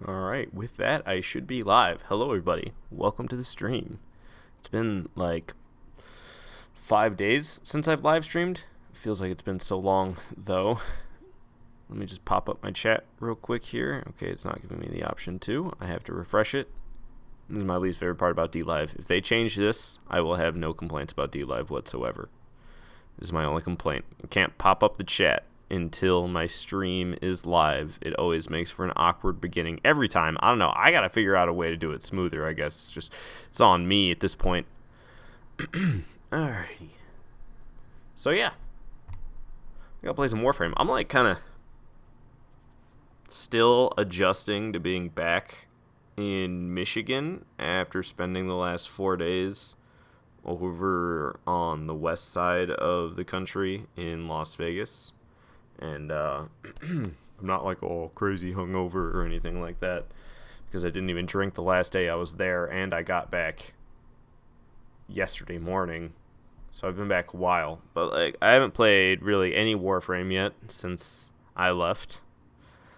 Alright, with that, I should be live. Hello, everybody. Welcome to the stream. It's been like 5 days since I've live streamed. It feels like it's been so long, though. Let me just pop up my chat real quick here. Okay, it's not giving me the option to. I have to refresh it. This is my least favorite part about DLive. If they change this, I will have no complaints about DLive whatsoever. This is my only complaint. I can't pop up the chat until my stream is live. It always makes for an awkward beginning every time. I don't know. I gotta figure out a way to do it smoother, I guess. It's on me at this point. Alrighty. So yeah. I gotta play some Warframe. I'm like kinda still adjusting to being back in Michigan after spending the last 4 days over on the west side of the country in Las Vegas. And I'm not like all crazy hungover or anything like that, because I didn't even drink the last day I was there, and I got back yesterday morning. So I've been back a while, but like I haven't played really any Warframe yet since I left.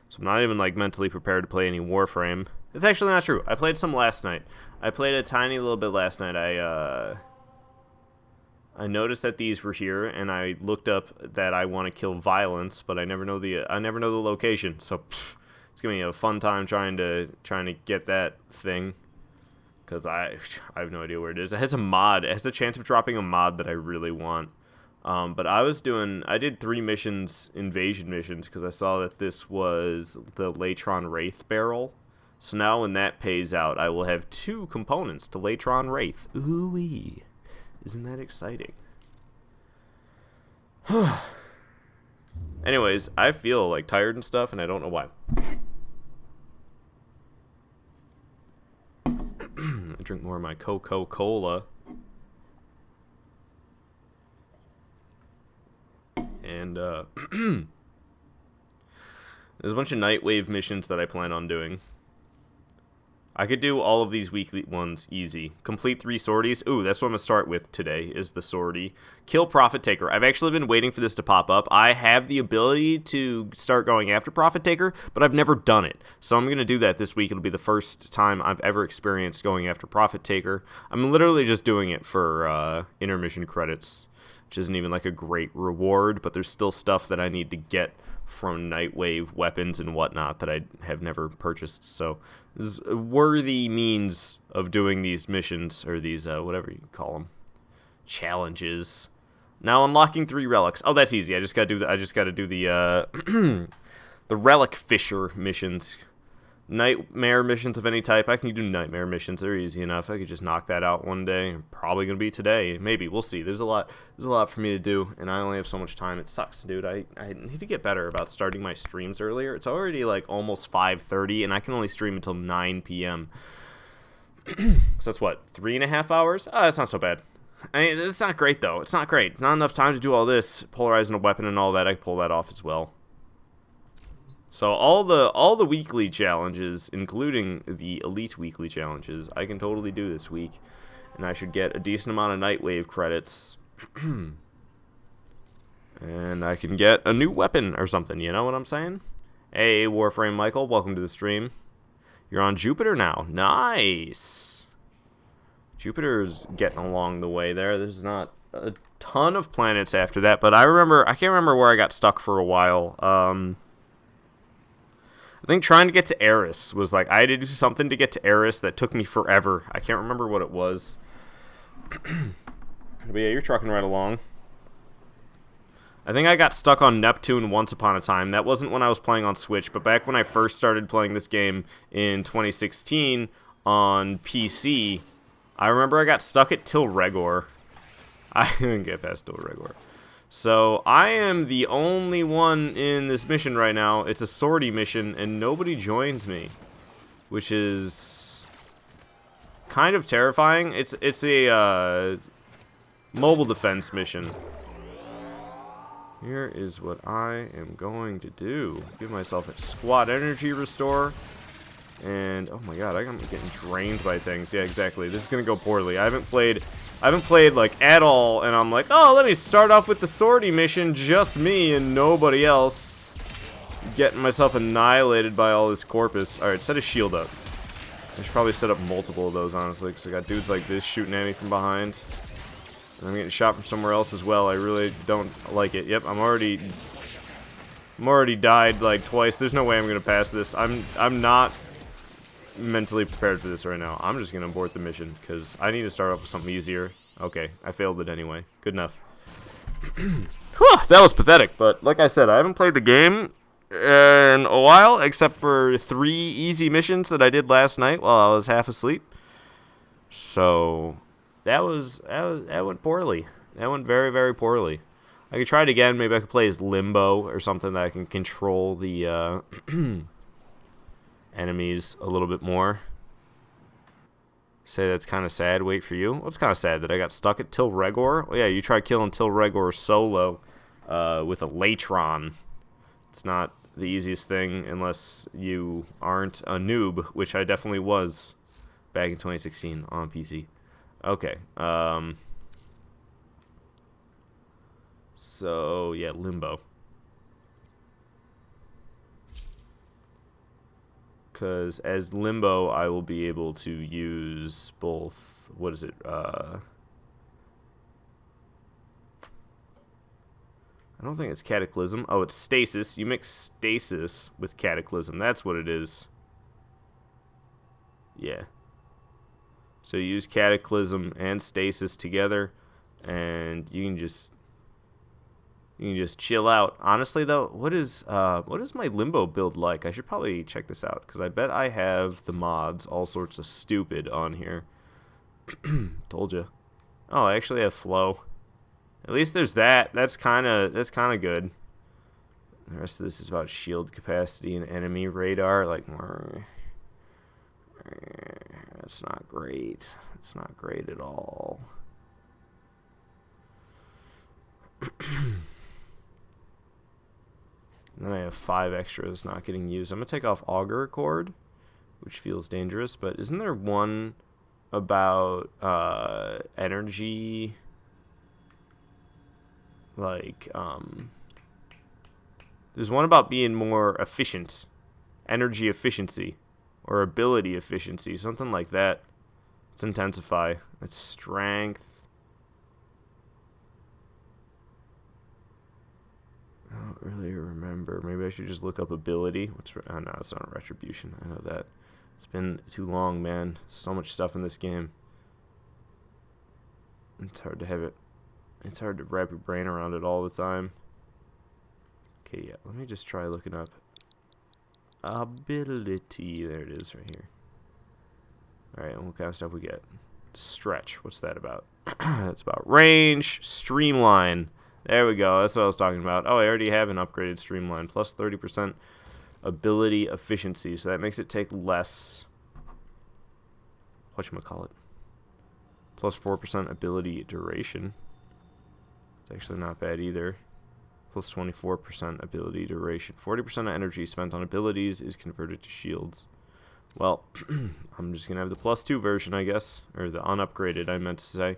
So I'm not even like mentally prepared to play any Warframe. It's actually not true. I played some last night. I played a tiny little bit last night. I noticed that these were here, and I looked up that I want to kill violence, but I never know the location. So it's gonna be a fun time trying to get that thing, because I have no idea where it is. It has a mod. It has a chance of dropping a mod that I really want. But I did 3 missions, invasion missions, because I saw that this was the Latron Wraith barrel. So now when that pays out, I will have 2 components to Latron Wraith. Ooh-wee. Isn't that exciting? Anyways, I feel like tired and stuff, and I don't know why. I drink more of my Coca-Cola. And there's a bunch of Nightwave missions that I plan on doing. I could do all of these weekly ones easy. Complete 3 sorties. Ooh, that's what I'm going to start with today, is the sortie. Kill Profit Taker. I've actually been waiting for this to pop up. I have the ability to start going after Profit Taker, but I've never done it. So I'm going to do that this week. It'll be the first time I've ever experienced going after Profit Taker. I'm literally just doing it for intermission credits, which isn't even like a great reward, but there's still stuff that I need to get from Nightwave weapons and whatnot that I have never purchased. So this is a worthy means of doing these missions, or these whatever you call them, challenges. Now unlocking 3 relics. Oh, that's easy. I just gotta do the the relic fisher missions. Nightmare missions of any type. I can do nightmare missions. They're easy enough. I could just knock that out one day. Probably gonna be today. Maybe. We'll see. There's a lot for me to do, and I only have so much time. It sucks, dude. I need to get better about starting my streams earlier. It's already like almost 5:30, and I can only stream until 9 p.m. So that's what, 3.5 hours? Oh, that's not so bad. I mean, it's not great though. It's not great. Not enough time to do all this, polarizing a weapon and all that. I can pull that off as well. So all the weekly challenges, including the elite weekly challenges, I can totally do this week, and I should get a decent amount of Nightwave credits, and I can get a new weapon or something. You know what I'm saying? Hey, Warframe Michael, welcome to the stream. You're on Jupiter now. Nice. Jupiter's getting along the way there. There's not a ton of planets after that, but I can't remember where I got stuck for a while. I think trying to get to Eris was like, I had to do something to get to Eris that took me forever. I can't remember what it was. But yeah, you're trucking right along. I think I got stuck on Neptune once upon a time. That wasn't when I was playing on Switch, but back when I first started playing this game in 2016 on PC, I remember I got stuck at Tilregor. I didn't get past Tilregor. So I am the only one in this mission right now. It's a sortie mission, and nobody joins me, which is kind of terrifying. It's a mobile defense mission. Here is what I am going to do. Give myself a squad energy restore. And oh my god, I'm getting drained by things. Yeah, exactly. This is gonna go poorly. I haven't played like at all, and I'm like, oh, let me start off with the sortie mission, just me and nobody else. getting myself annihilated by all this corpus. Alright, set a shield up. I should probably set up multiple of those, honestly, because I got dudes like this shooting at me from behind. And I'm getting shot from somewhere else as well. I really don't like it. Yep, I'm already died like twice. There's no way I'm gonna pass this. I'm not mentally prepared for this right now. I'm just gonna abort the mission because I need to start off with something easier. Okay, I failed it anyway. Good enough. Whew, that was pathetic, but like I said, I haven't played the game in a while, except for 3 easy missions that I did last night while I was half asleep. So that went poorly. That went very, very poorly. I could try it again. Maybe I could play as Limbo or something that I can control the enemies a little bit more. Say that's kind of sad. Wait for you. What's kind of sad? That I got stuck at Til Regor? Oh yeah, you try killing Til Regor solo with a Latron. It's not the easiest thing unless you aren't a noob, which I definitely was back in 2016 on PC. Okay. So yeah, Limbo. Because as Limbo, I will be able to use both, what is it, I don't think it's Cataclysm. Oh, it's Stasis. You mix Stasis with Cataclysm. That's what it is. Yeah. So you use Cataclysm and Stasis together, and you can just chill out. Honestly, though, what is my Limbo build like? I should probably check this out, because I bet I have the mods, all sorts of stupid, on here. Told you. Oh, I actually have flow. At least there's that. That's kind of good. The rest of this is about shield capacity and enemy radar. Like, it's not great. It's not great at all. And then I have 5 extras not getting used. I'm going to take off Augur Cord, which feels dangerous. But isn't there one about energy? Like, there's one about being more efficient. Energy efficiency. Or ability efficiency. Something like that. It's Intensify. It's Strength. I don't really remember. Maybe I should just look up ability. Oh no, it's not Retribution. I know that. It's been too long, man. So much stuff in this game. It's hard to have it. It's hard to wrap your brain around it all the time. Okay, yeah. Let me just try looking up ability. There it is, right here. Alright, and what kind of stuff we get? Stretch. What's that about? That's about range. Streamline. There we go. That's what I was talking about. Oh, I already have an upgraded Streamline. Plus 30% ability efficiency. So that makes it take less. Whatchamacallit? Plus 4% ability duration. It's actually not bad either. Plus 24% ability duration. 40% of energy spent on abilities is converted to shields. Well, I'm just going to have the plus 2 version, I guess. Or the unupgraded, I meant to say.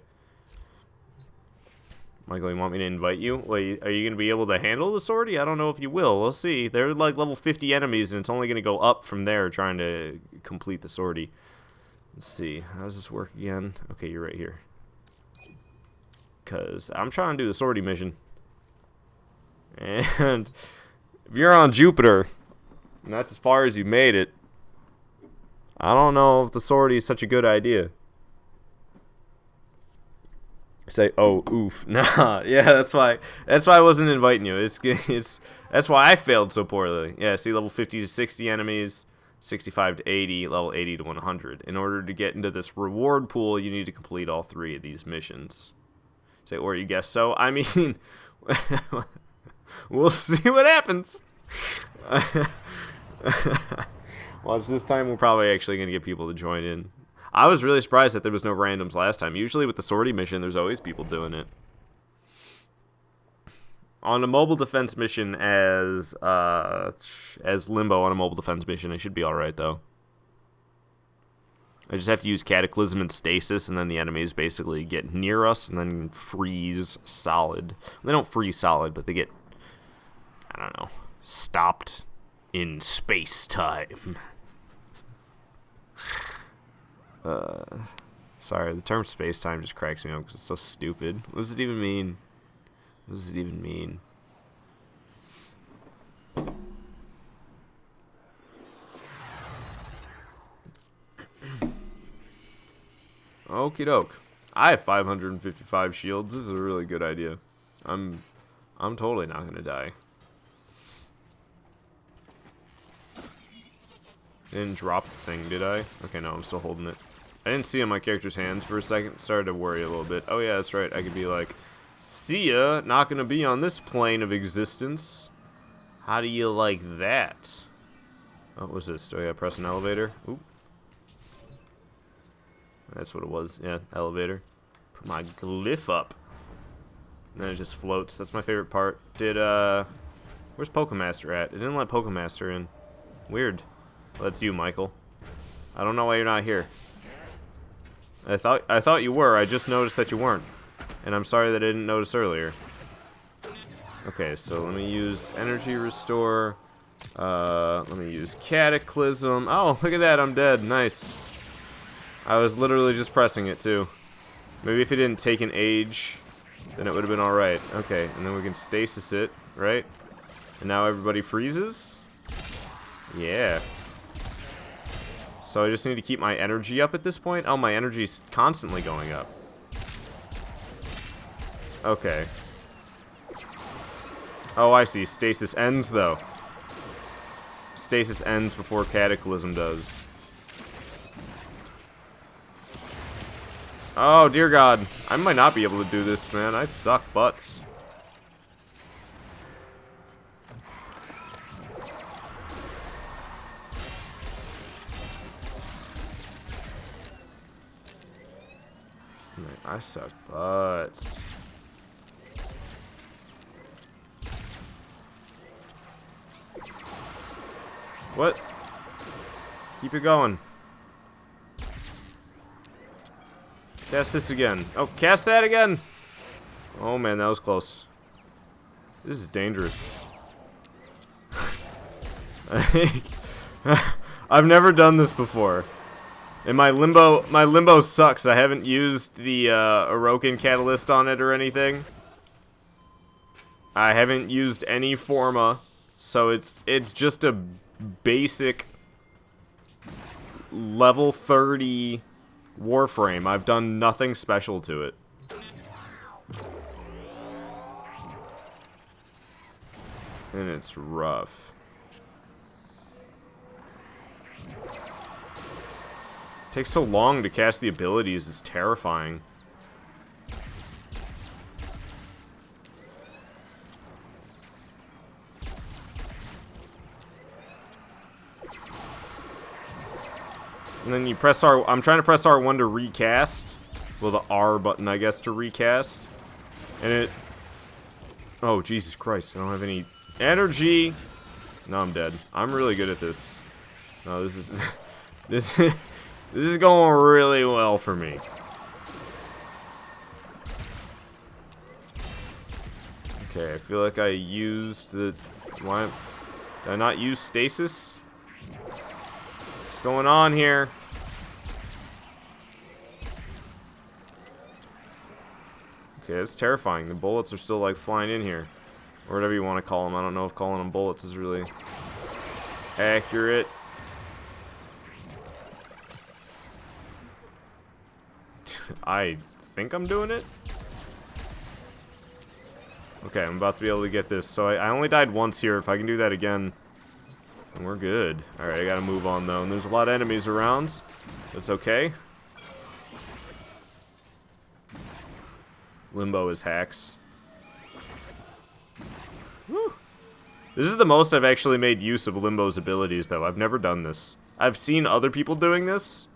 Michael, you want me to invite you? Wait, are you going to be able to handle the sortie? I don't know if you will. We'll see. They're like level 50 enemies, and it's only going to go up from there trying to complete the sortie. Let's see. How does this work again? Okay, you're right here. Because I'm trying to do the sortie mission. And if you're on Jupiter, and that's as far as you made it, I don't know if the sortie is such a good idea. Say, oh, oof. Nah, yeah, that's why I wasn't inviting you. That's why I failed so poorly. Yeah, see, level 50 to 60 enemies, 65 to 80, level 80 to 100. In order to get into this reward pool, you need to complete all 3 of these missions. Say, or you guess so? I mean, we'll see what happens. Watch, this time we're probably actually going to get people to join in. I was really surprised that there was no randoms last time. Usually with the sortie mission, there's always people doing it. On a mobile defense mission as Limbo on a mobile defense mission, I should be alright, though. I just have to use Cataclysm and Stasis, and then the enemies basically get near us and then freeze solid. They don't freeze solid, but they get, I don't know, stopped in space-time. Sorry, the term space-time just cracks me up because it's so stupid. What does it even mean? What does it even mean? Okie doke. I have 555 shields. This is a really good idea. I'm totally not gonna die. Didn't drop the thing, did I? Okay, no, I'm still holding it. I didn't see it in my character's hands for a second. Started to worry a little bit. Oh yeah, that's right. I could be like, see ya, not gonna be on this plane of existence. How do you like that? Oh, what was this? Do I gotta press an elevator? Oop. That's what it was. Yeah, elevator. Put my glyph up. And then it just floats. That's my favorite part. Where's Pokemaster at? It didn't let Pokemaster in. Weird. Well, that's you, Michael. I don't know why you're not here. I thought you were. I just noticed that you weren't. And I'm sorry that I didn't notice earlier. Okay, so let me use Energy Restore. Let me use Cataclysm. Oh, look at that. I'm dead. Nice. I was literally just pressing it, too. Maybe if it didn't take an age, then it would have been alright. Okay, and then we can stasis it, right? And now everybody freezes? Yeah. So I just need to keep my energy up at this point? Oh, my energy's constantly going up. Okay. Oh, I see. Stasis ends, though. Stasis ends before Cataclysm does. Oh, dear God. I might not be able to do this, man. I suck butts. I suck butts. What? Keep it going. Cast this again. Oh, cast that again! Oh man, that was close. This is dangerous. I've never done this before. And my limbo sucks. I haven't used the Orokin catalyst on it or anything. I haven't used any Forma, so it's just a basic level 30 Warframe. I've done nothing special to it. And it's rough. It takes so long to cast the abilities, it's terrifying. And then you press R. I'm trying to press R1 to recast. Well, the R button, I guess, to recast. And it... Oh, Jesus Christ. I don't have any energy. No, I'm dead. I'm really good at this. No, this is... this is going really well for me. Okay, I feel like I used the... Why... Did I not use stasis? What's going on here? Okay, it's terrifying. The bullets are still like flying in here. Or whatever you want to call them. I don't know if calling them bullets is really accurate. I think I'm doing it. Okay, I'm about to be able to get this. So I only died once here. If I can do that again, then we're good. Alright, I gotta move on though. And there's a lot of enemies around. It's okay. Limbo is hacks. Woo. This is the most I've actually made use of Limbo's abilities, though. I've never done this. I've seen other people doing this.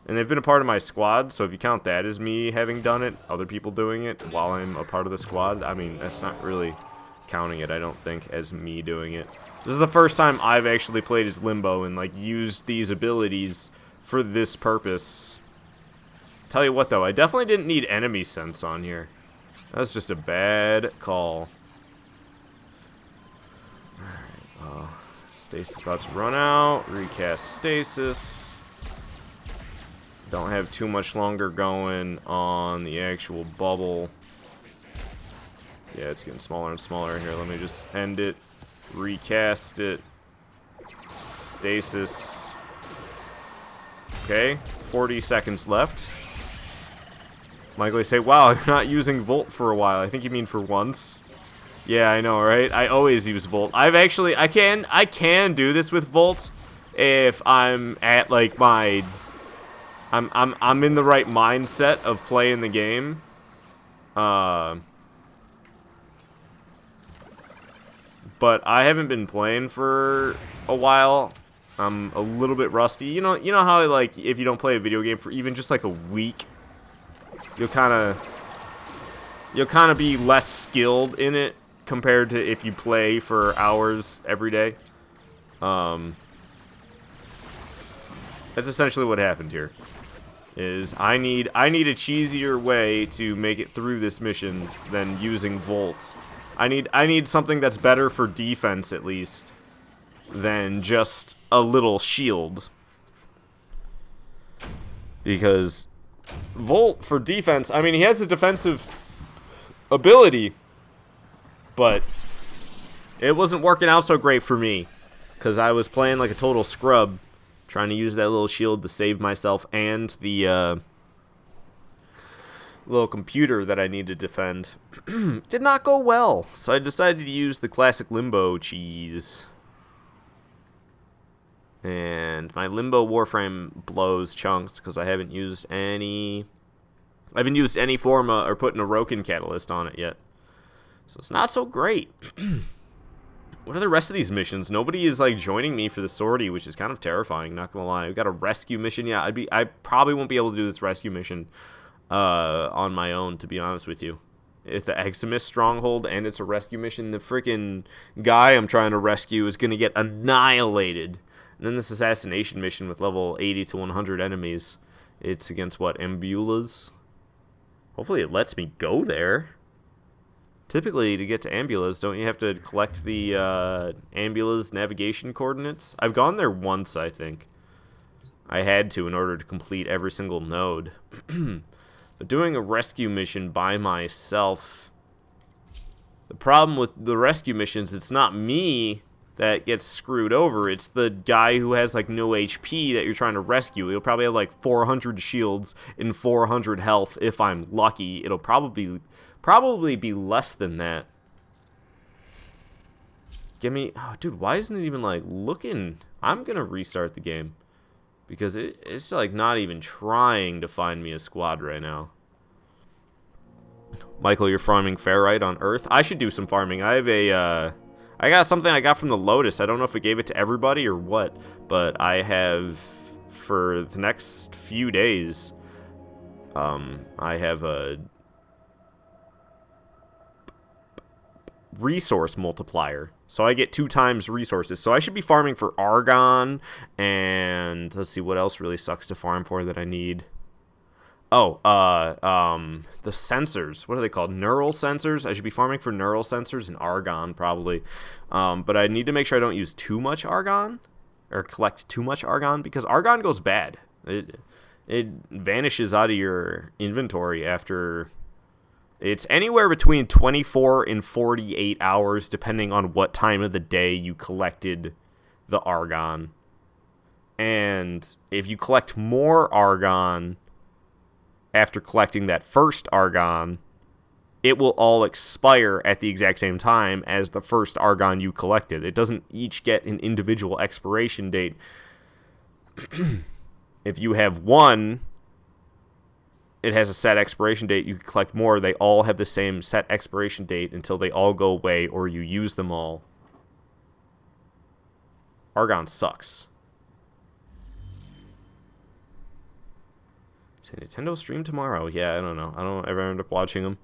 And they've been a part of my squad, so if you count that as me having done it, other people doing it while I'm a part of the squad, I mean, that's not really counting it, I don't think, as me doing it. This is the first time I've actually played as Limbo and, like, used these abilities for this purpose. Tell you what, though, I definitely didn't need enemy sense on here. That's just a bad call. Alright, Stasis about to run out. Recast stasis. Don't have too much longer going on the actual bubble. Yeah, it's getting smaller and smaller here. Let me just end it. Recast it. Stasis. Okay, 40 seconds left. Michael, you say, wow, I'm not using Volt for a while. I think you mean for once. Yeah, I know, right? I always use Volt. I can do this with Volt if I'm at like my I'm in the right mindset of playing the game. But I haven't been playing for a while. I'm a little bit rusty. You know how like if you don't play a video game for even just like a week, you'll kind of be less skilled in it compared to if you play for hours every day. That's essentially what happened here. Is I need a cheesier way to make it through this mission than using Volt. I need something that's better for defense at least than just a little shield. Because Volt for defense, I mean, he has a defensive ability, but it wasn't working out so great for me because I was playing like a total scrub, trying to use that little shield to save myself and the little computer that I need to defend. Did not go well, so I decided to use the classic Limbo cheese. And my Limbo Warframe blows chunks because I haven't used any Forma or put an Orokin Catalyst on it yet. So it's not so great. What are the rest of these missions? Nobody is like joining me for the sortie, which is kind of terrifying, not gonna lie. We've got a rescue mission. Yeah, I probably won't be able to do this rescue mission on my own, to be honest with you. If the Eximus stronghold and it's a rescue mission, the freaking guy I'm trying to rescue is gonna get annihilated. And then this assassination mission with level 80 to 100 enemies. It's against what, Ambulas? Hopefully it lets me go there. Typically, to get to Ambulas, don't you have to collect the Ambulas navigation coordinates? I've gone there once, I think. I had to in order to complete every single node. But doing a rescue mission by myself... The problem with the rescue missions, it's not me that gets screwed over. It's the guy who has like no HP that you're trying to rescue. He'll probably have like 400 shields and 400 health if I'm lucky. It'll probably be less than that. Give me... Oh, dude, why isn't it even like looking? I'm gonna restart the game because it's like not even trying to find me a squad right now. Michael, you're farming ferrite on Earth. I should do some farming. I have a I got something I got from the Lotus. I don't know if it gave it to everybody or what, but I have, for the next few days, I have a resource multiplier. So I get 2 times resources. So I should be farming for argon, and let's see what else really sucks to farm for that I need. Oh, the sensors. What are they called? Neural sensors. I should be farming for neural sensors and argon, probably. But I need to make sure I don't use too much argon, or collect too much argon, because argon goes bad. It vanishes out of your inventory after... It's anywhere between 24 and 48 hours, depending on what time of the day you collected the argon. And if you collect more argon... After collecting that first argon, it will all expire at the exact same time as the first argon you collected. It doesn't each get an individual expiration date. If you have one, it has a set expiration date. You can collect more. They all have the same set expiration date until they all go away or you use them all. Argon sucks. Nintendo stream tomorrow. Yeah, I don't know. I don't ever end up watching them.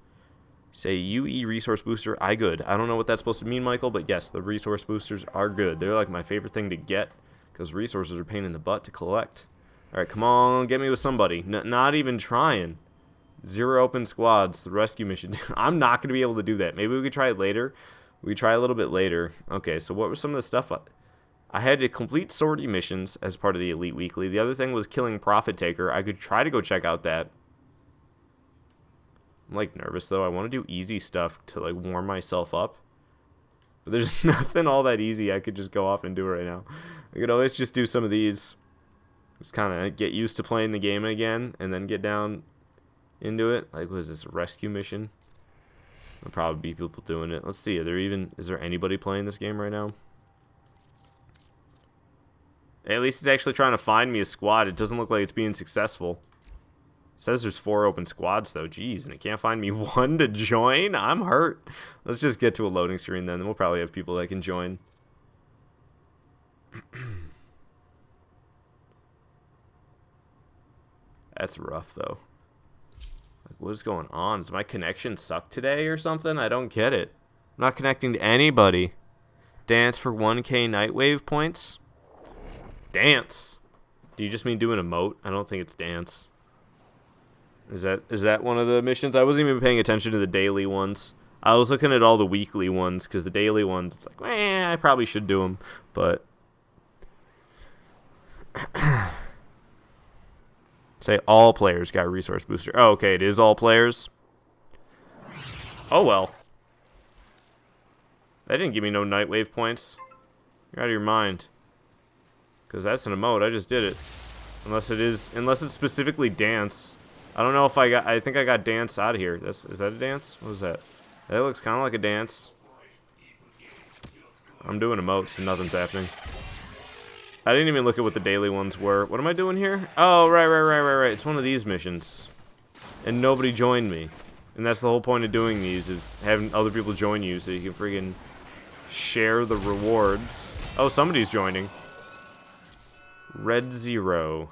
Say UE resource booster. I good. I don't know what that's supposed to mean, Michael, but yes, the resource boosters are good. They're like my favorite thing to get because resources are a pain in the butt to collect. All right, come on, get me with somebody. Not even trying. 0 open squads. The rescue mission. I'm not going to be able to do that. Maybe we could try it later. We could try a little bit later. Okay, so what was some of the stuff? I had to complete sortie missions as part of the Elite Weekly. The other thing was killing Profit Taker. I could try to go check out that. I'm, like, nervous, though. I want to do easy stuff to, like, warm myself up. But there's nothing all that easy I could just go off and do right now. I could always just do some of these. Just kind of get used to playing the game again, and then get down into it. Like, what is this, a rescue mission? There'll probably be people doing it. Let's see, is there anybody playing this game right now? At least it's actually trying to find me a squad. It doesn't look like it's being successful. It says there's 4 open squads, though. Jeez, and it can't find me one to join? I'm hurt. Let's just get to a loading screen, then. We'll probably have people that can join. That's rough, though. Like, what is going on? Does my connection suck today or something? I don't get it. I'm not connecting to anybody. Dance for 1K Nightwave points? Dance. Do you just mean do an emote? I don't think it's dance. Is that one of the missions? I wasn't even paying attention to the daily ones. I was looking at all the weekly ones, because the daily ones, it's like, I probably should do them, but... Say all players got resource booster. Oh, okay, it is all players. Oh, well. That didn't give me no Nightwave points. You're out of your mind. Because that's an emote. I just did it. Unless it's specifically dance. I don't know if I think I got dance out of here. Is that a dance? What was that? That looks kind of like a dance. I'm doing emotes and nothing's happening. I didn't even look at what the daily ones were. What am I doing here? Oh, right. It's one of these missions. And nobody joined me. And that's the whole point of doing these, is having other people join you so you can friggin' share the rewards. Oh, somebody's joining. Red 0.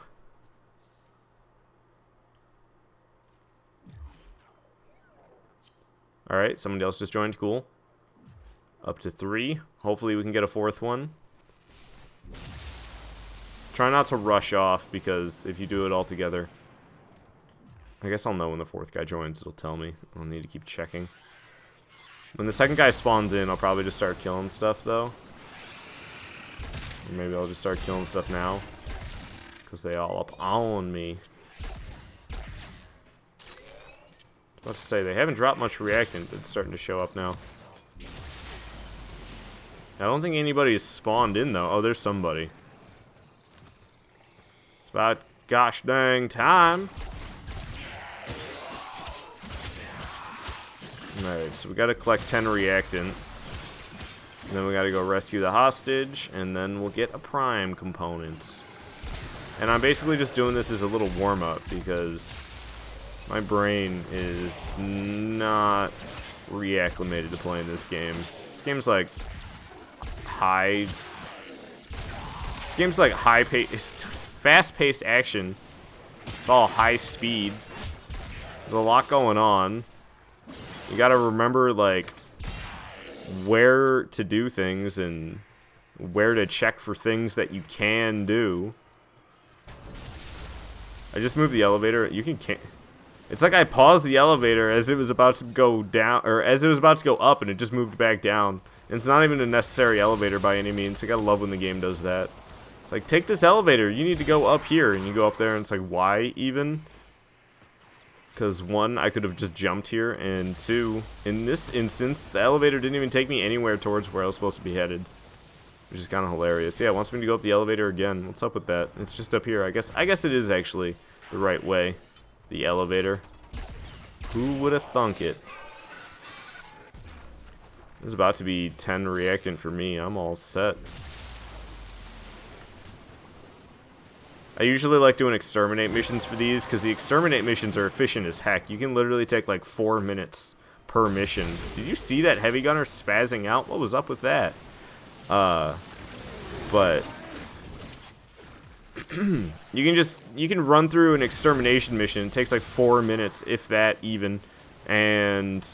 Alright, somebody else just joined. Cool. Up to 3. Hopefully we can get a 4th one. Try not to rush off, because if you do it all together... I guess I'll know when the 4th guy joins. It'll tell me. I don't need to keep checking. When the 2nd guy spawns in, I'll probably just start killing stuff, though. Or maybe I'll just start killing stuff now. Because they all up on me. Let's say, they haven't dropped much reactant, but it's starting to show up now. I don't think anybody's spawned in, though. Oh, there's somebody. It's about gosh dang time. Alright, so we gotta collect 10 reactant. And then we gotta go rescue the hostage, and then we'll get a prime component. And I'm basically just doing this as a little warm-up, because my brain is not reacclimated to playing this game. This game's like high-paced, fast-paced action. It's all high speed. There's a lot going on. You gotta remember, like, where to do things and where to check for things that you can do. I just moved the elevator. You can can't. It's like I paused the elevator as it was about to go down, or as it was about to go up, and it just moved back down. And it's not even a necessary elevator by any means. I gotta love when the game does that. It's like, take this elevator. You need to go up here, and you go up there, and it's like, why even? Because 1, I could have just jumped here, and 2, in this instance, the elevator didn't even take me anywhere towards where I was supposed to be headed. Which is kind of hilarious. Yeah, it wants me to go up the elevator again. What's up with that? It's just up here. I guess it is actually the right way. The elevator. Who would have thunk it? There's about to be 10 reactant for me. I'm all set. I usually like doing exterminate missions for these, because the exterminate missions are efficient as heck. You can literally take like 4 minutes per mission. Did you see that heavy gunner spazzing out? What was up with that? But you can run through an extermination mission. It takes like 4 minutes, if that even, and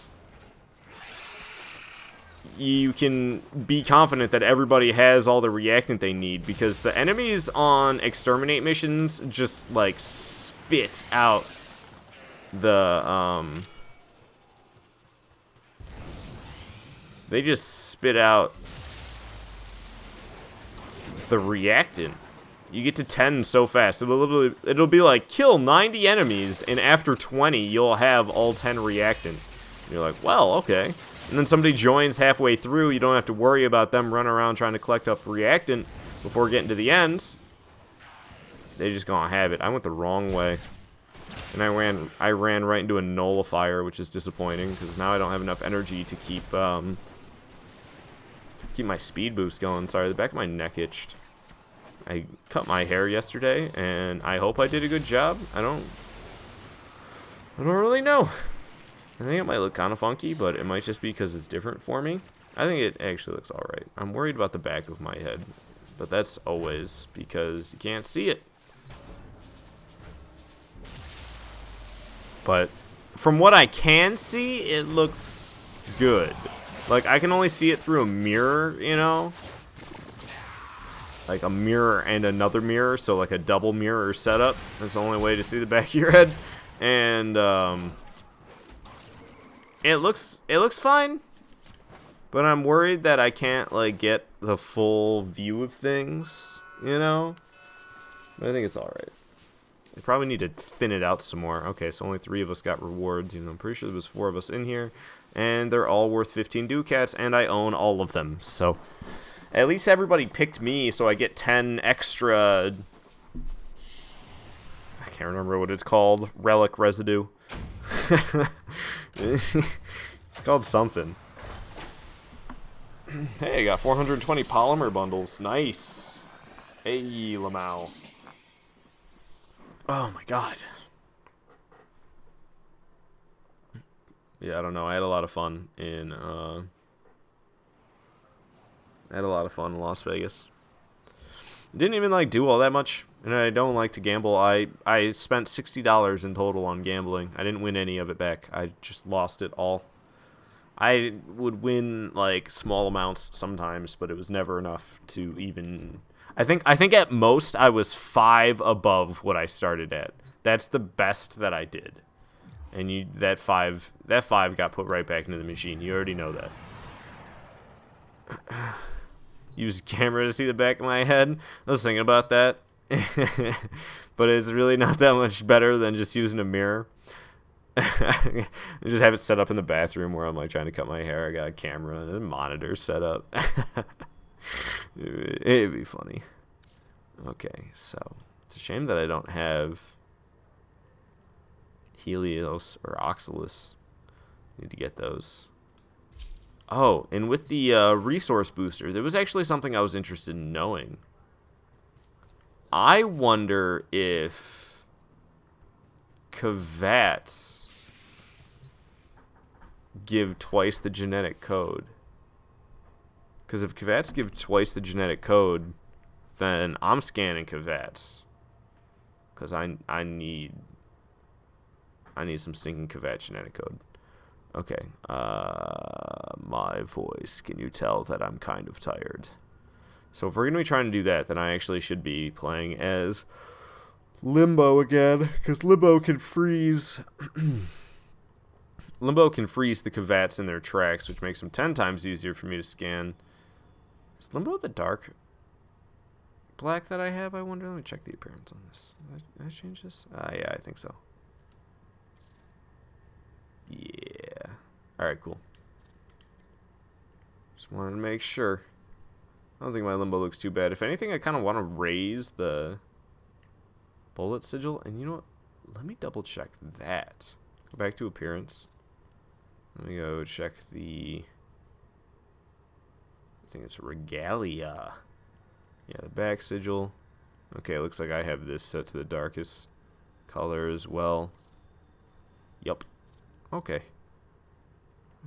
you can be confident that everybody has all the reactant they need, because the enemies on exterminate missions just like spit out the they just spit out the reactant. You get to 10 so fast. It'll be like, kill 90 enemies, and after 20, you'll have all 10 reactant. And you're like, well, okay. And then somebody joins halfway through. You don't have to worry about them running around trying to collect up reactant before getting to the end. They just gonna have it. I went the wrong way. And I ran right into a nullifier, which is disappointing, because now I don't have enough energy to keep my speed boost going. Sorry, the back of my neck itched. I cut my hair yesterday, and I hope I did a good job. I don't really know. I think it might look kind of funky, but it might just be because it's different for me. I think it actually looks alright. I'm worried about the back of my head, but that's always because you can't see it. But from what I can see, it looks good. Like, I can only see it through a mirror, you know? Like a mirror and another mirror, so like a double mirror setup. That's the only way to see the back of your head. And, it looks fine, but I'm worried that I can't, like, get the full view of things, you know? But I think it's alright. I probably need to thin it out some more. Okay, so only 3 of us got rewards. You know, I'm pretty sure there was 4 of us in here, and they're all worth 15 ducats, and I own all of them. So at least everybody picked me, so I get 10 extra... I can't remember what it's called. Relic residue. It's called something. Hey, I got 420 polymer bundles. Nice. Hey, Lamau. Oh my god. Yeah, I don't know. I had a lot of fun in Las Vegas. Didn't even like do all that much, and I don't like to gamble. I spent $60 in total on gambling. I didn't win any of it back. I just lost it all. I would win like small amounts sometimes, but it was never enough to even. I think at most I was 5 above what I started at. That's the best that I did. And that five got put right back into the machine. You already know that. Use camera to see the back of my head. I was thinking about that. But it's really not that much better than just using a mirror. I just have it set up in the bathroom where I'm like trying to cut my hair. I got a camera and a monitor set up. It'd be funny. Okay, so it's a shame that I don't have Helios or Oxalis. Need to get those. Oh, and with the resource booster, there was actually something I was interested in knowing. I wonder if Kavats give twice the genetic code. Because if Kavats give twice the genetic code, then I'm scanning Kavats. Because I need some stinking Kavat genetic code. Okay. My voice. Can you tell that I'm kind of tired? So if we're going to be trying to do that, then I actually should be playing as Limbo again. Because Limbo can freeze... Limbo can freeze the Kavats in their tracks, which makes them 10 times easier for me to scan. Is Limbo the dark black that I have, I wonder? Let me check the appearance on this. Did I change this? Yeah, I think so. Yeah. Alright, cool. Just wanted to make sure. I don't think my Limbo looks too bad. If anything, I kind of want to raise the bullet sigil. And you know what? Let me double check that. Go back to appearance. Let me go check the... I think it's Regalia. Yeah, the back sigil. Okay, looks like I have this set to the darkest color as well. Yup. Okay.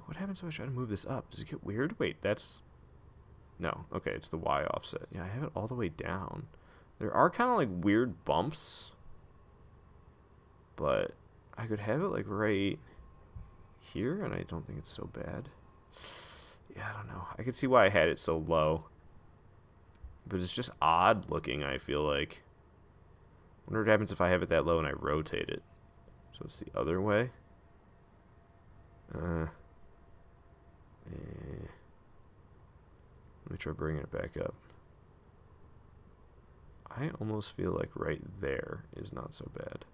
What happens if I try to move this up? Does it get weird? Wait, that's... No. Okay, it's the Y offset. Yeah, I have it all the way down. There are kind of like weird bumps. But I could have it like right here, and I don't think it's so bad. Yeah, I don't know. I could see why I had it so low. But it's just odd looking, I feel like. Wonder what happens if I have it that low and I rotate it. So it's the other way. Let me try bringing it back up. I almost feel like right there is not so bad.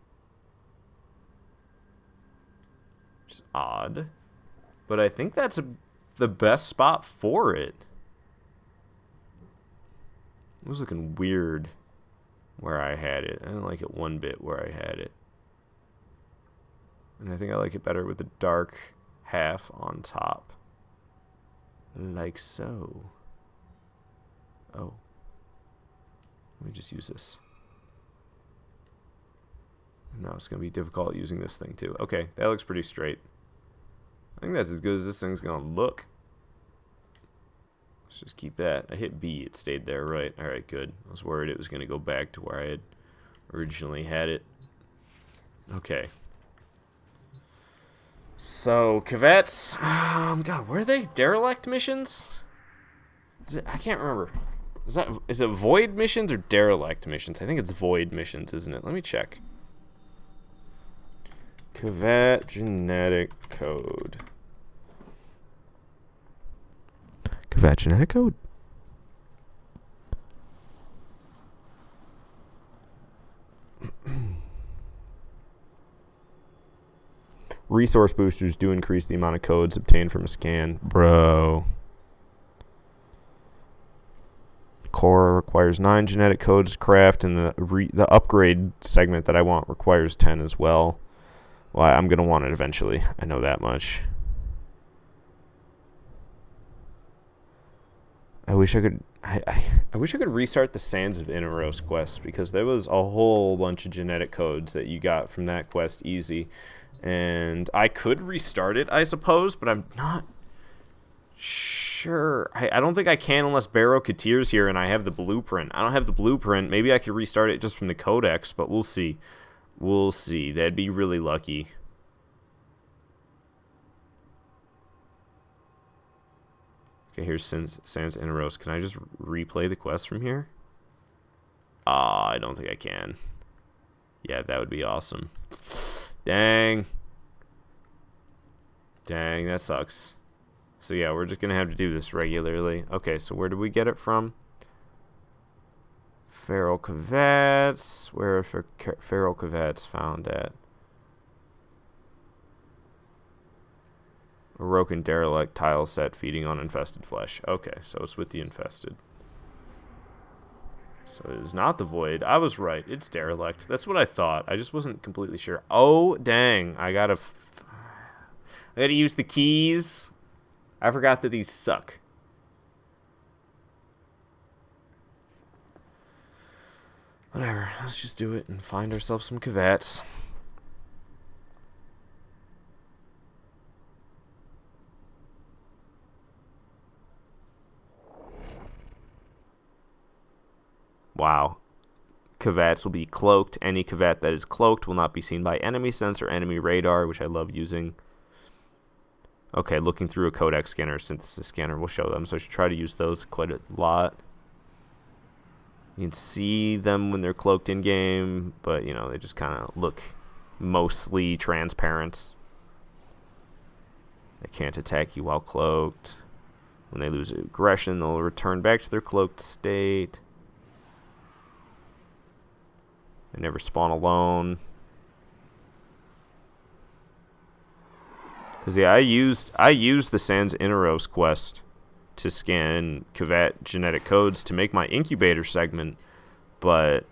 Which is odd. But I think that's the best spot for it. It was looking weird where I had it. I didn't like it one bit where I had it. And I think I like it better with the dark half on top. Like so. Oh. Let me just use this. Now it's going to be difficult using this thing too. Okay, that looks pretty straight. I think that's as good as this thing's going to look. Let's just keep that. I hit B. It stayed there, right? Alright, good. I was worried it was going to go back to where I had originally had it. Okay. So, Kvetts. God, were they derelict missions? I can't remember. Is it void missions or derelict missions? I think it's void missions, isn't it? Let me check. Kvet genetic code. Kvet genetic code? Resource boosters do increase the amount of codes obtained from a scan. Bro. Core requires 9 genetic codes to craft, and the upgrade segment that I want requires 10 as well. Well, I'm going to want it eventually. I know that much. I wish I could... I wish I could restart the Sands of Inaros quest, because there was a whole bunch of genetic codes that you got from that quest easy. And I could restart it, I suppose, but I'm not sure. I don't think I can unless Barrow Katir's here and I have the blueprint. I don't have the blueprint. Maybe I could restart it just from the codex, but we'll see. We'll see. That'd be really lucky. Okay, here's Sans Inaros. Can I just replay the quest from here? I don't think I can. Yeah, that would be awesome. Dang. Dang, that sucks. So yeah, we're just going to have to do this regularly. Okay, so where did we get it from? Feral Kvetts. Where are Feral Kvetts found at? Orokin derelict tile set feeding on infested flesh. Okay, so it's with the infested. So it is not the void. I was right. It's derelict. That's what I thought. I just wasn't completely sure. Oh, dang. I gotta use the keys. I forgot that these suck. Whatever. Let's just do it and find ourselves some Kvetts. Wow. Kvetts will be cloaked. Any Kvet that is cloaked will not be seen by enemy sense or enemy radar, which I love using. Okay, looking through a codex scanner or synthesis scanner will show them, so I should try to use those quite a lot. You can see them when they're cloaked in-game, but, you know, they just kind of look mostly transparent. They can't attack you while cloaked. When they lose aggression, they'll return back to their cloaked state. They never spawn alone. Because, yeah, I used the Sans Inaros quest to scan Kvet genetic codes to make my incubator segment, but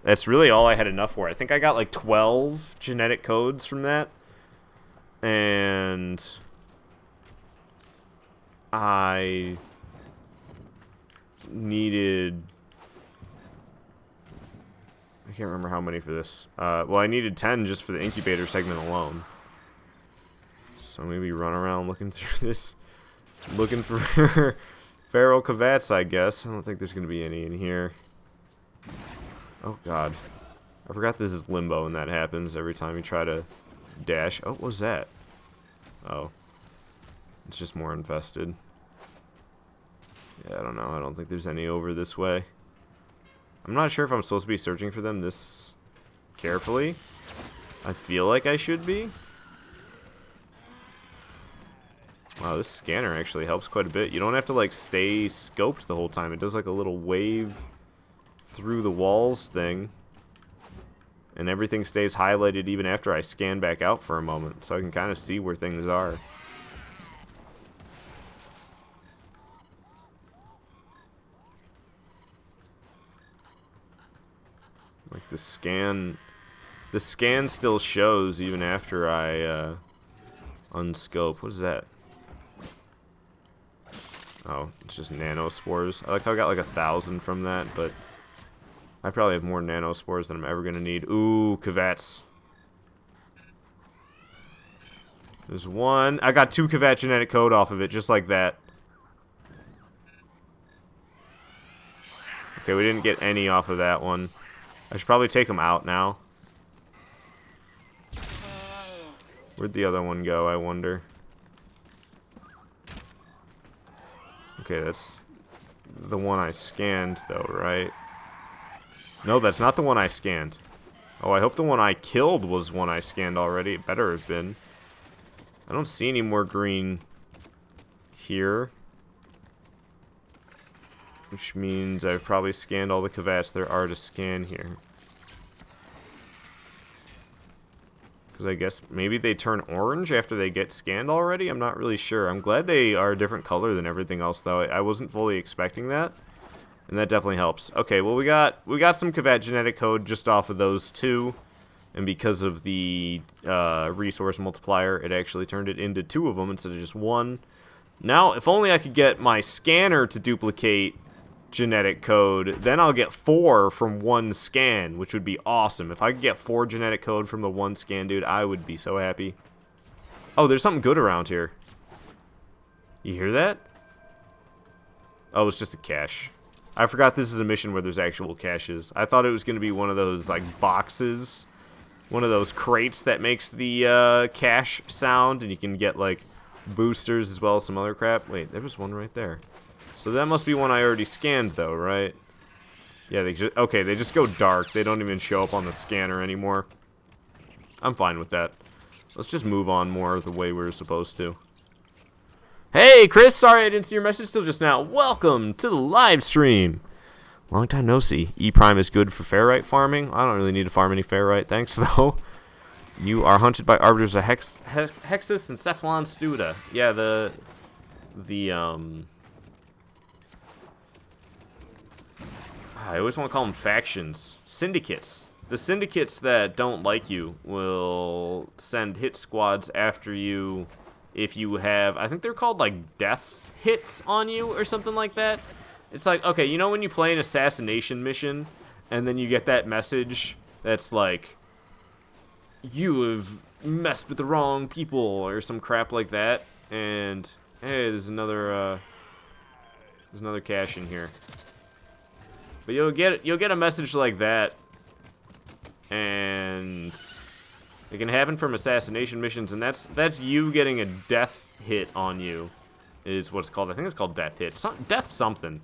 that's really all I had enough for. I think I got like 12 genetic codes from that, and I needed... I can't remember how many for this. Well, I needed 10 just for the incubator segment alone. So maybe run around looking through this, looking for feral Kvetts, I guess. I don't think there's going to be any in here. Oh, God. I forgot this is limbo and that happens every time you try to dash. Oh, what was that? Oh. It's just more infested. Yeah, I don't know. I don't think there's any over this way. I'm not sure if I'm supposed to be searching for them this carefully. I feel like I should be. Wow, this scanner actually helps quite a bit. You don't have to, like, stay scoped the whole time. It does, like, a little wave through the walls thing. And everything stays highlighted even after I scan back out for a moment, so I can kind of see where things are. Like the scan still shows even after I unscope. What is that? Oh, it's just nanospores. I like how I got like 1,000 from that, but I probably have more nanospores than I'm ever gonna need. Ooh, Kavats. There's one. I got 2 Kavat genetic code off of it, just like that. Okay, we didn't get any off of that one. I should probably take them out now. Where'd the other one go, I wonder? Okay, that's the one I scanned, though, right? No, that's not the one I scanned. Oh, I hope the one I killed was one I scanned already. It better have been. I don't see any more green here. Which means I've probably scanned all the Kavats there are to scan here. Because I guess maybe they turn orange after they get scanned already? I'm not really sure. I'm glad they are a different color than everything else, though. I wasn't fully expecting that. And that definitely helps. Okay, well, we got some Kavat genetic code just off of those 2. And because of the resource multiplier, it actually turned it into 2 of them instead of just 1. Now, if only I could get my scanner to duplicate genetic code, then I'll get 4 from 1 scan, which would be awesome. If I could get 4 genetic code from the 1 scan, dude, I would be so happy. Oh, there's something good around here. You hear that? Oh, it's just a cache. I forgot this is a mission where there's actual caches. I thought it was going to be one of those, like, boxes. One of those crates that makes the cache sound, and you can get, like, boosters as well as some other crap. Wait, there was one right there. So that must be one I already scanned, though, right? Yeah, they just go dark. They don't even show up on the scanner anymore. I'm fine with that. Let's just move on more the way we were supposed to. Hey, Chris! Sorry I didn't see your message till just now. Welcome to the live stream! Long time no see. E-Prime is good for ferrite farming. I don't really need to farm any ferrite, thanks, though. You are hunted by arbiters of Hexus and Cephalon Studa. Yeah, I always want to call them factions. Syndicates. The syndicates that don't like you will send hit squads after you if you have, I think they're called like death hits on you or something like that. It's like, okay, you know when you play an assassination mission and then you get that message that's like, you have messed with the wrong people or some crap like that, and hey, there's another cache in here. But you'll get a message like that, and it can happen from assassination missions, and that's you getting a death hit on you, is what it's called. I think it's called death hit. Death something.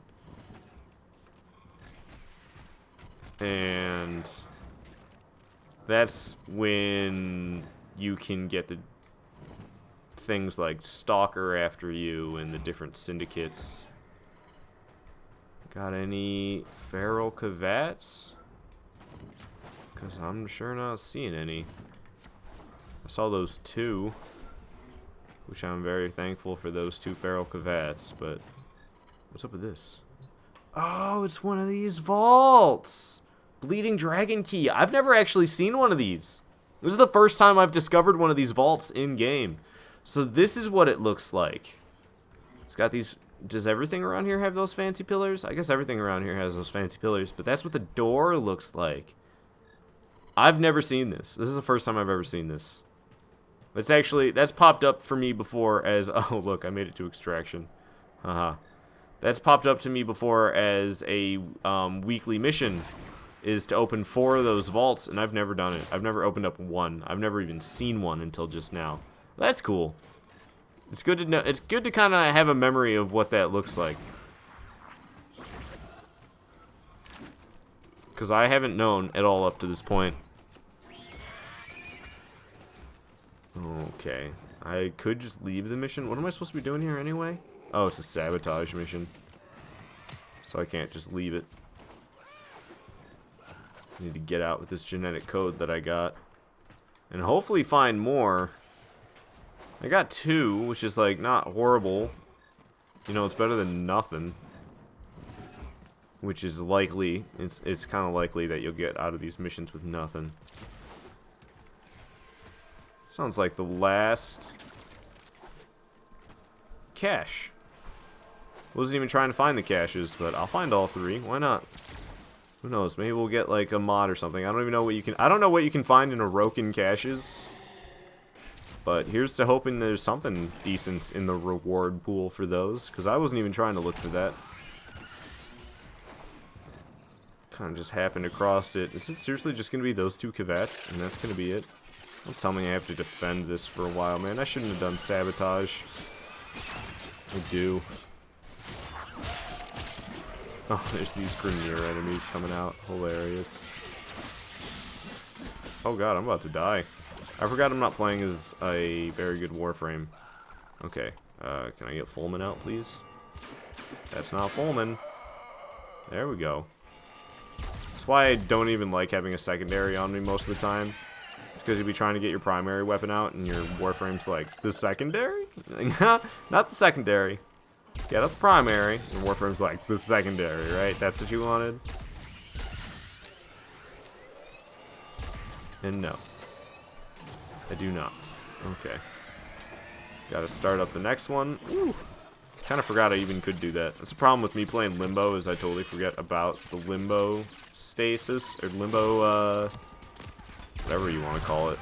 And that's when you can get the things like Stalker after you and the different syndicates. Got any feral Kavats? Because I'm sure not seeing any. I saw those 2, which I'm very thankful for those 2 feral Kavats, but what's up with this? Oh, it's one of these vaults! Bleeding Dragon Key. I've never actually seen one of these. This is the first time I've discovered one of these vaults in-game. So this is what it looks like. It's got these... Does everything around here have those fancy pillars? I guess everything around here has those fancy pillars, but that's what the door looks like. I've never seen this. This is the first time I've ever seen this. It's actually... That's popped up for me before as... Oh, look, I made it to extraction. Haha. That's popped up to me before as a weekly mission, is to open 4 of those vaults, and I've never done it. I've never opened up one. I've never even seen one until just now. That's cool. It's good to know. It's good to kind of have a memory of what that looks like, because I haven't known at all up to this point. Okay, I could just leave the mission. What am I supposed to be doing here anyway? Oh, it's a sabotage mission, so I can't just leave it. Need to get out with this genetic code that I got. And hopefully find more. I got 2, which is like not horrible. You know, it's better than nothing. Which is likely, it's kind of likely that you'll get out of these missions with nothing. Sounds like the last cache. Wasn't even trying to find the caches, but I'll find all 3. Why not? Who knows? Maybe we'll get like a mod or something. I don't even know what you can. I don't know what you can find in Orokin caches. But here's to hoping there's something decent in the reward pool for those, because I wasn't even trying to look for that. Kind of just happened across it. Is it seriously just going to be those 2 Kavats, and that's going to be it? Don't tell me I have to defend this for a while, man. I shouldn't have done sabotage. I do. Oh, there's these Grenier enemies coming out. Hilarious. Oh god, I'm about to die. I forgot I'm not playing as a very good Warframe. Okay, can I get Fulman out, please? That's not Fulman. There we go. That's why I don't even like having a secondary on me most of the time. It's because you'll be trying to get your primary weapon out, and your Warframe's like, the secondary? Not the secondary. Get up the primary, and Warframe's like, the secondary, right? That's what you wanted? And no. I do not. Okay. Gotta start up the next one. Ooh. Kind of forgot I even could do that. That's the problem with me playing Limbo, is I totally forget about the Limbo stasis, or Limbo, whatever you want to call it.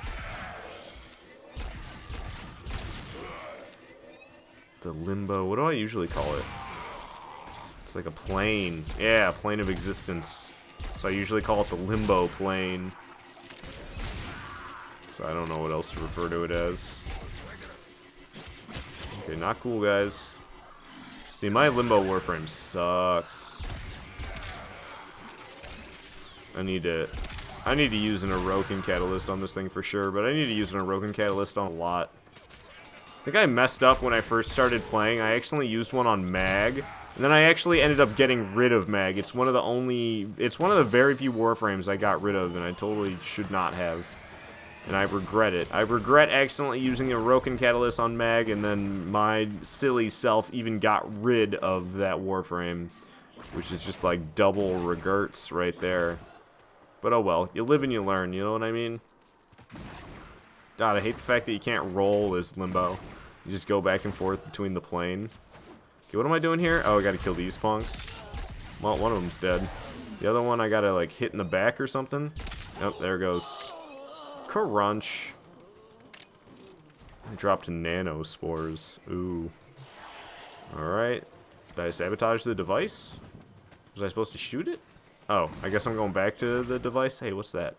The Limbo, what do I usually call it? It's like a plane. Yeah, plane of existence. So I usually call it the Limbo plane. So I don't know what else to refer to it as. Okay, not cool, guys. See, my Limbo Warframe sucks. I need to use an Orokin Catalyst on this thing for sure, but I need to use an Orokin Catalyst on a lot. I think I messed up when I first started playing. I accidentally used one on Mag, and then I actually ended up getting rid of Mag. It's one of the very few Warframes I got rid of, and I totally should not have. And I regret it. I regret accidentally using a Orokin Catalyst on Mag, and then my silly self even got rid of that Warframe, which is just like double regrets right there. But oh well, you live and you learn, you know what I mean? God, I hate the fact that you can't roll as Limbo. You just go back and forth between the plane. Okay, what am I doing here? Oh, I gotta kill these punks. Well, one of them's dead. The other one I gotta like hit in the back or something. Yep, there goes. Crunch. I dropped nano spores. Ooh. Alright. Did I sabotage the device? Was I supposed to shoot it? Oh, I guess I'm going back to the device. Hey, what's that?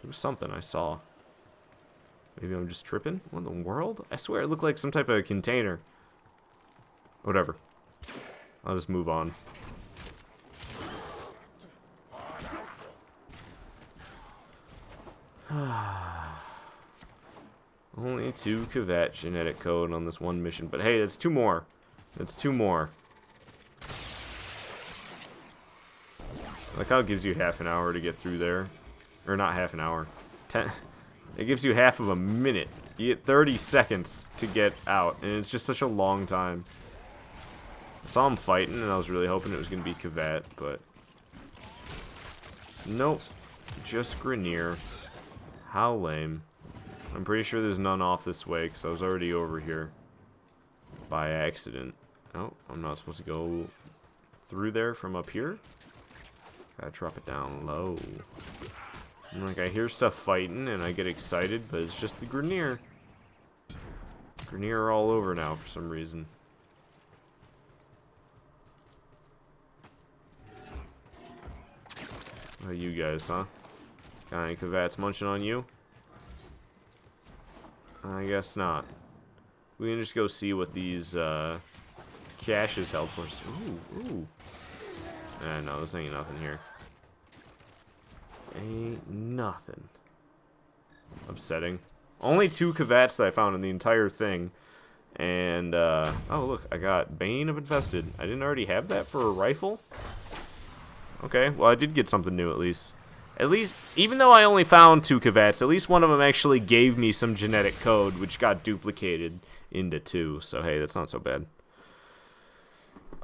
There was something I saw. Maybe I'm just tripping? What in the world? I swear it looked like some type of container. Whatever. I'll just move on. Only 2 Kavat genetic code on this one mission. But hey, that's 2 more. That's 2 more. Like how it gives you half an hour to get through there. Or not half an hour. 10. It gives you half of a minute. You get 30 seconds to get out. And it's just such a long time. I saw him fighting and I was really hoping it was going to be Kavat. But nope. Just Grenier. How lame. I'm pretty sure there's none off this way because I was already over here by accident. Oh, I'm not supposed to go through there from up here. Gotta drop it down low. And like I hear stuff fighting and I get excited, but it's just the Grenier. Grenier are all over now for some reason. Oh, you guys, huh? Got any Kavats munching on you? I guess not. We can just go see what these caches held for us. Ooh, ooh. No, this ain't nothing here. Ain't nothing. Upsetting. Only 2 Kavats that I found in the entire thing. And, oh look, I got Bane of Infested. I didn't already have that for a rifle? Okay, well I did get something new at least. At least, even though I only found 2 Cavats, at least one of them actually gave me some genetic code, which got duplicated into 2. So, hey, that's not so bad.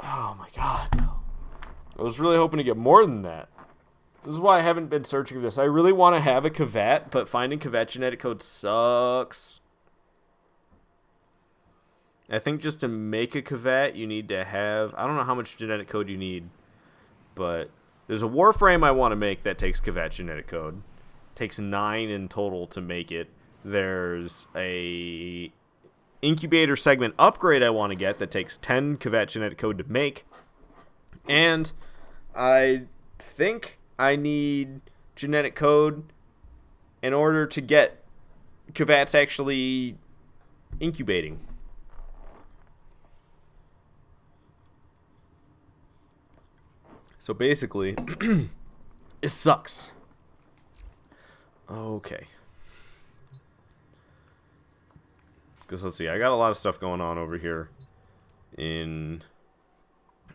Oh, my God. I was really hoping to get more than that. This is why I haven't been searching for this. I really want to have a Cavat, but finding Cavat genetic code sucks. I think just to make a Cavat, you need to have... I don't know how much genetic code you need, but... There's a Warframe I want to make that takes Cavat genetic code. Takes 9 in total to make it. There's a incubator segment upgrade I want to get that takes 10 Cavat genetic code to make. And I think I need genetic code in order to get Cavats actually incubating. So basically, it sucks. Okay. Because let's see, I got a lot of stuff going on over here in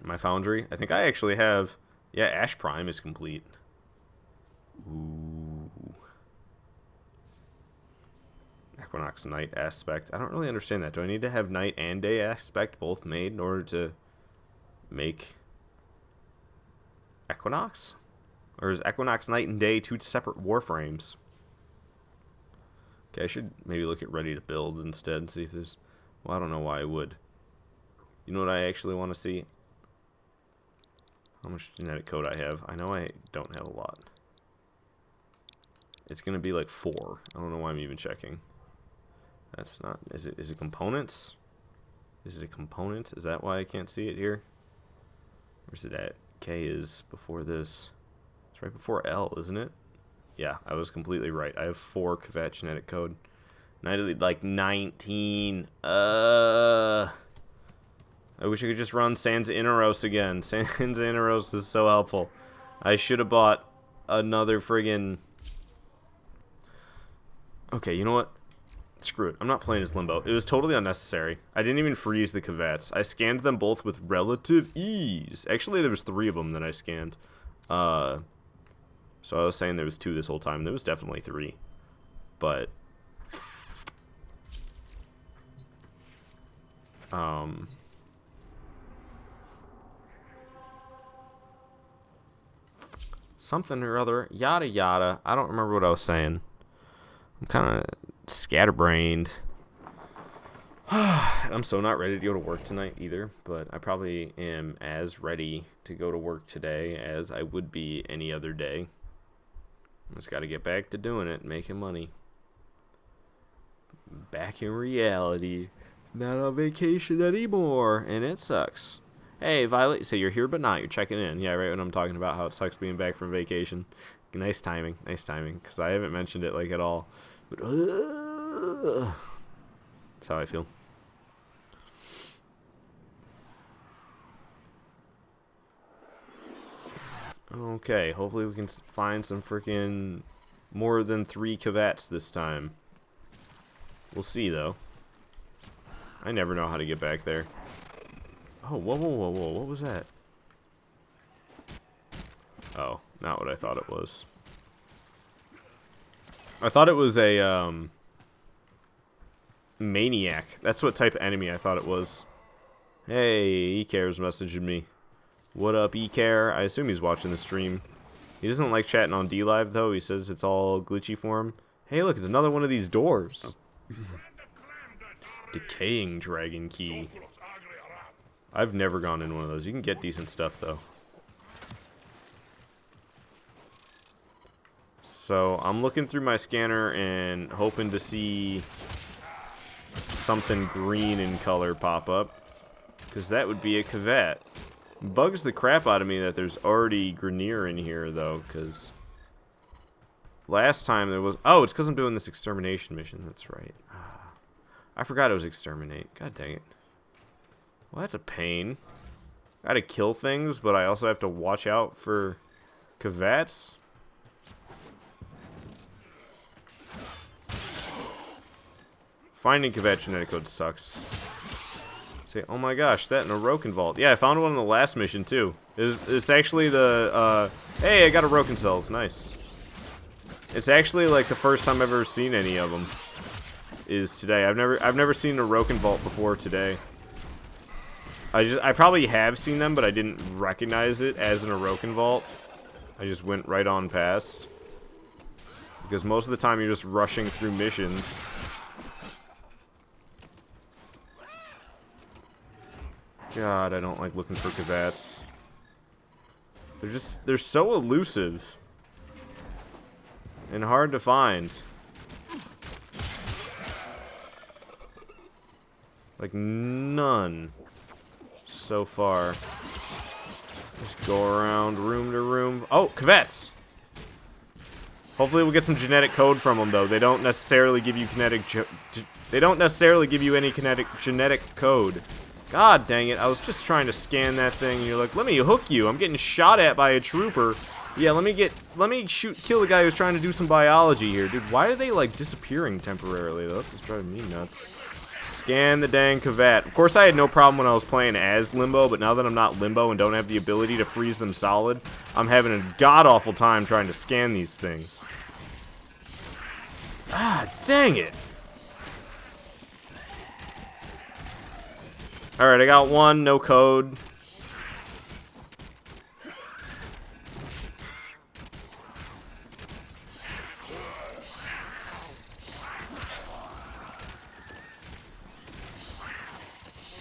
my foundry. I think I actually have, yeah, Ash Prime is complete. Ooh. Equinox Night Aspect. I don't really understand that. Do I need to have Night and Day Aspect both made in order to make... Equinox? Or is Equinox Night and Day 2 separate Warframes? Okay, I should maybe look at Ready to Build instead and see if there's... Well, I don't know why I would. You know what I actually want to see? How much genetic code I have. I know I don't have a lot. It's going to be like 4. I don't know why I'm even checking. That's not... Is it components? Is it a component? Is that why I can't see it here? Where's it at? K is before this. It's right before L, isn't it? Yeah, I was completely right. I have 4 Cavat genetic code. And I did like 19. I wish I could just run Sans Inaros again. Sans Inaros is so helpful. I should have bought another friggin... Okay, you know what? Screw it. I'm not playing as Limbo. It was totally unnecessary. I didn't even freeze the Cavats. I scanned them both with relative ease. Actually, there was 3 of them that I scanned. So I was saying there was 2 this whole time. There was definitely 3. But... something or other. Yada yada. I don't remember what I was saying. I'm kind of scatterbrained. I'm so not ready to go to work tonight either, but I probably am as ready to go to work today as I would be any other day. I just got to get back to doing it, making money. Back in reality. Not on vacation anymore, and it sucks. Hey, Violet, so you're here but not. You're checking in. Yeah, right when I'm talking about how it sucks being back from vacation. Nice timing, because I haven't mentioned it, like, at all. But, that's how I feel. Okay, hopefully we can find some freaking more than 3 Cavats this time. We'll see, though. I never know how to get back there. Oh, whoa, whoa, whoa, whoa, what was that? Oh, not what I thought it was. I thought it was a, maniac. That's what type of enemy I thought it was. Hey, eCare's messaging me. What up, eCare? I assume he's watching the stream. He doesn't like chatting on DLive, though. He says it's all glitchy for him. Hey, look, it's another one of these doors. Decaying Dragon Key. I've never gone in one of those. You can get decent stuff, though. So, I'm looking through my scanner and hoping to see something green in color pop up. Because that would be a Cavat. Bugs the crap out of me that there's already Grenier in here, though, because last time there was... Oh, it's because I'm doing this extermination mission. That's right. I forgot it was exterminate. God dang it. Well, that's a pain. I gotta kill things, but I also have to watch out for Cavats. Finding Cavat genetic code sucks. Say, oh my gosh, that in a Roken vault. Yeah, I found one in the last mission too. It's actually the hey, I got a Roken cells. Nice. It's actually like the first time I've ever seen any of them. Is today. I've never seen a Roken Vault before today. I probably have seen them, but I didn't recognize it as an Orokin Vault. I just went right on past. Because most of the time you're just rushing through missions. God, I don't like looking for Kavats. They're so elusive. And hard to find. Like, none. So far. Just go around room to room. Oh, Kavats! Hopefully we'll get some genetic code from them, though. They don't necessarily give you any genetic code. God dang it, I was just trying to scan that thing, and you're like, let me hook you. I'm getting shot at by a trooper. Yeah, let me kill the guy who's trying to do some biology here. Dude, why are they, like, disappearing temporarily, though? This is driving me nuts. Scan the dang Kavat. Of course, I had no problem when I was playing as Limbo, but now that I'm not Limbo and don't have the ability to freeze them solid, I'm having a god-awful time trying to scan these things. Ah, dang it. Alright, I got one, no code.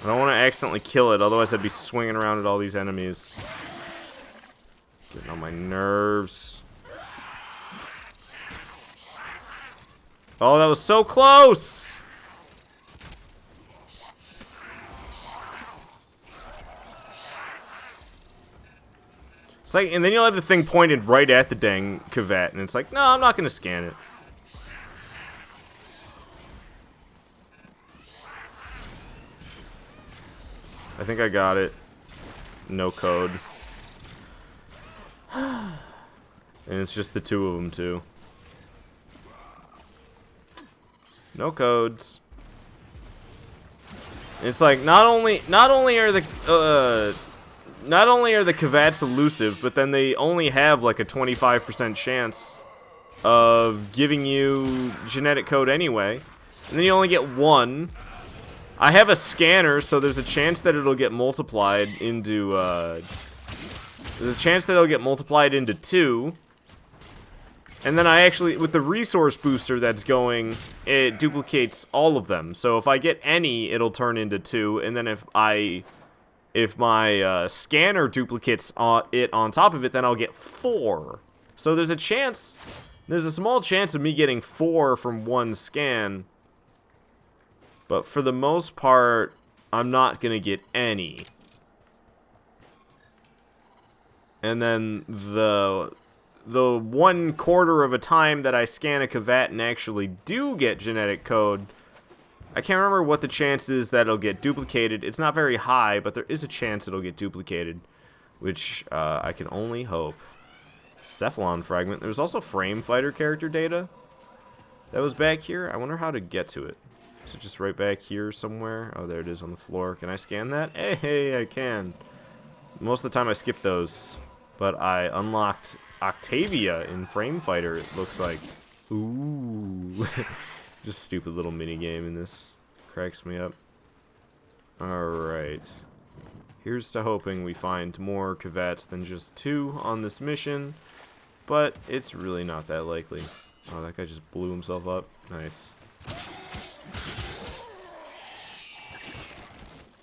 I don't want to accidentally kill it, otherwise I'd be swinging around at all these enemies. Getting on my nerves. Oh, that was so close! It's like, and then you'll have the thing pointed right at the dang Kavat, and it's like, no, I'm not going to scan it. I think I got it. No code. And it's just the two of them, too. No codes. And it's like, not only are the Kavats elusive, but then they only have like a 25% chance of giving you genetic code anyway. And then you only get one. I have a scanner, so there's a chance that it'll get multiplied into, there's a chance that it'll get multiplied into 2. And then I actually, with the resource booster that's going, it duplicates all of them. So if I get any, it'll turn into 2. And then if my scanner duplicates it on top of it, then I'll get 4. So there's a small chance of me getting 4 from one scan. But for the most part, I'm not going to get any. And then the 1/4 of a time that I scan a Kavat and actually do get genetic code, I can't remember what the chance is that it'll get duplicated. It's not very high, but there is a chance it'll get duplicated, which I can only hope. Cephalon fragment. There's also frame fighter character data that was back here. I wonder how to get to it. Is it just right back here somewhere? Oh, there it is on the floor. Can I scan that? Hey, I can. Most of the time I skip those, but I unlocked Octavia in Frame Fighter, it looks like. Ooh. Just stupid little mini game in this. Cracks me up. Alright. Here's to hoping we find more Kavats than just 2 on this mission, but it's really not that likely. Oh, that guy just blew himself up. Nice.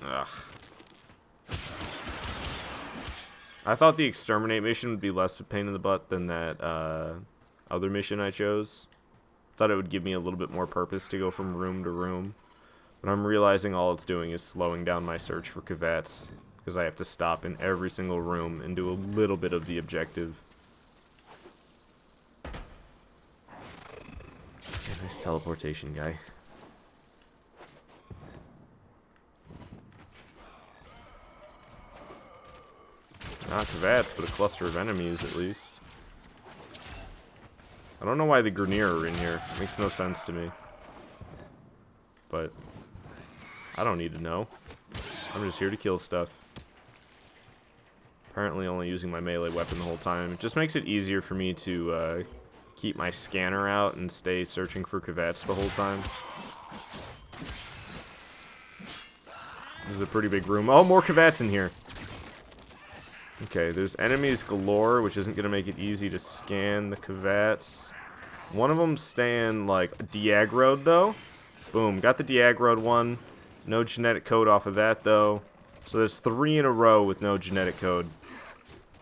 Ugh. I thought the exterminate mission would be less of a pain in the butt than that other mission I chose. Thought it would give me a little bit more purpose to go from room to room. But I'm realizing all it's doing is slowing down my search for Kavats, because I have to stop in every single room and do a little bit of the objective. Yeah, nice teleportation guy. Not Kavats, but a cluster of enemies at least. I don't know why the Grineer are in here. It makes no sense to me. But I don't need to know. I'm just here to kill stuff. Apparently only using my melee weapon the whole time. It just makes it easier for me to keep my scanner out and stay searching for cuvets the whole time. This is a pretty big room. Oh, more cuvets in here. Okay, there's enemies galore, which isn't going to make it easy to scan the cuvets. One of them staying, like, de-aggroed, though. Boom, got the de-aggroed one. No genetic code off of that, though. So there's 3 in a row with no genetic code.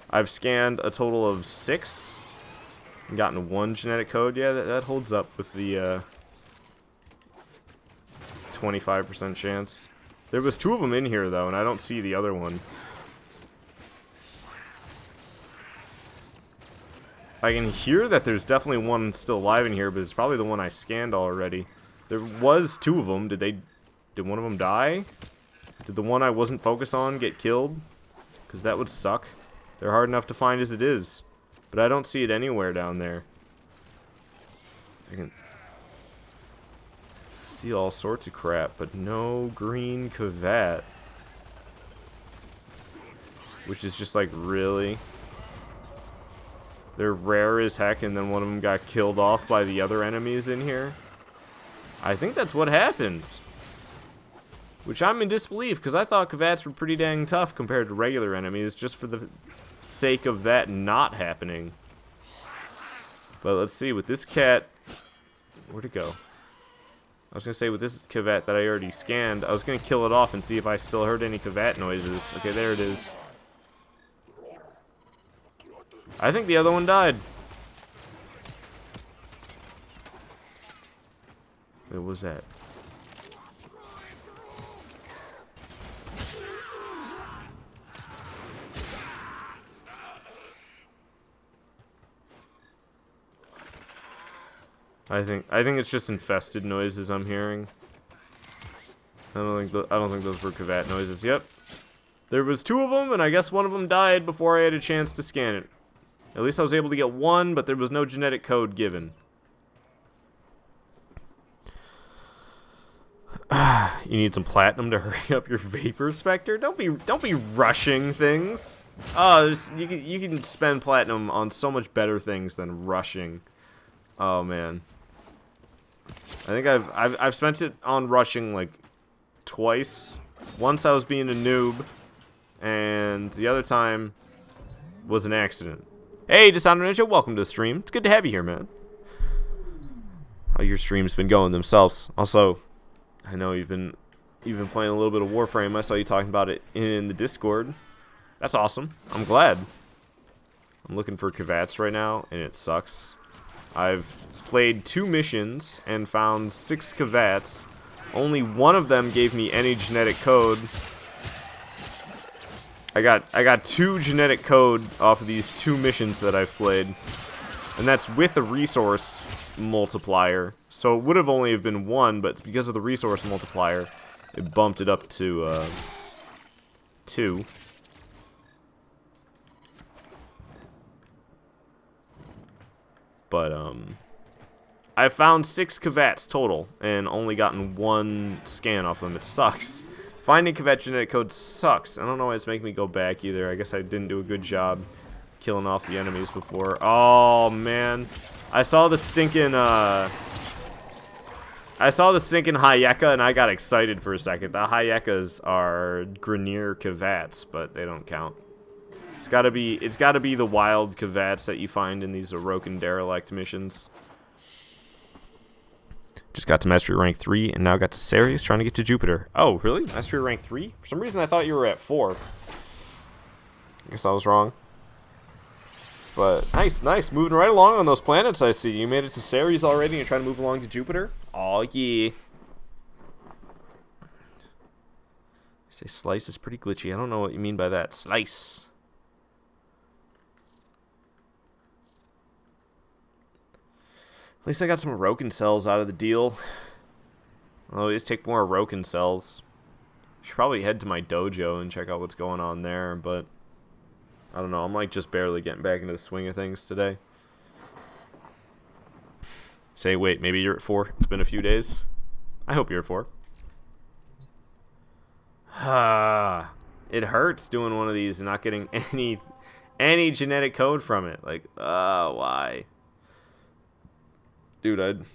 I've scanned a total of 6. And gotten 1 genetic code. Yeah, that holds up with the 25% chance. There was 2 of them in here, though, and I don't see the other one. I can hear that there's definitely one still alive in here, but it's probably the one I scanned already. There was 2 of them. Did one of them die? Did the one I wasn't focused on get killed? Because that would suck. They're hard enough to find as it is. But I don't see it anywhere down there. I can see all sorts of crap, but no green cuvette. Which is just like, really? They're rare as heck, and then one of them got killed off by the other enemies in here. I think that's what happened. Which I'm in disbelief, because I thought cuvets were pretty dang tough compared to regular enemies, just for the sake of that not happening. But let's see, with this cat... Where'd it go? I was going to say, with this cuvette that I already scanned, I was going to kill it off and see if I still heard any cuvette noises. Okay, there it is. I think the other one died. Where was that? I think it's just infested noises I'm hearing. I don't think those were cuvette noises. Yep. There was 2 of them, and I guess one of them died before I had a chance to scan it. At least I was able to get 1, but there was no genetic code given. You need some platinum to hurry up your Vapor Spectre? Don't be rushing things. Oh, you can spend platinum on so much better things than rushing. Oh man. I think I've spent it on rushing like twice. Once I was being a noob, and the other time was an accident. Hey, Dishonored Ninja, welcome to the stream. It's good to have you here, man. How your stream's been going themselves. Also, I know you've been playing a little bit of Warframe. I saw you talking about it in the Discord. That's awesome. I'm glad. I'm looking for cuvets right now, and it sucks. I've played 2 missions and found 6 cuvets. Only 1 of them gave me any genetic code. I got 2 genetic code off of these 2 missions that I've played, and that's with a resource multiplier. So it would have only have been 1, but because of the resource multiplier, it bumped it up to 2. But I found 6 cuvets total and only gotten 1 scan off them. It sucks. Finding cuvette genetic code sucks. I don't know why it's making me go back either. I guess I didn't do a good job killing off the enemies before. Oh man, I saw the stinking Hayeka and I got excited for a second. The Hayekas are Grenier cuvets, but they don't count. It's gotta be the wild cuvets that you find in these Orokin Derelict missions. Just got to Mastery Rank 3, and now got to Ceres, trying to get to Jupiter. Oh, really? Mastery Rank 3? For some reason, I thought you were at 4. I guess I was wrong. But, nice. Moving right along on those planets, I see. You made it to Ceres already, and you're trying to move along to Jupiter? Aw, yeah. Say slice is pretty glitchy. I don't know what you mean by that. Slice. At least I got some Orokin cells out of the deal. I'll always take more Orokin cells. Should probably head to my dojo and check out what's going on there, but I don't know. I'm like just barely getting back into the swing of things today. Say, wait, maybe you're at 4? It's been a few days. I hope you're at 4. It hurts doing one of these and not getting any genetic code from it. Like, why? Dude,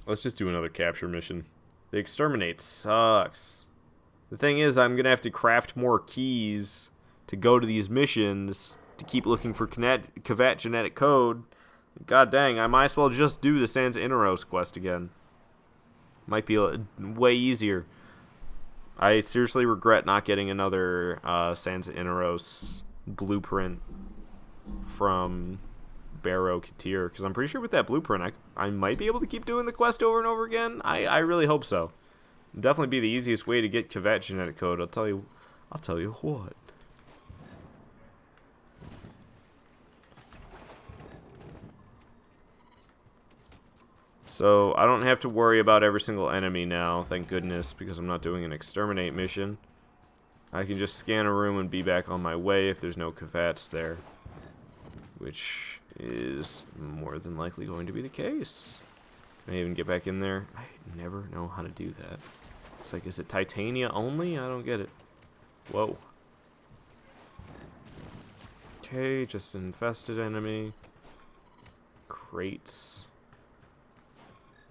let's just do another capture mission. The exterminate sucks. The thing is, I'm gonna have to craft more keys to go to these missions to keep looking for Kvat genetic code. God dang, I might as well just do the Santa Inaros quest again. Might be way easier. I seriously regret not getting another Santa Inaros blueprint from Barrow Katir, because I'm pretty sure with that blueprint I might be able to keep doing the quest over and over again. I really hope so. It'd definitely be the easiest way to get Kvat genetic code. I'll tell you what. So I don't have to worry about every single enemy now, thank goodness, because I'm not doing an exterminate mission. I can just scan a room and be back on my way if there's no Kvats there, which is more than likely going to be the case. Can I even get back in there? I never know how to do that. It's like, is it Titania only? I don't get it. Whoa. Okay, just an infested enemy. Crates.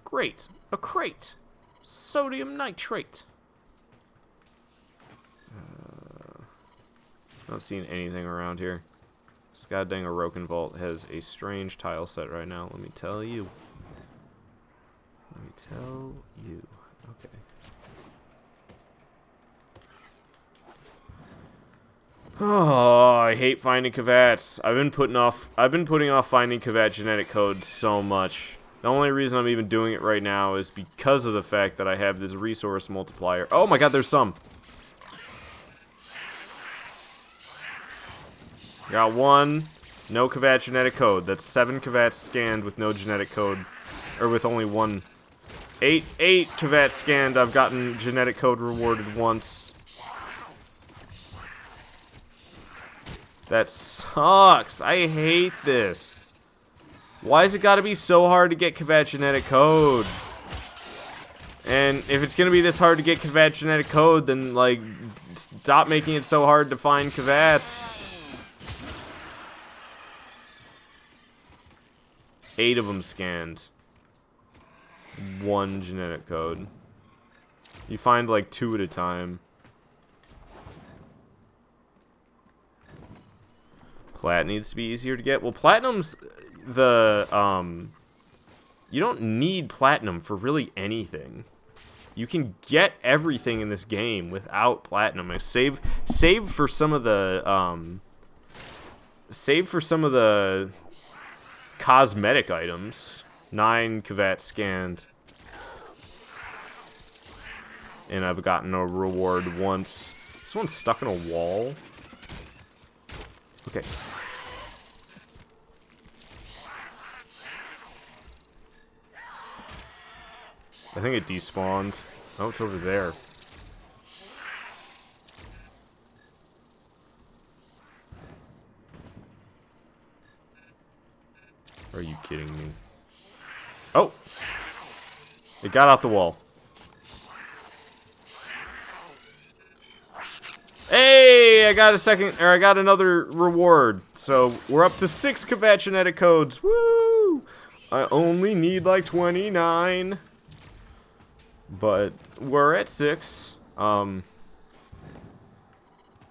Great, a crate. Sodium nitrate. Not seeing anything around here. This goddamn Orokin Vault has a strange tile set right now, let me tell you. Let me tell you. Okay. Oh, I hate finding Kvats. I've been putting off finding Kvat genetic code so much. The only reason I'm even doing it right now is because of the fact that I have this resource multiplier. Oh my god, there's some. Got one. No Kvat genetic code. That's 7 Kvats scanned with no genetic code. Or with only one. 8 Kvats scanned. I've gotten genetic code rewarded once. That sucks. I hate this. Why has it got to be so hard to get Kvat genetic code? And if it's going to be this hard to get Kvat genetic code, then, like, stop making it so hard to find Kvats. 8 of them scanned. 1 genetic code. You find, like, 2 at a time. Plat needs to be easier to get. Well, platinum's... you don't need platinum for really anything. You can get everything in this game without platinum. Save for some of the cosmetic items. 9 Kvat scanned, and I've gotten a reward once. This one's stuck in a wall. Okay. I think it despawned. Oh, it's over there. Are you kidding me? Oh! It got out the wall. Hey! I got another reward. So, we're up to 6 Kvat genetic codes. Woo! I only need like 29. But we're at 6. I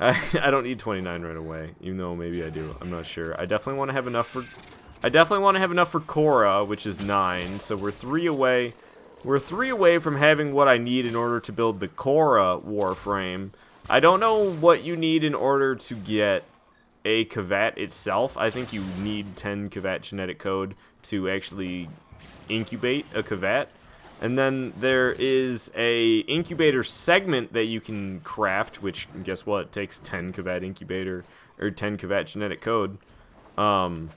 don't need 29 right away, even though maybe I do. I'm not sure. I definitely want to have enough for Korra, which is 9. So we're 3 away. We're 3 away from having what I need in order to build the Korra Warframe. I don't know what you need in order to get a Kvat itself. I think you need 10 Kvat genetic code to actually incubate a Kvat. And then there is a incubator segment that you can craft, which, guess what, takes 10 Kvat incubator, or 10 Kvat genetic code. That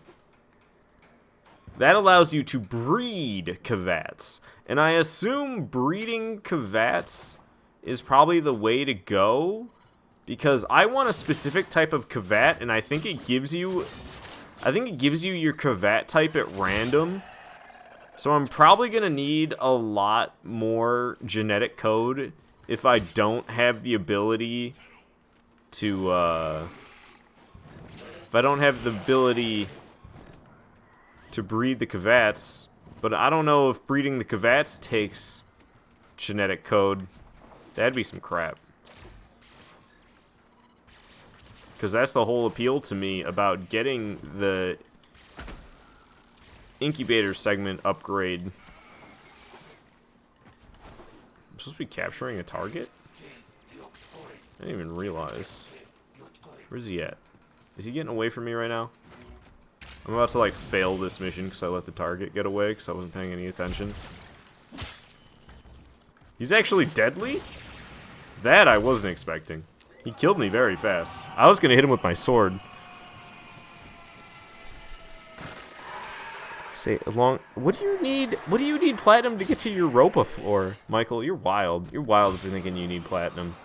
allows you to breed Kvats. And I assume breeding Kvats is probably the way to go, because I want a specific type of Kvat, and I think it gives you your Kvat type at random. So I'm probably going to need a lot more genetic code if I don't have the ability to, breed the Kvats. But I don't know if breeding the Kavats takes genetic code. That'd be some crap. Because that's the whole appeal to me about getting the incubator segment upgrade. I'm supposed to be capturing a target? I didn't even realize. Where's he at? Is he getting away from me right now? I'm about to, like, fail this mission because I let the target get away because I wasn't paying any attention. He's actually deadly? That I wasn't expecting. He killed me very fast. I was going to hit him with my sword. Say, along... What do you need platinum to get to Europa for, Michael? You're wild. You're wild if you're thinking you need platinum.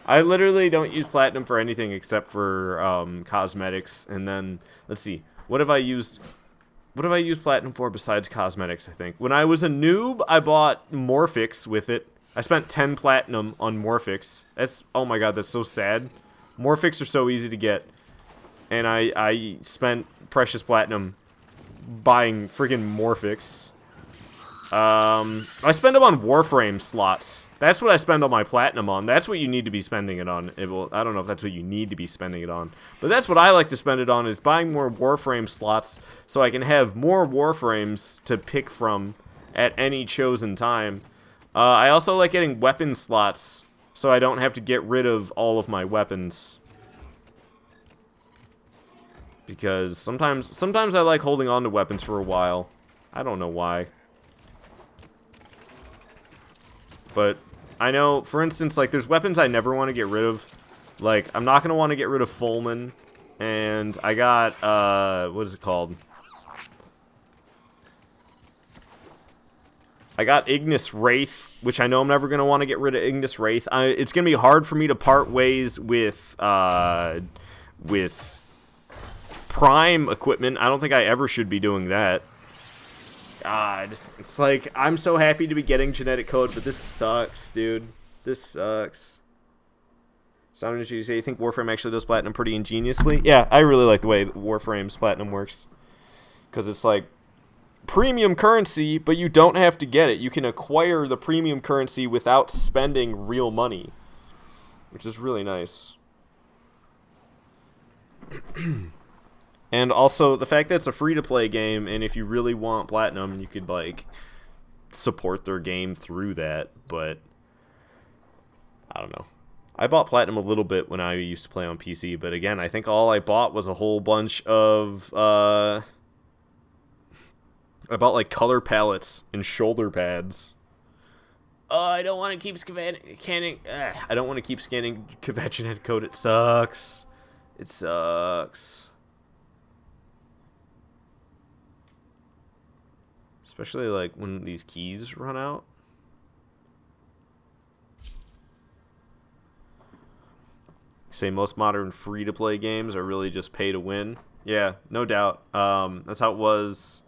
I literally don't use platinum for anything except for cosmetics. And then, let's see. What have I used platinum for besides cosmetics, I think? When I was a noob, I bought Morphix with it. I spent 10 platinum on Morphix. That's, oh my god, that's so sad. Morphix are so easy to get. And I spent precious platinum buying friggin' Morphix. I spend them on Warframe slots. That's what I spend all my platinum on. That's what you need to be spending it on. I don't know if that's what you need to be spending it on. But that's what I like to spend it on, is buying more Warframe slots so I can have more Warframes to pick from at any chosen time. I also like getting weapon slots so I don't have to get rid of all of my weapons. Because sometimes I like holding on to weapons for a while. I don't know why. But I know, for instance, like, there's weapons I never want to get rid of. Like, I'm not going to want to get rid of Fulman. And I got, what is it called? I got Ignis Wraith, which I know I'm never going to want to get rid of Ignis Wraith. It's going to be hard for me to part ways with Prime equipment. I don't think I ever should be doing that. It's like, I'm so happy to be getting genetic code, but this sucks, dude. This sucks. Sound you say you think Warframe actually does platinum pretty ingeniously? Yeah, I really like the way Warframe's platinum works. Because it's like premium currency, but you don't have to get it. You can acquire the premium currency without spending real money. Which is really nice. And also, the fact that it's a free-to-play game, and if you really want platinum, you could, like, support their game through that, but I don't know. I bought platinum a little bit when I used to play on PC, but again, I think all I bought was a whole bunch of, I bought, like, color palettes and shoulder pads. Oh, I don't want to keep scanning Kavachinet code. It sucks. It sucks. Especially, like, when these keys run out. Say most modern free-to-play games are really just pay-to-win. Yeah, no doubt. That's how it was.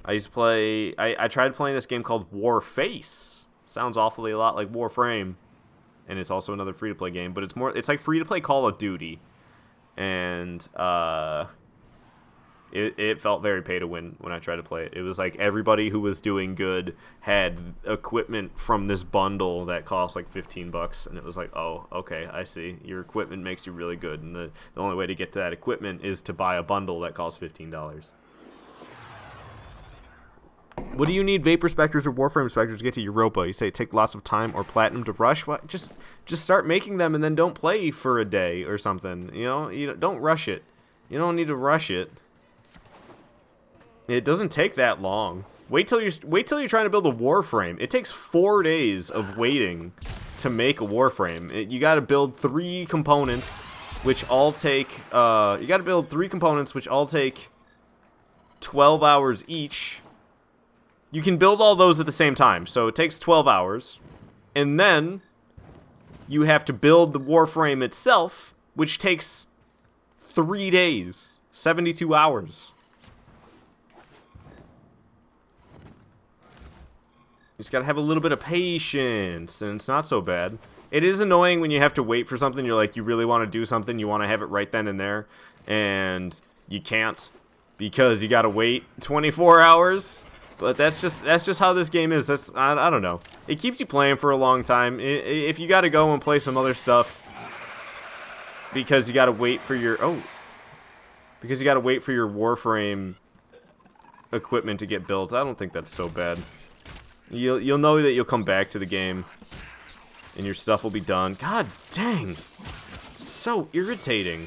I used to play... I tried playing this game called Warface. Sounds awfully a lot like Warframe. And it's also another free-to-play game. But it's like free-to-play Call of Duty. And, It felt very pay-to-win when I tried to play it. It was like everybody who was doing good had equipment from this bundle that cost like $15, and it was like, oh, okay, I see. Your equipment makes you really good, and the only way to get to that equipment is to buy a bundle that costs $15. What do you need Vapor Spectres or Warframe Spectres to get to Europa? You say it take lots of time or platinum to rush? What? Just start making them and then don't play for a day or something. You don't rush it. You don't need to rush it. It doesn't take that long. Wait till you're trying to build a Warframe. It takes 4 days of waiting to make a Warframe. You got to build 3 components, which all take 12 hours each. You can build all those at the same time, so it takes 12 hours. And then you have to build the Warframe itself, which takes 3 days, 72 hours. You just gotta have a little bit of patience, and it's not so bad. It is annoying when you have to wait for something. You're like, you really want to do something, you want to have it right then and there, and you can't because you gotta wait 24 hours. But that's just how this game is. I don't know. It keeps you playing for a long time. If you got to go and play some other stuff because you got to wait for your Warframe equipment to get built, I don't think that's so bad. You'll know that you'll come back to the game and your stuff will be done. God dang. So irritating.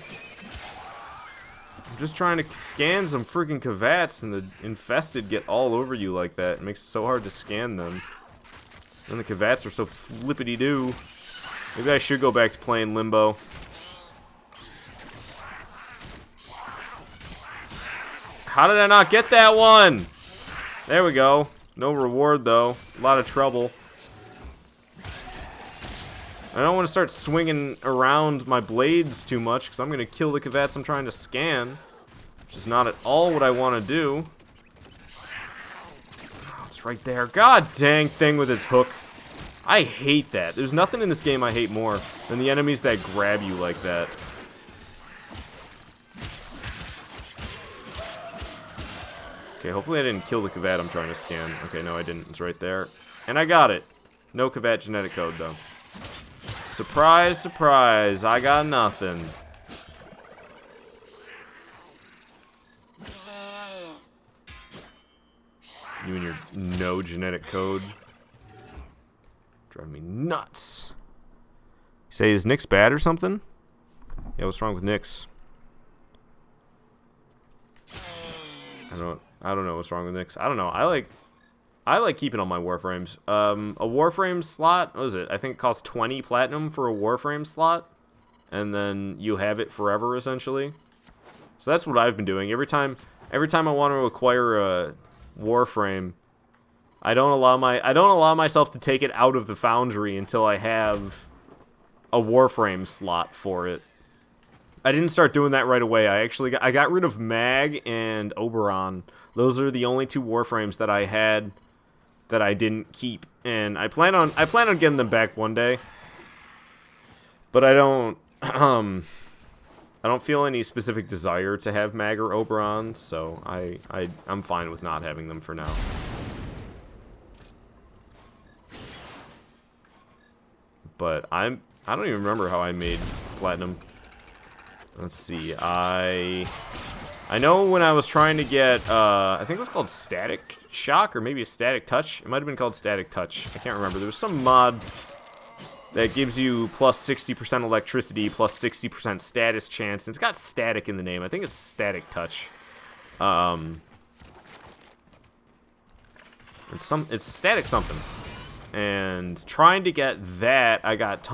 I'm just trying to scan some freaking Kavats and the infested get all over you like that. It makes it so hard to scan them. And the Kavats are so flippity-doo. Maybe I should go back to playing Limbo. How did I not get that one? There we go. No reward, though. A lot of trouble. I don't want to start swinging around my blades too much, because I'm going to kill the Kavats I'm trying to scan. Which is not at all what I want to do. Oh, it's right there. God dang thing with its hook. I hate that. There's nothing in this game I hate more than the enemies that grab you like that. Okay, hopefully I didn't kill the Kavat I'm trying to scan. Okay, no I didn't. It's right there. And I got it. No Kavat genetic code, though. Surprise, surprise. I got nothing. You and your no genetic code. Driving me nuts. You say, is Nyx bad or something? Yeah, what's wrong with Nyx? I don't know what's wrong with Nyx. I don't know. I like keeping all my Warframes. A Warframe slot, what is it? I think it costs 20 platinum for a Warframe slot. And then you have it forever, essentially. So that's what I've been doing. Every time I want to acquire a Warframe, I don't allow myself to take it out of the foundry until I have a Warframe slot for it. I didn't start doing that right away. I got rid of Mag and Oberon. Those are the only two Warframes that I had that I didn't keep, and I plan on getting them back one day. But I don't feel any specific desire to have Mag or Oberon, so I'm fine with not having them for now. But I don't even remember how I made platinum. Let's see. I know when I was trying to get I think it was called Static Shock or maybe a Static Touch. It might have been called Static Touch. I can't remember. There was some mod that gives you plus 60% electricity, plus 60% status chance. And it's got static in the name. I think it's Static Touch. It's static something. And trying to get that, I got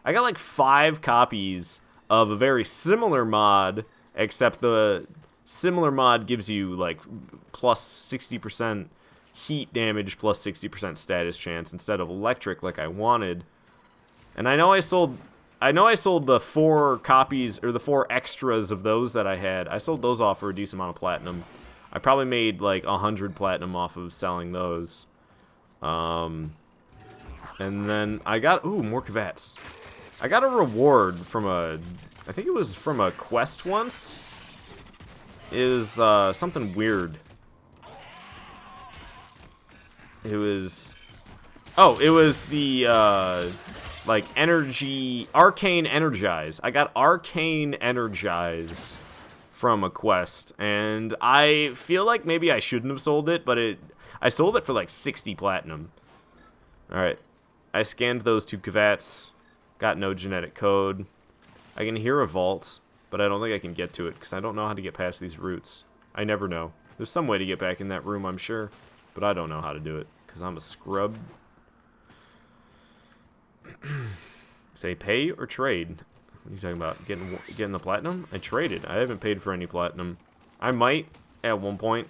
like 5 copies of a very similar mod, except the similar mod gives you like plus 60% heat damage, plus 60% status chance instead of electric like I wanted. And I know I sold the 4 copies or the 4 extras of those that I had. I sold those off for a decent amount of platinum. I probably made like 100 platinum off of selling those. And then I got more Kavats. I got a reward from I think it was from a quest once. It was something weird. It was the like energy, arcane energize. I got arcane energize from a quest, and I feel like maybe I shouldn't have sold it, but I sold it for like 60 platinum. Alright. I scanned those 2 Kavats. Got no genetic code. I can hear a vault, but I don't think I can get to it, because I don't know how to get past these roots. I never know. There's some way to get back in that room, I'm sure, but I don't know how to do it, because I'm a scrub. Say pay or trade? What are you talking about? Getting the platinum? I traded. I haven't paid for any platinum. I might at one point.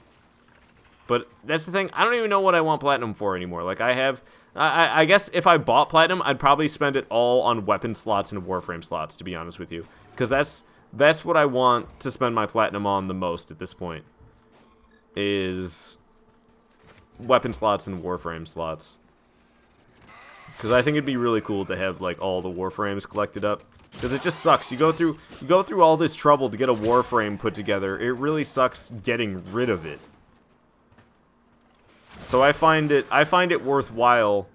But that's the thing. I don't even know what I want platinum for anymore. Like, I guess if I bought platinum, I'd probably spend it all on weapon slots and Warframe slots, to be honest with you. Because that's what I want to spend my platinum on the most at this point. Is weapon slots and Warframe slots. Because I think it'd be really cool to have, like, all the Warframes collected up. Because it just sucks. You go through all this trouble to get a Warframe put together. It really sucks getting rid of it. So I find it worthwhile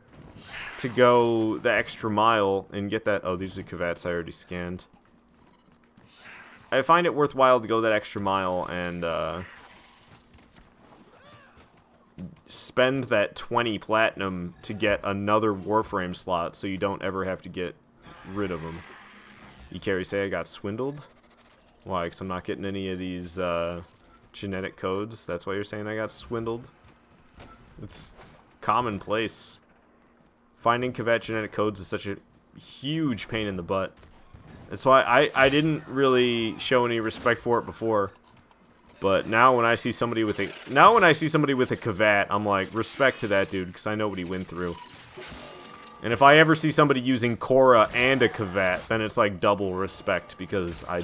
to go the extra mile and get that. Oh, these are Kavats I already scanned. I find it worthwhile to go that extra mile and spend that 20 platinum to get another Warframe slot so you don't ever have to get rid of them. You carry say I got swindled? Why? Because I'm not getting any of these genetic codes? That's why you're saying I got swindled? It's commonplace. Finding Kavat genetic codes is such a huge pain in the butt. That's why I didn't really show any respect for it before. But now when I see somebody with a Kavat, I'm like, respect to that dude, because I know what he went through. And if I ever see somebody using Korra and a Kavat, then it's like double respect, because I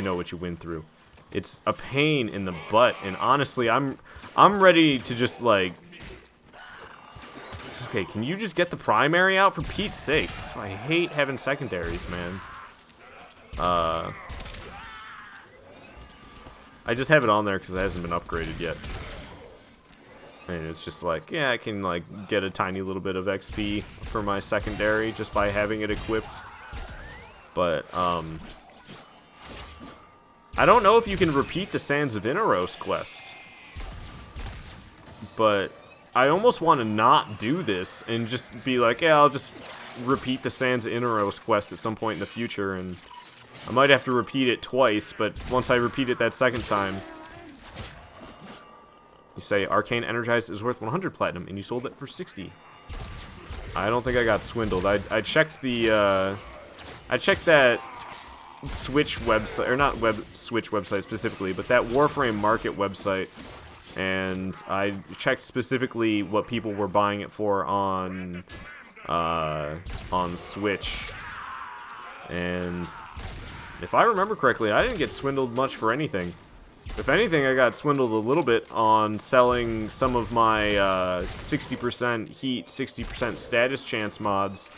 know what you went through. It's a pain in the butt, and honestly, I'm ready to just like, okay, can you just get the primary out for Pete's sake? So I hate having secondaries, man. I just have it on there because it hasn't been upgraded yet. And it's just like, yeah, I can like get a tiny little bit of XP for my secondary just by having it equipped. But I don't know if you can repeat the Sands of Inaros quest. But I almost want to not do this and just be like, yeah, I'll just repeat the Sands of Inaros quest at some point in the future, and I might have to repeat it twice, but once I repeat it that second time, you say Arcane Energized is worth 100 platinum, and you sold it for 60. I don't think I got swindled. I checked the, I checked that Switch website, or not Switch website specifically, but that Warframe Market website, and I checked specifically what people were buying it for on Switch, and if I remember correctly, I didn't get swindled much for anything. If anything, I got swindled a little bit on selling some of my 60% heat, 60% status chance mods.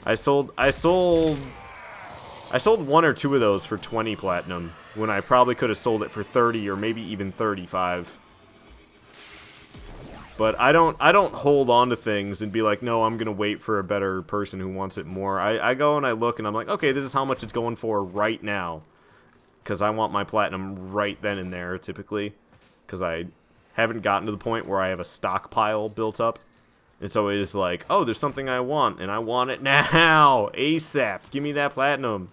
I sold 1 or 2 of those for 20 platinum, when I probably could have sold it for 30 or maybe even 35. But I don't hold on to things and be like, no, I'm gonna wait for a better person who wants it more. I go and I look and I'm like, okay, this is how much it's going for right now, because I want my platinum right then and there, typically, because I haven't gotten to the point where I have a stockpile built up. It's always like, oh, there's something I want, and I want it now, ASAP. Give me that platinum.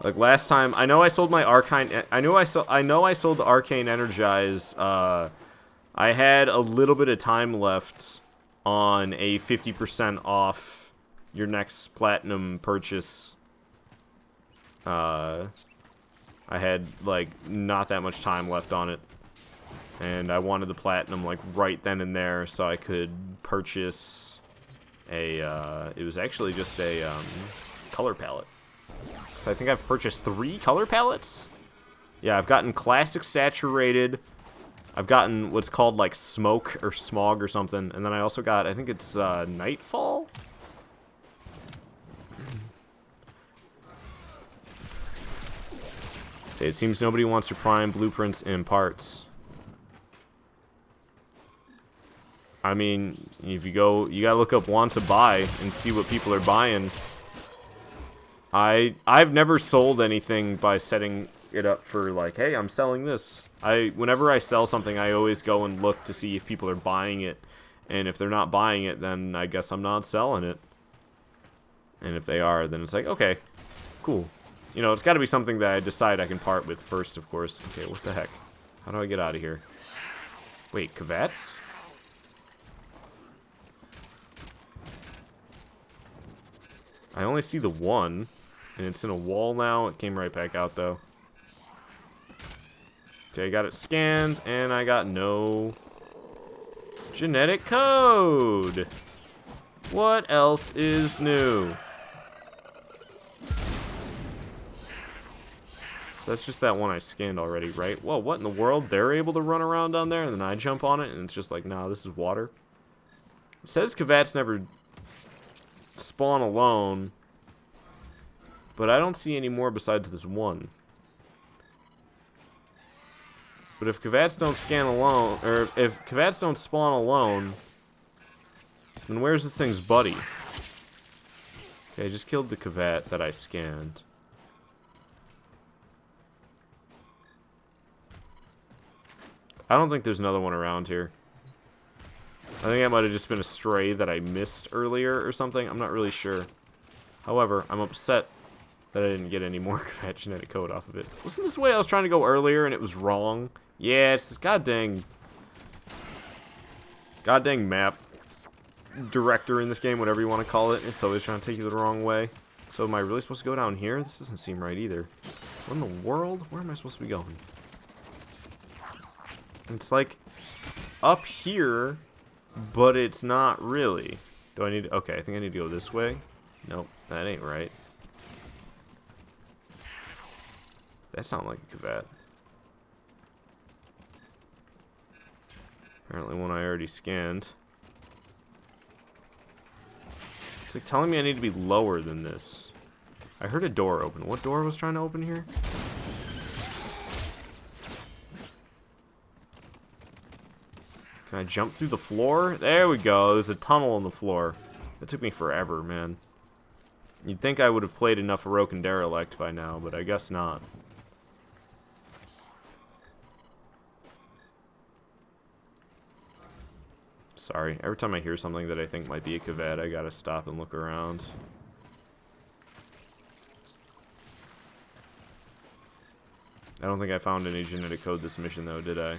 Like last time, I know I sold my Arcane. I know I sold the Arcane Energize. I had a little bit of time left on a 50% off your next platinum purchase. I had like not that much time left on it, and I wanted the platinum like right then and there, so I could purchase a. It was actually just a color palette. So I think I've purchased 3 color palettes. Yeah, I've gotten Classic Saturated. I've gotten what's called like Smoke or Smog or something. And then I also got, I think it's Nightfall? Say, it seems nobody wants to prime blueprints and parts. I mean, if you go, you gotta look up want to buy and see what people are buying. I've never sold anything by setting it up for like, hey, I'm selling this. Whenever I sell something, I always go and look to see if people are buying it, and if they're not buying it, then I guess I'm not selling it. And if they are, then it's like, okay, cool. You know, it's got to be something that I decide I can part with first, of course. Okay, what the heck? How do I get out of here? Wait, Kavats? I only see the one. And it's in a wall now. It came right back out, though. Okay, I got it scanned, and I got no genetic code. What else is new? So that's just that one I scanned already, right? Whoa, what in the world? They're able to run around down there, and then I jump on it, and it's just like, nah, this is water. It says Kavats never spawn alone, but I don't see any more besides this one. But if Kavats don't scan alone, or if Kavats don't spawn alone, then where's this thing's buddy? Okay, I just killed the Kavat that I scanned. I don't think there's another one around here. I think that might have just been a stray that I missed earlier or something. I'm not really sure. However, I'm upset that I didn't get any more Kavat genetic code off of it. Wasn't this the way I was trying to go earlier and it was wrong? Yeah, it's this goddamn map director in this game, whatever you want to call it. It's always trying to take you the wrong way. So am I really supposed to go down here? This doesn't seem right either. What in the world? Where am I supposed to be going? It's like up here, but it's not really. Do I need to, okay, I think I need to go this way. Nope, that ain't right. That sounds like a Kavat. Apparently one I already scanned. It's like telling me I need to be lower than this. I heard a door open. What door was trying to open here? Can I jump through the floor? There we go. There's a tunnel in the floor. That took me forever, man. You'd think I would have played enough Heroic and Derelict by now, but I guess not. Sorry. Every time I hear something that I think might be a Kavat, I gotta stop and look around. I don't think I found any genetic code this mission, though, did I?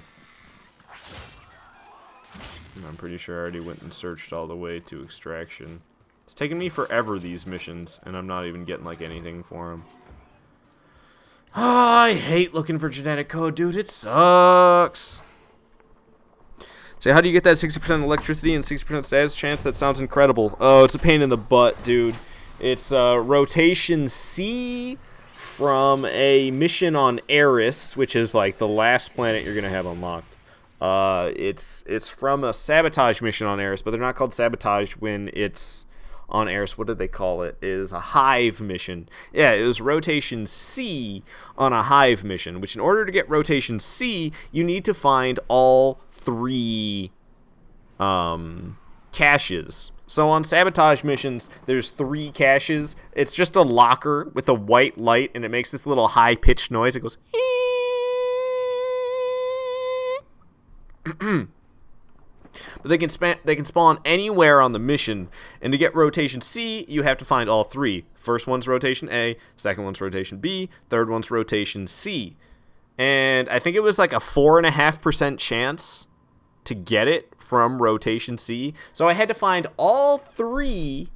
I'm pretty sure I already went and searched all the way to extraction. It's taken me forever, these missions, and I'm not even getting, like, anything for them. Oh, I hate looking for genetic code, dude. It sucks. So how do you get that 60% electricity and 60% status chance? That sounds incredible. Oh, it's a pain in the butt, dude. It's rotation C from a mission on Eris, which is, like, the last planet you're going to have unlocked. It's from a sabotage mission on Eris, but they're not called sabotage when it's on Eris. What did they call it? It is a hive mission. Yeah, it was rotation C on a hive mission, which in order to get rotation C, you need to find all 3 caches. So on sabotage missions, there's 3 caches. It's just a locker with a white light, and it makes this little high-pitched noise. It goes... But they can spawn anywhere on the mission, and to get rotation C, you have to find all 3. First one's rotation A, second one's rotation B, third one's rotation C. And I think it was like a 4.5% chance to get it from rotation C. So I had to find all 3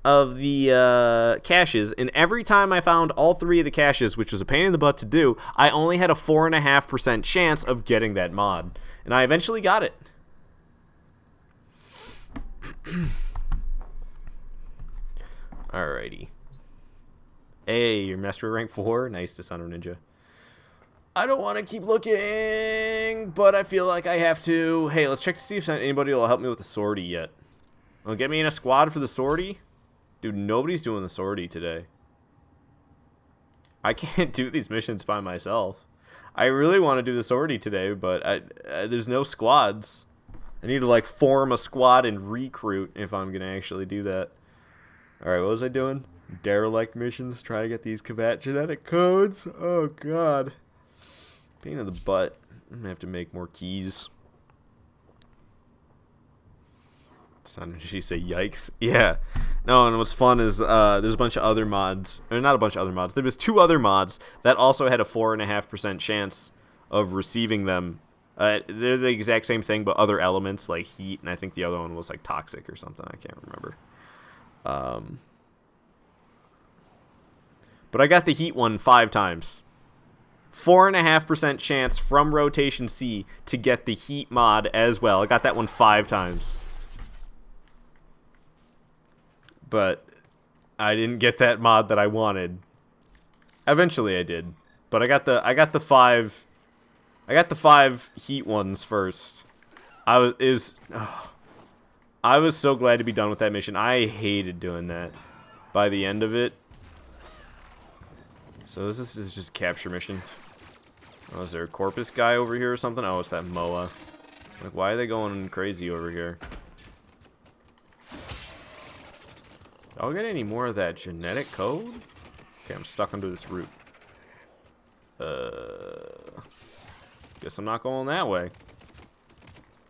of the caches, and every time I found all 3 of the caches, which was a pain in the butt to do, I only had a 4.5% chance of getting that mod. And I eventually got it. Alrighty. Hey, you're mastery rank 4? Nice, Dishonor Ninja. I don't want to keep looking, but I feel like I have to. Hey, let's check to see if anybody will help me with the sortie yet. Well, get me in a squad for the sortie? Dude, nobody's doing the sortie today. I can't do these missions by myself. I really want to do the sortie today, but there's no squads. I need to, like, form a squad and recruit if I'm going to actually do that. Alright, what was I doing? Derelict missions, try to get these Kavat genetic codes. Oh, God. Pain in the butt. I'm going to have to make more keys. Did she say yikes? Yeah. No, and what's fun is there's a bunch of other mods. Or not a bunch of other mods. There was 2 other mods that also had a 4.5% chance of receiving them. They're the exact same thing, but other elements like heat, and I think the other one was like toxic or something. I can't remember. But I got the heat one 5 times. 4.5% chance from rotation C to get the heat mod as well. I got that one 5 times. But I didn't get that mod that I wanted. Eventually I did. But I got the 5 heat ones first. I was so glad to be done with that mission. I hated doing that by the end of it. So this is just a capture mission. Oh, is there a Corpus guy over here or something? Oh, it's that Moa. Like, why are they going crazy over here? Y'all get any more of that genetic code? Okay, I'm stuck under this root. Guess I'm not going that way.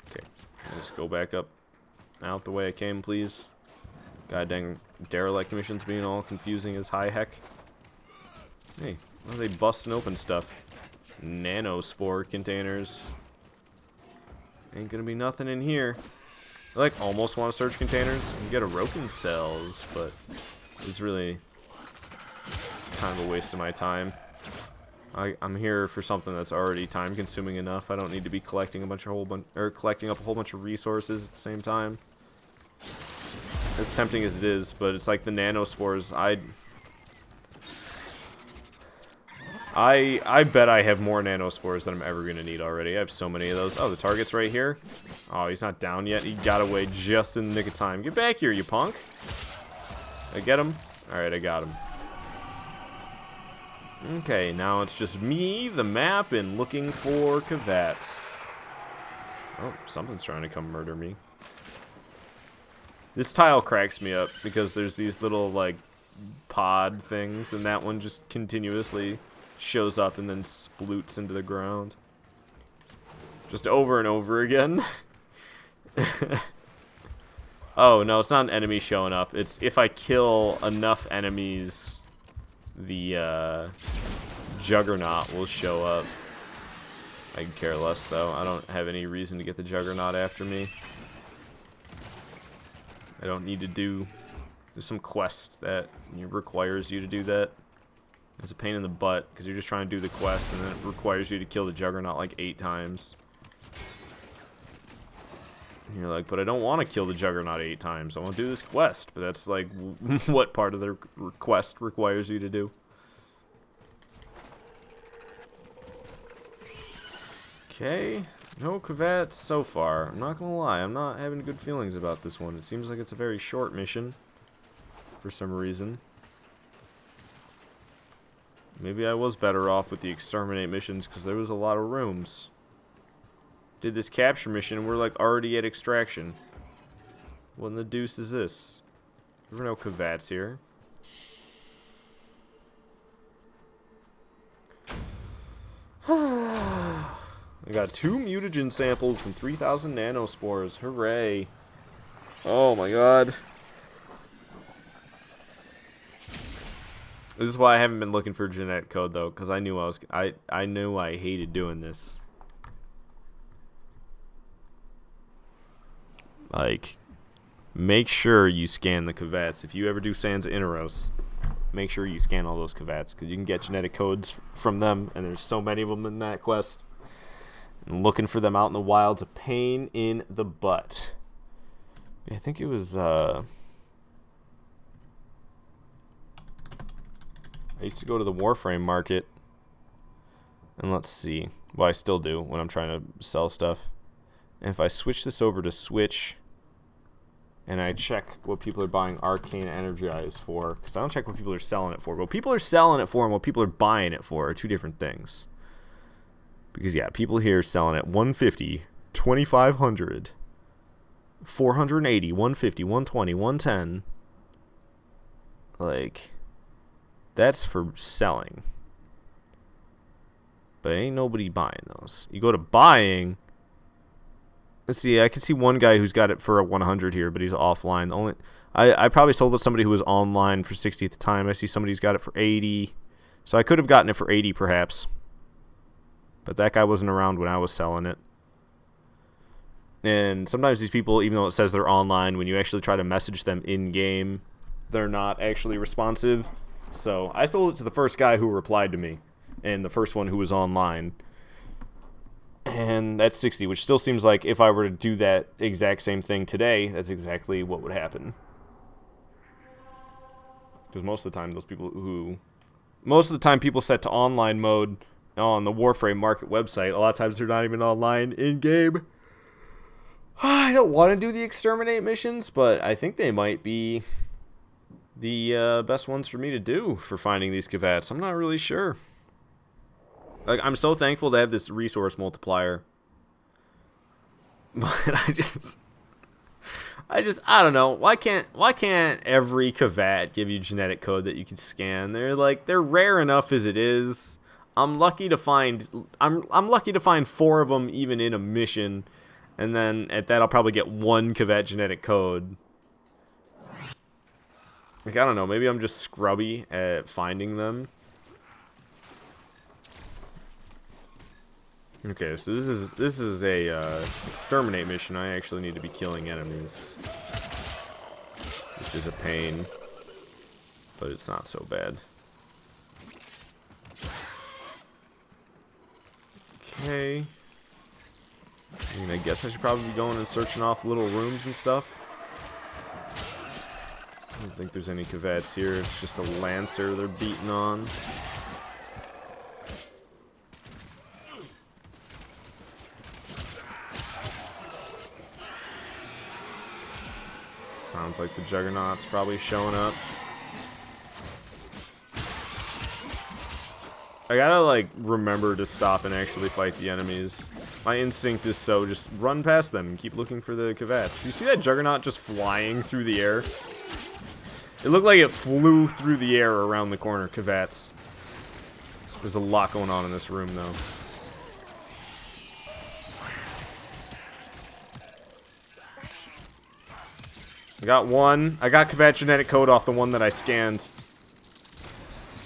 Okay, I'll just go back up out the way I came, please. God dang derelict missions being all confusing as high heck. Hey, why are they busting open stuff? Nanospore containers. Ain't gonna be nothing in here. I like almost want to search containers and get Orokin cells, but it's really kind of a waste of my time. I'm here for something that's already time consuming enough. I don't need to be collecting collecting up a whole bunch of resources at the same time. As tempting as it is, but it's like the nanospores. I bet I have more nanospores than I'm ever gonna need already. I have so many of those. Oh, the target's right here. Oh, he's not down yet. He got away just in the nick of time. Get back here, you punk. I get him. All right, I got him. Okay, now it's just me, the map, and looking for Kavats. Oh, something's trying to come murder me. This tile cracks me up because there's these little, like, pod things, and that one just continuously shows up and then sploots into the ground. Just over and over again. Oh, no, it's not an enemy showing up. It's if I kill enough enemies, the Juggernaut will show up. I can care less, though. I don't have any reason to get the Juggernaut after me. I don't need to do... There's some quest that requires you to do that. It's a pain in the butt, because you're just trying to do the quest, and then it requires you to kill the Juggernaut like 8 times. And you're like, but I don't want to kill the Juggernaut 8 times. I want to do this quest. But that's like what part of the quest requires you to do. Okay. No Kavats so far. I'm not going to lie. I'm not having good feelings about this one. It seems like it's a very short mission. For some reason. Maybe I was better off with the exterminate missions because there was a lot of rooms. Did this capture mission and we're like already at extraction. What in the deuce is this? There were no Kavats here. I got 2 mutagen samples and 3,000 nanospores. Hooray. Oh my god. This is why I haven't been looking for genetic code though, because I knew I knew I hated doing this. Like, make sure you scan the Kavats. If you ever do Sans Interos, make sure you scan all those Kavats, because you can get genetic codes from them, and there's so many of them in that quest. And looking for them out in the wild's a pain in the butt. I think it was, I used to go to the Warframe market, and let's see. Well, I still do when I'm trying to sell stuff. And if I switch this over to Switch, and I check what people are buying Arcane Energy Eyes for, because I don't check what people are selling it for. What people are selling it for and what people are buying it for are 2 different things. Because, yeah, people here are selling it 150, 2,500, 480, 150, 120, 110. Like... That's for selling. But ain't nobody buying those. You go to buying. Let's see. I can see one guy who's got it for a 100 here, but he's offline. I probably sold it to somebody who was online for 60 at the time. I see somebody who's got it for 80. So I could have gotten it for 80 perhaps. But that guy wasn't around when I was selling it. And sometimes these people, even though it says they're online, when you actually try to message them in-game, they're not actually responsive. So I sold it to the first guy who replied to me, and the first one who was online. And that's 60, which still seems like if I were to do that exact same thing today, that's exactly what would happen. Because most of the time, people set to online mode on the Warframe Market website. A lot of times they're not even online in-game. I don't want to do the exterminate missions, but I think they might be the best ones for me to do for finding these Kavats. I'm not really sure. Like, I'm so thankful to have this resource multiplier. But I don't know. Why can't every Kavat give you genetic code that you can scan? They're rare enough as it is. I'm lucky to find 4 of them even in a mission, and then at that I'll probably get 1 Kavat genetic code. Like, I don't know, maybe I'm just scrubby at finding them. Okay, so this is a exterminate mission. I actually need to be killing enemies, which is a pain, but it's not so bad. Okay. I mean, I guess I should probably be going and searching off little rooms and stuff. I don't think there's any Kavats here. It's just a Lancer they're beating on. Sounds like the Juggernaut's probably showing up. I gotta, like, remember to stop and actually fight the enemies. My instinct is so just run past them and keep looking for the Kavats. Do you see that Juggernaut just flying through the air? It looked like it flew through the air around the corner. Kavats. There's a lot going on in this room, though. I got 1. I got Kavat genetic code off the one that I scanned.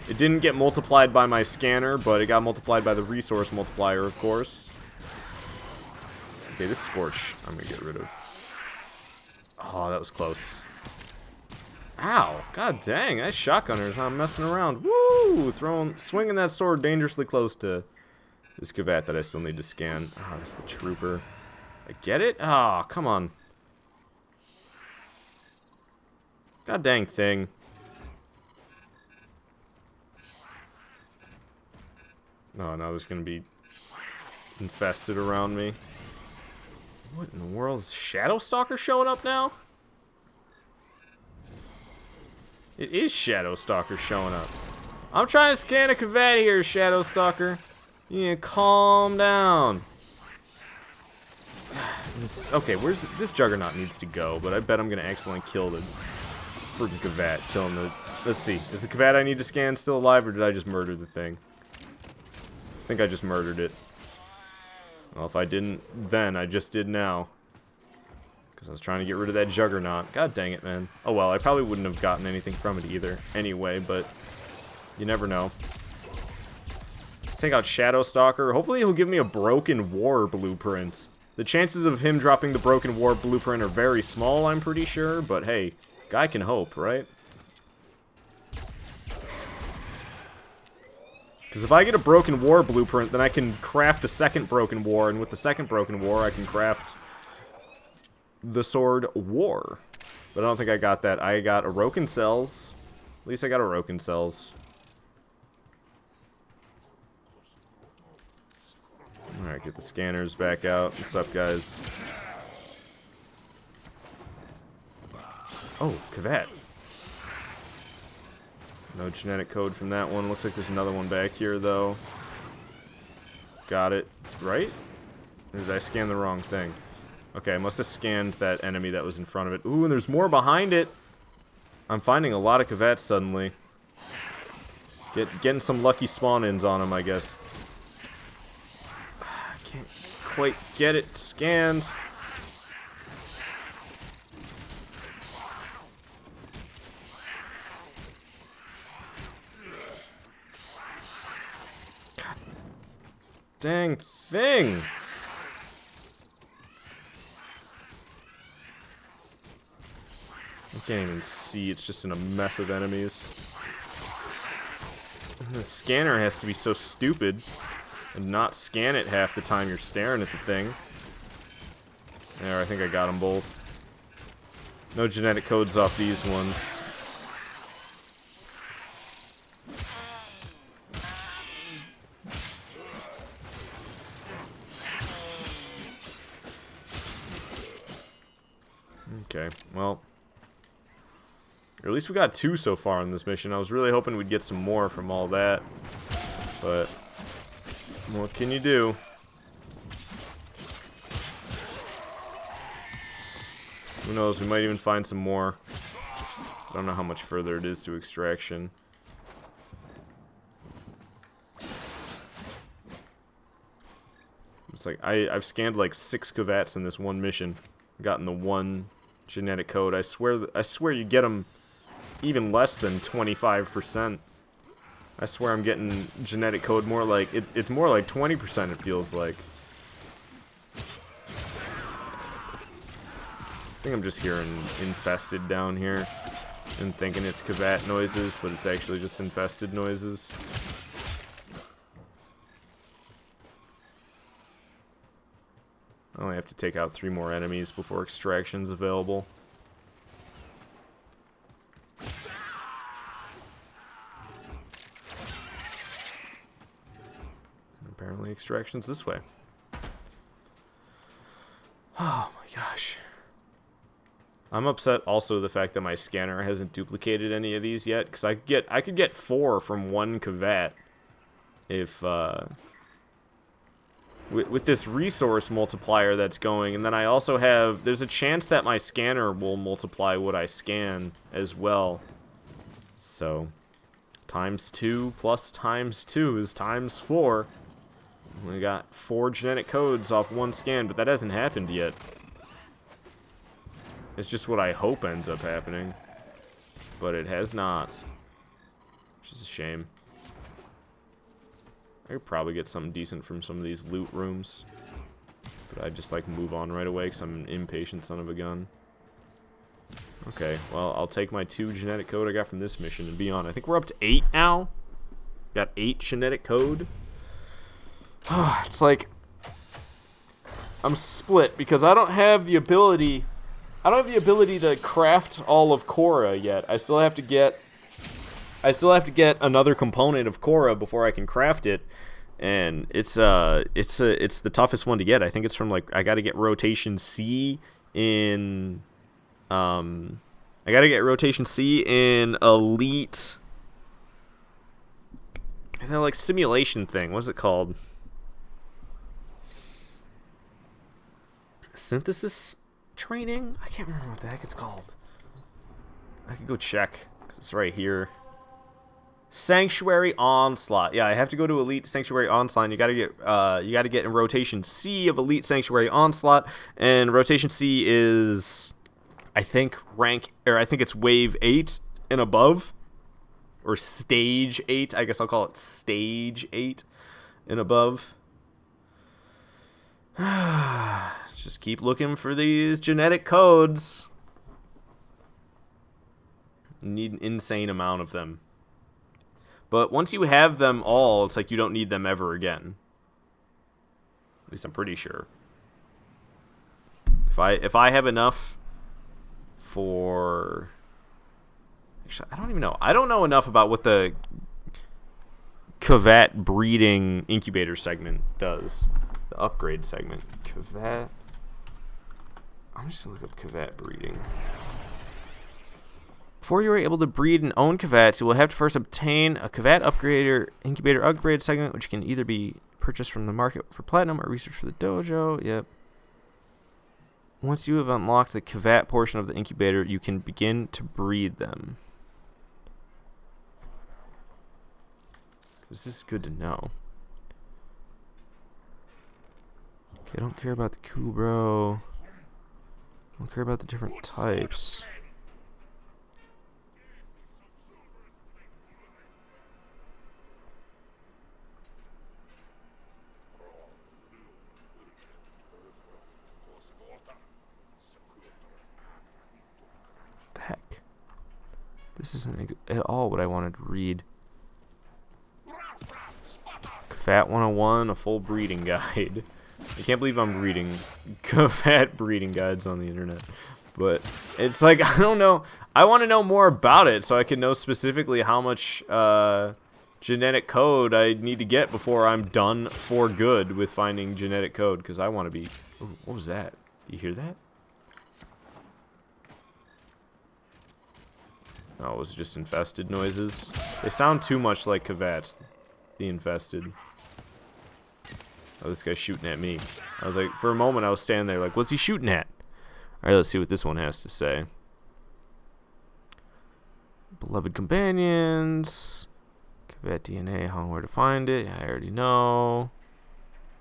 It didn't get multiplied by my scanner, but it got multiplied by the resource multiplier, of course. Okay, this Scorch I'm gonna get rid of. Oh, that was close. Ow! God dang, that shotgunner's not messing around. Woo! Swinging that sword dangerously close to this Kavat that I still need to scan. Oh, that's the trooper. I get it? Ah, oh, come on. God dang thing. Oh, no, there's gonna be infested around me. What in the world? Is Shadow Stalker showing up now? It is Shadow Stalker showing up. I'm trying to scan a Kavat here, Shadow Stalker. You need to calm down. Okay, where's this Juggernaut needs to go, but I bet I'm gonna accidentally kill the freaking Kavat. Killing the. Let's see. Is the Kavat I need to scan still alive, or did I just murder the thing? I think I just murdered it. Well, if I didn't then, I just did now. Because I was trying to get rid of that Juggernaut. God dang it, man. Oh well, I probably wouldn't have gotten anything from it either. Anyway, but you never know. Take out Shadow Stalker. Hopefully he'll give me a Broken War blueprint. The chances of him dropping the Broken War blueprint are very small, I'm pretty sure. But hey, guy can hope, right? Because if I get a Broken War blueprint, then I can craft a second Broken War, and with the second Broken War, I can craft the sword War. But I don't think I got that. I got Orokin Cells. At least I got Orokin Cells. Alright, get the scanners back out. What's up, guys? Oh, Kavat. No genetic code from that one. Looks like there's another one back here, though. Got it. Right? Or did I scan the wrong thing? Okay, I must have scanned that enemy that was in front of it. Ooh, and there's more behind it! I'm finding a lot of Kavats suddenly. Getting some lucky spawn-ins on them, I guess. I can't quite get it scanned. Dang thing! I can't even see, it's just in a mess of enemies. The scanner has to be so stupid and not scan it half the time you're staring at the thing. There, I think I got them both. No genetic codes off these ones. Okay, well, or at least we got 2 so far in this mission. I was really hoping we'd get some more from all that, but What can you do? Who knows, we might even find some more. I don't know how much further it is to extraction. It's like, I've scanned like 6 Kavats in this one mission. Gotten the 1 genetic code. I swear you get them even less than 25%. I swear I'm getting genetic code more like, it's more like 20% it feels like. I think I'm just hearing infested down here and thinking it's Kavat noises, but it's actually just infested noises. I only have to take out 3 more enemies before extraction's available. Apparently extraction's this way. Oh my gosh. I'm upset also the fact that my scanner hasn't duplicated any of these yet, because I could get 4 from 1 Kavat if with this resource multiplier that's going, and then I also have, there's a chance that my scanner will multiply what I scan as well. So times 2 plus times 2 is times 4. We got 4 genetic codes off 1 scan, but that hasn't happened yet. It's just what I hope ends up happening. But it has not. Which is a shame. I could probably get something decent from some of these loot rooms. But I'd just like move on right away because I'm an impatient son of a gun. Okay, well, I'll take my 2 genetic code I got from this mission and be on. I think we're up to 8 now. Got 8 genetic code. It's like I'm split because I don't have the ability to craft all of Korra yet. I still have to get another component of Korra before I can craft it, and it's the toughest one to get. I think it's from like, I got to get rotation C in elite. They're like simulation thing. What's it called? Synthesis training? I can't remember what the heck it's called. I could go check, 'cause it's right here. Sanctuary Onslaught. Yeah, I have to go to Elite Sanctuary Onslaught. And you gotta get in rotation C of Elite Sanctuary Onslaught, and rotation C is, I think, I think it's wave 8 and above, or stage 8. I guess I'll call it stage 8 and above. Let's just keep looking for these genetic codes. You need an insane amount of them. But once you have them all, it's like you don't need them ever again. At least I'm pretty sure. If I have enough for... Actually, I don't even know. I don't know enough about what the Kavat breeding incubator segment does. The upgrade segment. Kavat. I'm just going to look up Kavat breeding. Before you are able to breed and own Kavats, you will have to first obtain a Kavat incubator upgrade segment, which can either be purchased from the market for platinum or research for the dojo. Yep. Once you have unlocked the Kavat portion of the incubator, you can begin to breed them. This is good to know. Okay, I don't care about the Kubro. I don't care about the different types. The heck? This isn't at all what I wanted to read. Kavat 101, a full breeding guide. I can't believe I'm reading Kavat breeding guides on the internet. But it's like, I don't know. I want to know more about it so I can know specifically how much genetic code I need to get before I'm done for good with finding genetic code. Because I want to be... Ooh, what was that? Do you hear that? Oh, it was just infested noises. They sound too much like Kavats, the infested. Oh, this guy's shooting at me. I was like, for a moment, I was standing there like, what's he shooting at? All right, let's see what this one has to say. Beloved companions. Cavet DNA, how and where to find it. I already know.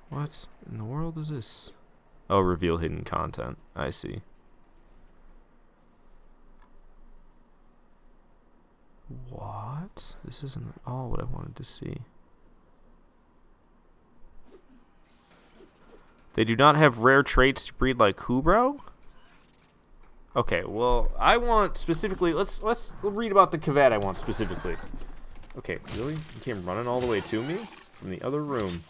What in the world is this? Oh, reveal hidden content. I see. What? This isn't at all what I wanted to see. They do not have rare traits to breed like Kubro? Okay, well, I want specifically... Let's read about the Cavet I want specifically. Okay, really? You came running all the way to me? From the other room.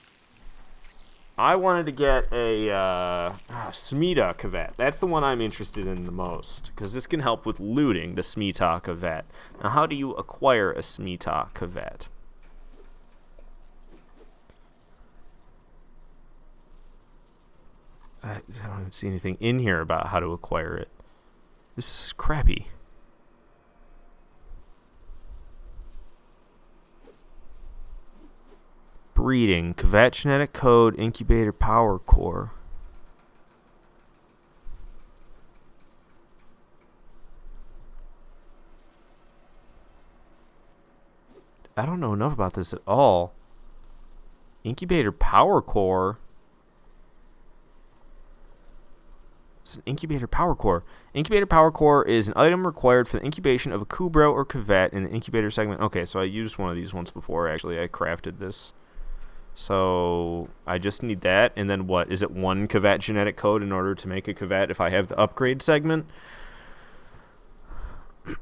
I wanted to get a Smita Cavet. That's the one I'm interested in the most. Because this can help with looting the Smita Cavet. Now, how do you acquire a Smita Cavet? I don't even see anything in here about how to acquire it. This is crappy. Breeding. Cavet genetic code. Incubator power core. I don't know enough about this at all. Incubator power core? It's an incubator power core. Incubator power core is an item required for the incubation of a Kubro or Cavet in the incubator segment. Okay, so I used one of these once before, actually. I crafted this. So I just need that. And then what? Is it one Cavet genetic code in order to make a Cavet if I have the upgrade segment? They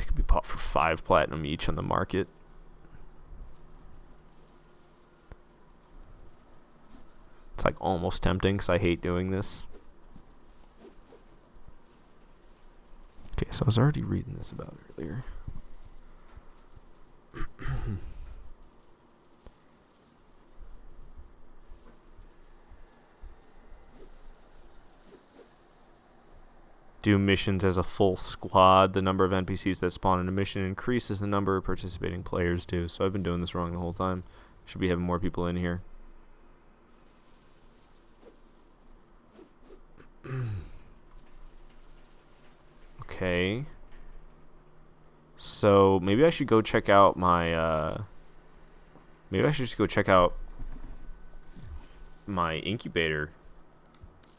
could be bought for 5 platinum each on the market. It's like almost tempting because I hate doing this. Okay, so I was already reading this about earlier. Do missions as a full squad. The number of NPCs that spawn in a mission increases the number of participating players do. So I've been doing this wrong the whole time. Should be having more people in here. Okay. So maybe I should go check out my maybe I should just go check out my incubator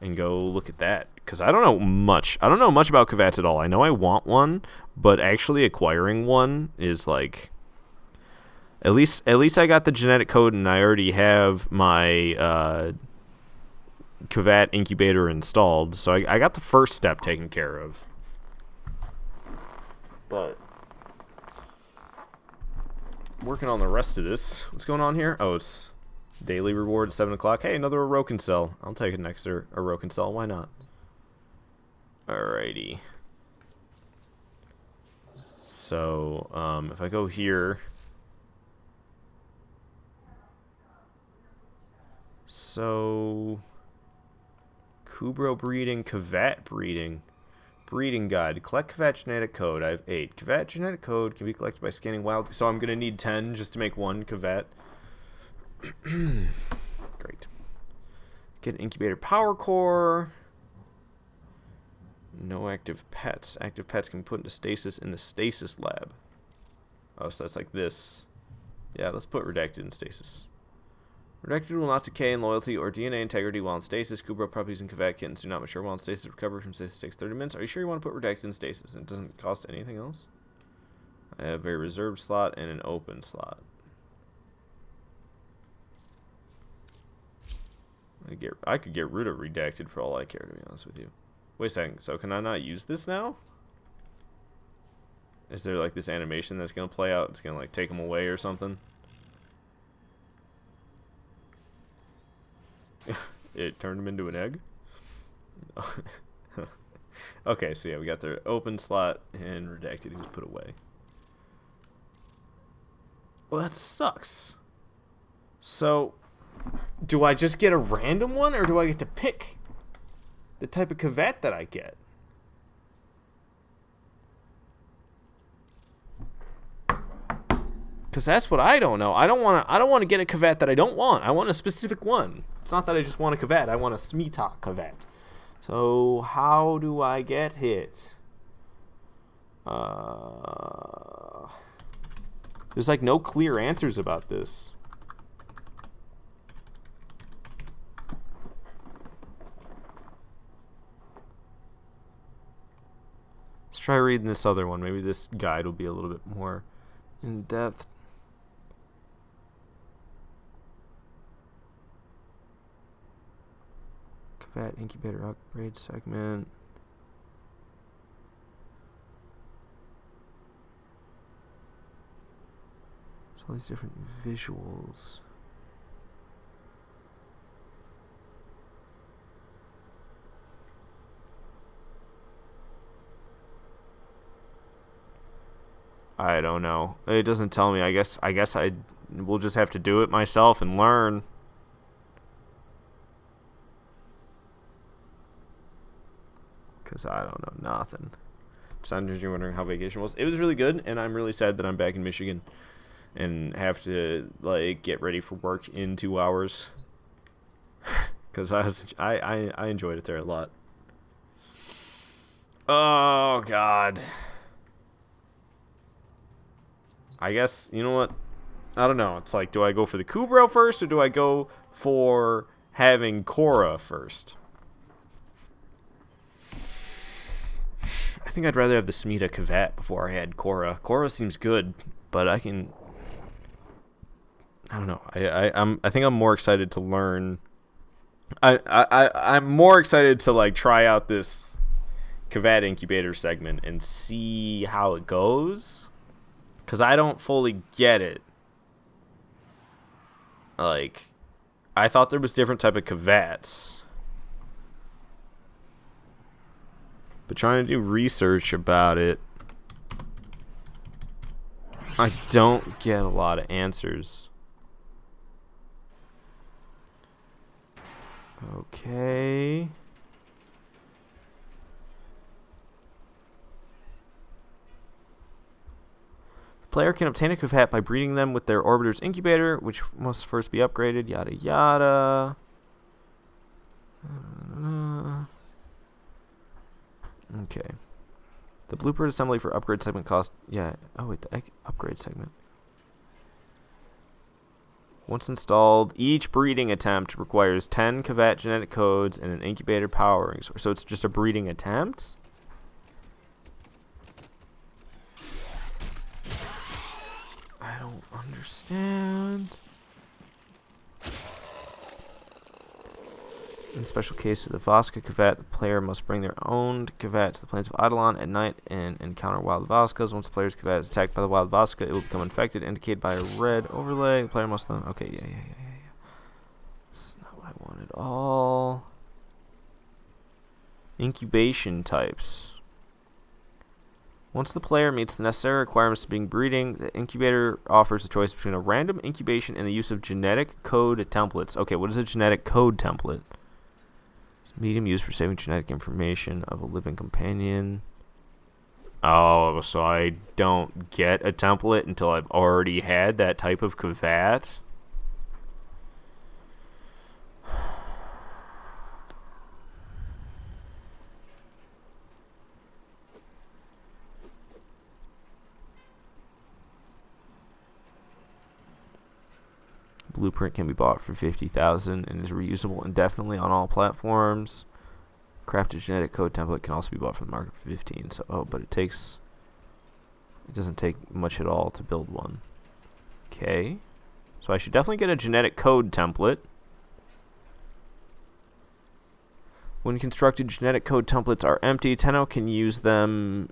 and go look at that, because I don't know much. I don't know much about Cavets at all. I know I want one, but actually acquiring one is like, at least I got the genetic code and I already have my Cavet incubator installed, so I got the first step taken care of. But working on the rest of this. What's going on here? Oh, it's daily reward at 7 o'clock. Hey, another Orokin cell. I'll take an extra Orokin cell. Why not? Alrighty. So, if I go here... So... Kubro breeding, Cavet breeding. Breeding guide. Collect Cavet genetic code. I have 8. Cavet genetic code can be collected by scanning wild... So I'm going to need 10 just to make one Cavet. Great. Get an incubator power core. No active pets. Active pets can be put into stasis in the stasis lab. Oh, so that's like this. Yeah, let's put redacted in stasis. Redacted will not decay in loyalty or DNA integrity while in stasis. Kubro puppies and Cavet kittens do not mature while in stasis. Recovery from stasis takes 30 minutes. Are you sure you want to put redacted in stasis? It doesn't cost anything else? I have a reserved slot and an open slot. I could get rid of redacted for all I care, to be honest with you. Wait a second. So can I not use this now? Is there like this animation that's going to play out? It's going to like take them away or something? It turned him into an egg? Okay, so yeah, we got the open slot and redacted. He was put away. Well, that sucks. So, do I just get a random one, or do I get to pick the type of Cavet that I get? Because that's what I don't know. I don't want to get a Kvat that I don't want. I want a specific one. It's not that I just want a Kvat. I want a Smita Kvat. So how do I get it? There's like no clear answers about this. Let's try reading this other one. Maybe this guide will be a little bit more in depth. Kvat incubator upgrade segment. So all these different visuals. I don't know. It doesn't tell me. I guess I will just have to do it myself and learn. Because I don't know nothing. Besides, you're wondering how vacation was. It was really good, and I'm really sad that I'm back in Michigan and have to like get ready for work in 2 hours. Because I enjoyed it there a lot. Oh God. I guess, you know what? I don't know. It's like, do I go for the Kubro first, or do I go for having Korra first? I think I'd rather have the Smita Kvat before I had Korra. Korra seems good, but I don't know. I think I'm more excited to learn. I'm more excited to like try out this Kvat incubator segment and see how it goes. Because I don't fully get it. Like, I thought there was different type of Kvats. But trying to do research about it, I don't get a lot of answers. Okay. Player can obtain a Kvat by breeding them with their orbiter's incubator, which must first be upgraded, yada yada. Okay. The blueprint assembly for upgrade segment cost... Yeah. Oh, wait. The upgrade segment. Once installed, each breeding attempt requires 10 Kvat genetic codes and an incubator powering source. So it's just a breeding attempt? I don't understand. In the special case of the Voska Kvat, the player must bring their own Kvat to the plains of Eidolon at night and encounter wild Voskas. Once the player's Kvat is attacked by the wild Voska, it will become infected, indicated by a red overlay. The player must then... Okay, yeah. That's not what I want at all. Incubation types. Once the player meets the necessary requirements to begin breeding, the incubator offers a choice between a random incubation and the use of genetic code templates. Okay, what is a genetic code template? It's a medium used for saving genetic information of a living companion. Oh, so I don't get a template until I've already had that type of Kvat? Blueprint can be bought for 50,000 and is reusable indefinitely on all platforms. Crafted genetic code template can also be bought from the market for 15. So, but it doesn't take much at all to build one. Okay, so I should definitely get a genetic code template. When constructed, genetic code templates are empty. Tenno can use them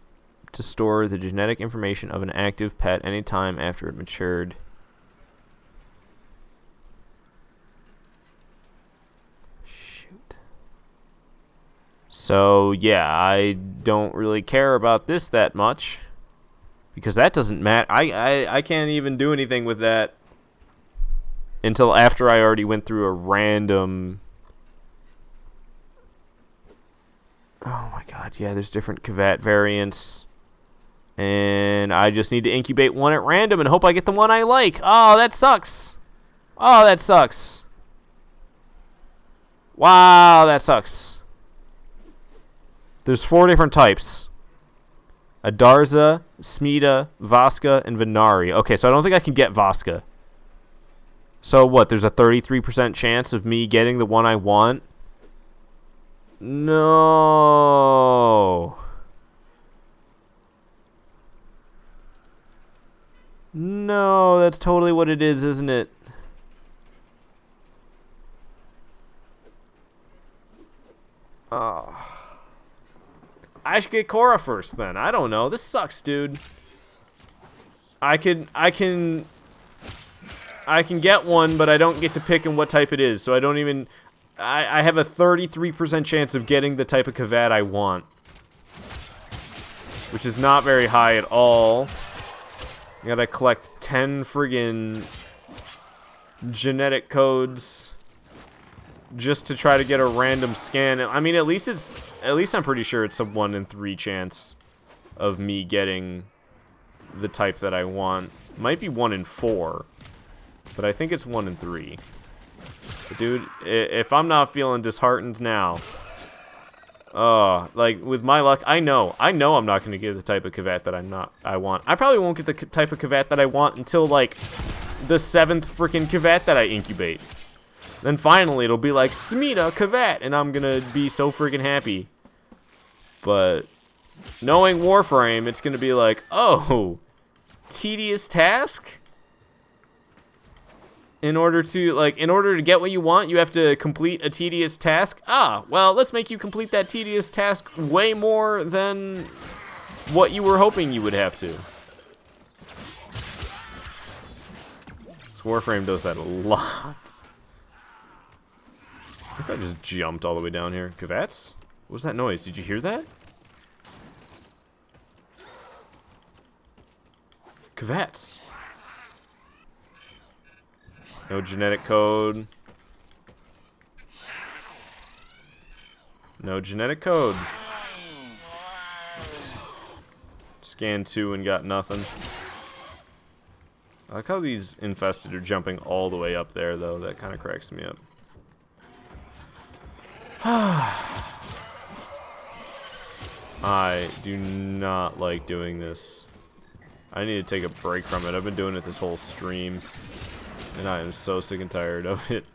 to store the genetic information of an active pet anytime after it matured. So, yeah, I don't really care about this that much. Because that doesn't matter. I can't even do anything with that until after I already went through a random... Oh my god, yeah, there's different Kvat variants. And I just need to incubate one at random and hope I get the one I like. Oh, that sucks. Oh, that sucks. Wow, that sucks. There's 4 different types. Adarza, Smita, Vaska, and Venari. Okay, so I don't think I can get Vaska. So what, there's a 33% chance of me getting the one I want? No. No, that's totally what it is, isn't it? Oh. I should get Korra first then. I don't know. This sucks, dude. I can get one, but I don't get to pick in what type it is. So I don't even... I have a 33% chance of getting the type of Kvat I want. Which is not very high at all. I gotta collect 10 friggin' genetic codes just to try to get a random scan. I mean, at least I'm pretty sure it's a 1 in 3 chance of me getting the type that I want. Might be 1 in 4, but I think it's 1 in 3. But dude, if I'm not feeling disheartened now, like with my luck, I know I'm not going to get the type of Kvat that I want. I probably won't get the type of Kvat that I want until like the 7th freaking Kvat that I incubate. Then finally it'll be like Smita Kvat, and I'm gonna be so freaking happy. But knowing Warframe, it's gonna be like, oh, tedious task. In order to get what you want, you have to complete a tedious task. Ah, well, let's make you complete that tedious task way more than what you were hoping you would have to. So Warframe does that a lot. I think I just jumped all the way down here. Kvats? What was that noise? Did you hear that? Kvats. No genetic code. No genetic code. Scanned 2 and got nothing. I like how these infested are jumping all the way up there, though. That kind of cracks me up. I do not like doing this. I need to take a break from it. I've been doing it this whole stream, and I am so sick and tired of it.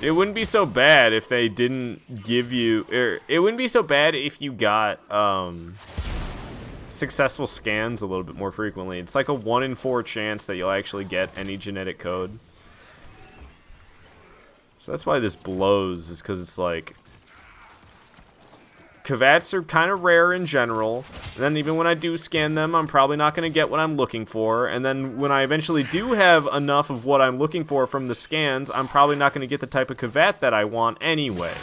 It wouldn't be so bad if they didn't give you... it wouldn't be so bad if you got successful scans a little bit more frequently. It's like a 1 in 4 chance that you'll actually get any genetic code. So that's why this blows, is because it's like... Kvats are kind of rare in general, and then even when I do scan them, I'm probably not going to get what I'm looking for, and then when I eventually do have enough of what I'm looking for from the scans, I'm probably not going to get the type of Kvat that I want anyway.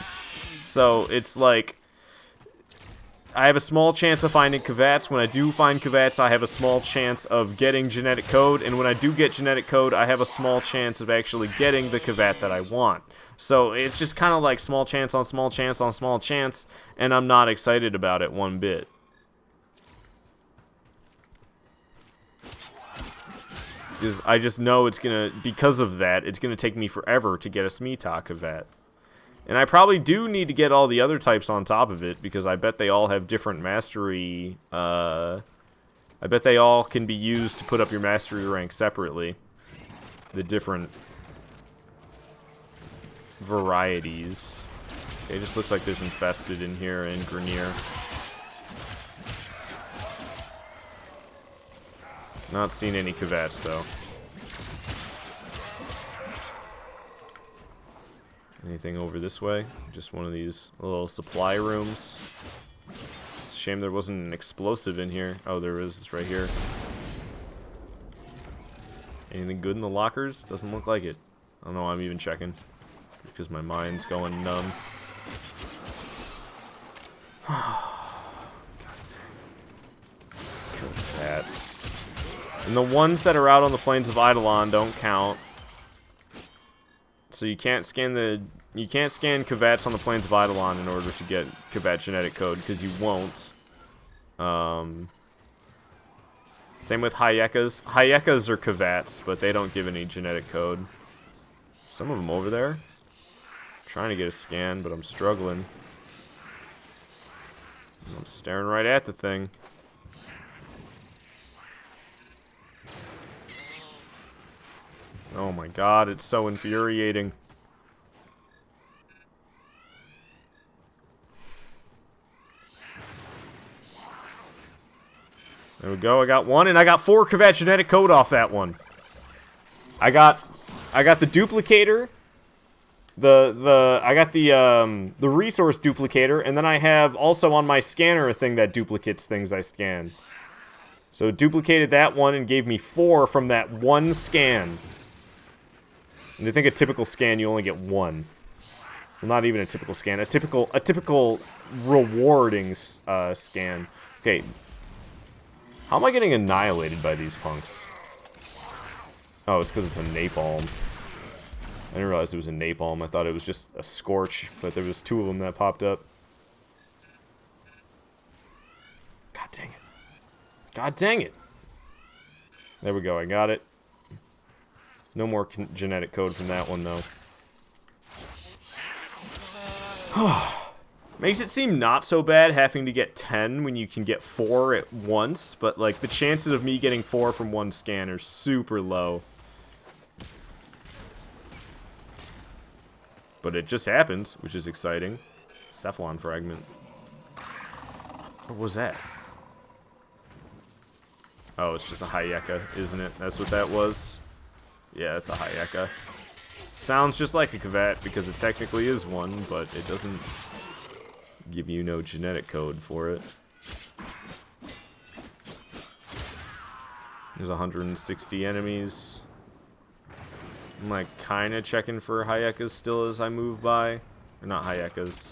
So it's like, I have a small chance of finding Kvats. When I do find Kvats, I have a small chance of getting genetic code, and when I do get genetic code, I have a small chance of actually getting the Kvat that I want. So it's just kind of like small chance on small chance on small chance, and I'm not excited about it one bit. Because I just know it's gonna, because of that, it's gonna take me forever to get a Smita Kvat. And I probably do need to get all the other types on top of it, because I bet they all have different mastery, I bet they all can be used to put up your mastery rank separately. The different varieties. Okay, it just looks like there's infested in here in Grenier. Not seen any Kvats though. Anything over this way? Just one of these little supply rooms. It's a shame there wasn't an explosive in here. Oh, there is. It's right here. Anything good in the lockers? Doesn't look like it. I don't know why I'm even checking, because my mind's going numb. Kvats. And the ones that are out on the plains of Eidolon don't count. So you can't scan Kvats on the plains of Eidolon in order to get Kvat genetic code, because you won't. Same with Hayekas. Hayekas are Kavats, but they don't give any genetic code. Some of them over there. Trying to get a scan, but I'm struggling. I'm staring right at the thing. Oh my god, it's so infuriating. There we go, I got one, and I got 4 Kavat genetic code off that one. I got the duplicator, I got the resource duplicator, and then I have also on my scanner a thing that duplicates things I scan. So it duplicated that one and gave me 4 from that one scan. And I think a typical scan you only get 1. Well, not even a typical scan, a typical rewarding scan. Okay. How am I getting annihilated by these punks? Oh, it's because it's a napalm. I didn't realize it was a napalm. I thought it was just a scorch, but there was 2 of them that popped up. God dang it. God dang it. There we go, I got it. No more genetic code from that one, though. Makes it seem not so bad having to get 10 when you can get 4 at once, but like the chances of me getting 4 from one scan are super low. But it just happens, which is exciting. Cephalon fragment. What was that? Oh, it's just a Hayeka, isn't it? That's what that was? Yeah, it's a Hayeka. Sounds just like a Kavat because it technically is one, but it doesn't give you no genetic code for it. There's 160 enemies. I'm like kind of checking for Hayekas still as I move by. Or not Hayekas.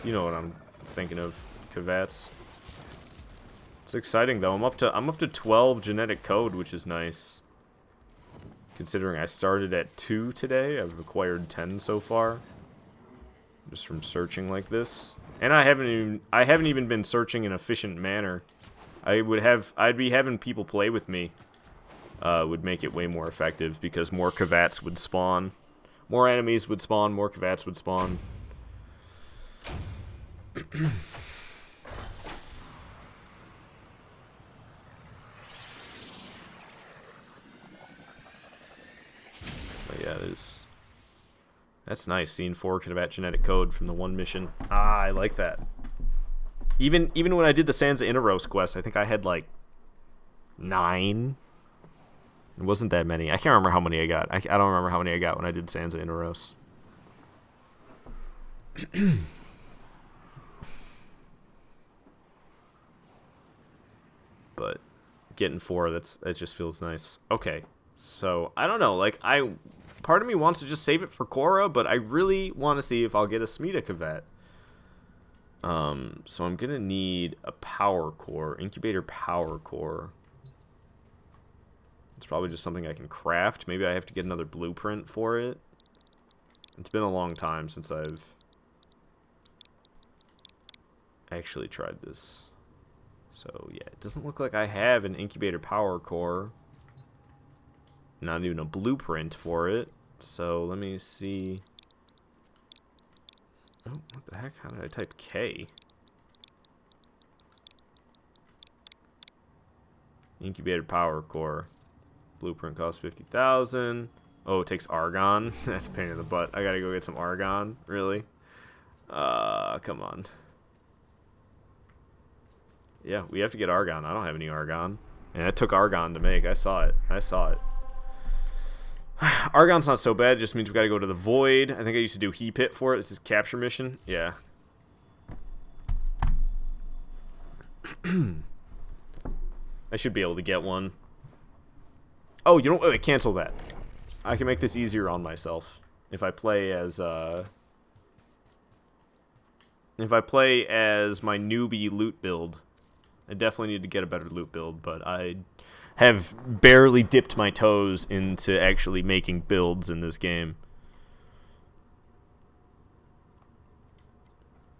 You know what I'm thinking of. Kavats. It's exciting though. I'm up to 12 genetic code, which is nice. Considering I started at 2 today, I've acquired 10 so far. Just from searching like this. And I haven't even been searching in an efficient manner. I'd be having people play with me. Would make it way more effective because more Kavats would spawn. More enemies would spawn, more Kavats would spawn. So yeah, that's nice, seeing 4 Kavat genetic code from the one mission. Ah, I like that. Even when I did the Sansa Inaros quest, I think I had like 9. It wasn't that many. I can't remember how many I got. I don't remember how many I got when I did Sansa Inaros. But getting 4, it just feels nice. Okay, so I don't know. Like part of me wants to just save it for Korra, but I really want to see if I'll get a Smita Kavat. So I'm gonna need a power core, incubator power core. It's probably just something I can craft. Maybe I have to get another blueprint for it. It's been a long time since I've actually tried this. So yeah, it doesn't look like I have an incubator power core. Not even a blueprint for it. So let me see. Oh, what the heck? How did I type K? Incubator power core. Blueprint costs 50,000. Oh, it takes argon. That's a pain in the butt. I gotta go get some argon. Really? Come on. Yeah, we have to get argon. I don't have any argon. And it took argon to make. I saw it. Argon's not so bad. It just means we gotta go to the Void. I think I used to do He Pit for it. It's this capture mission. Yeah. I should be able to get one. Oh, you know what? Wait, cancel that. I can make this easier on myself if I play as my newbie loot build. I definitely need to get a better loot build, but I have barely dipped my toes into actually making builds in this game.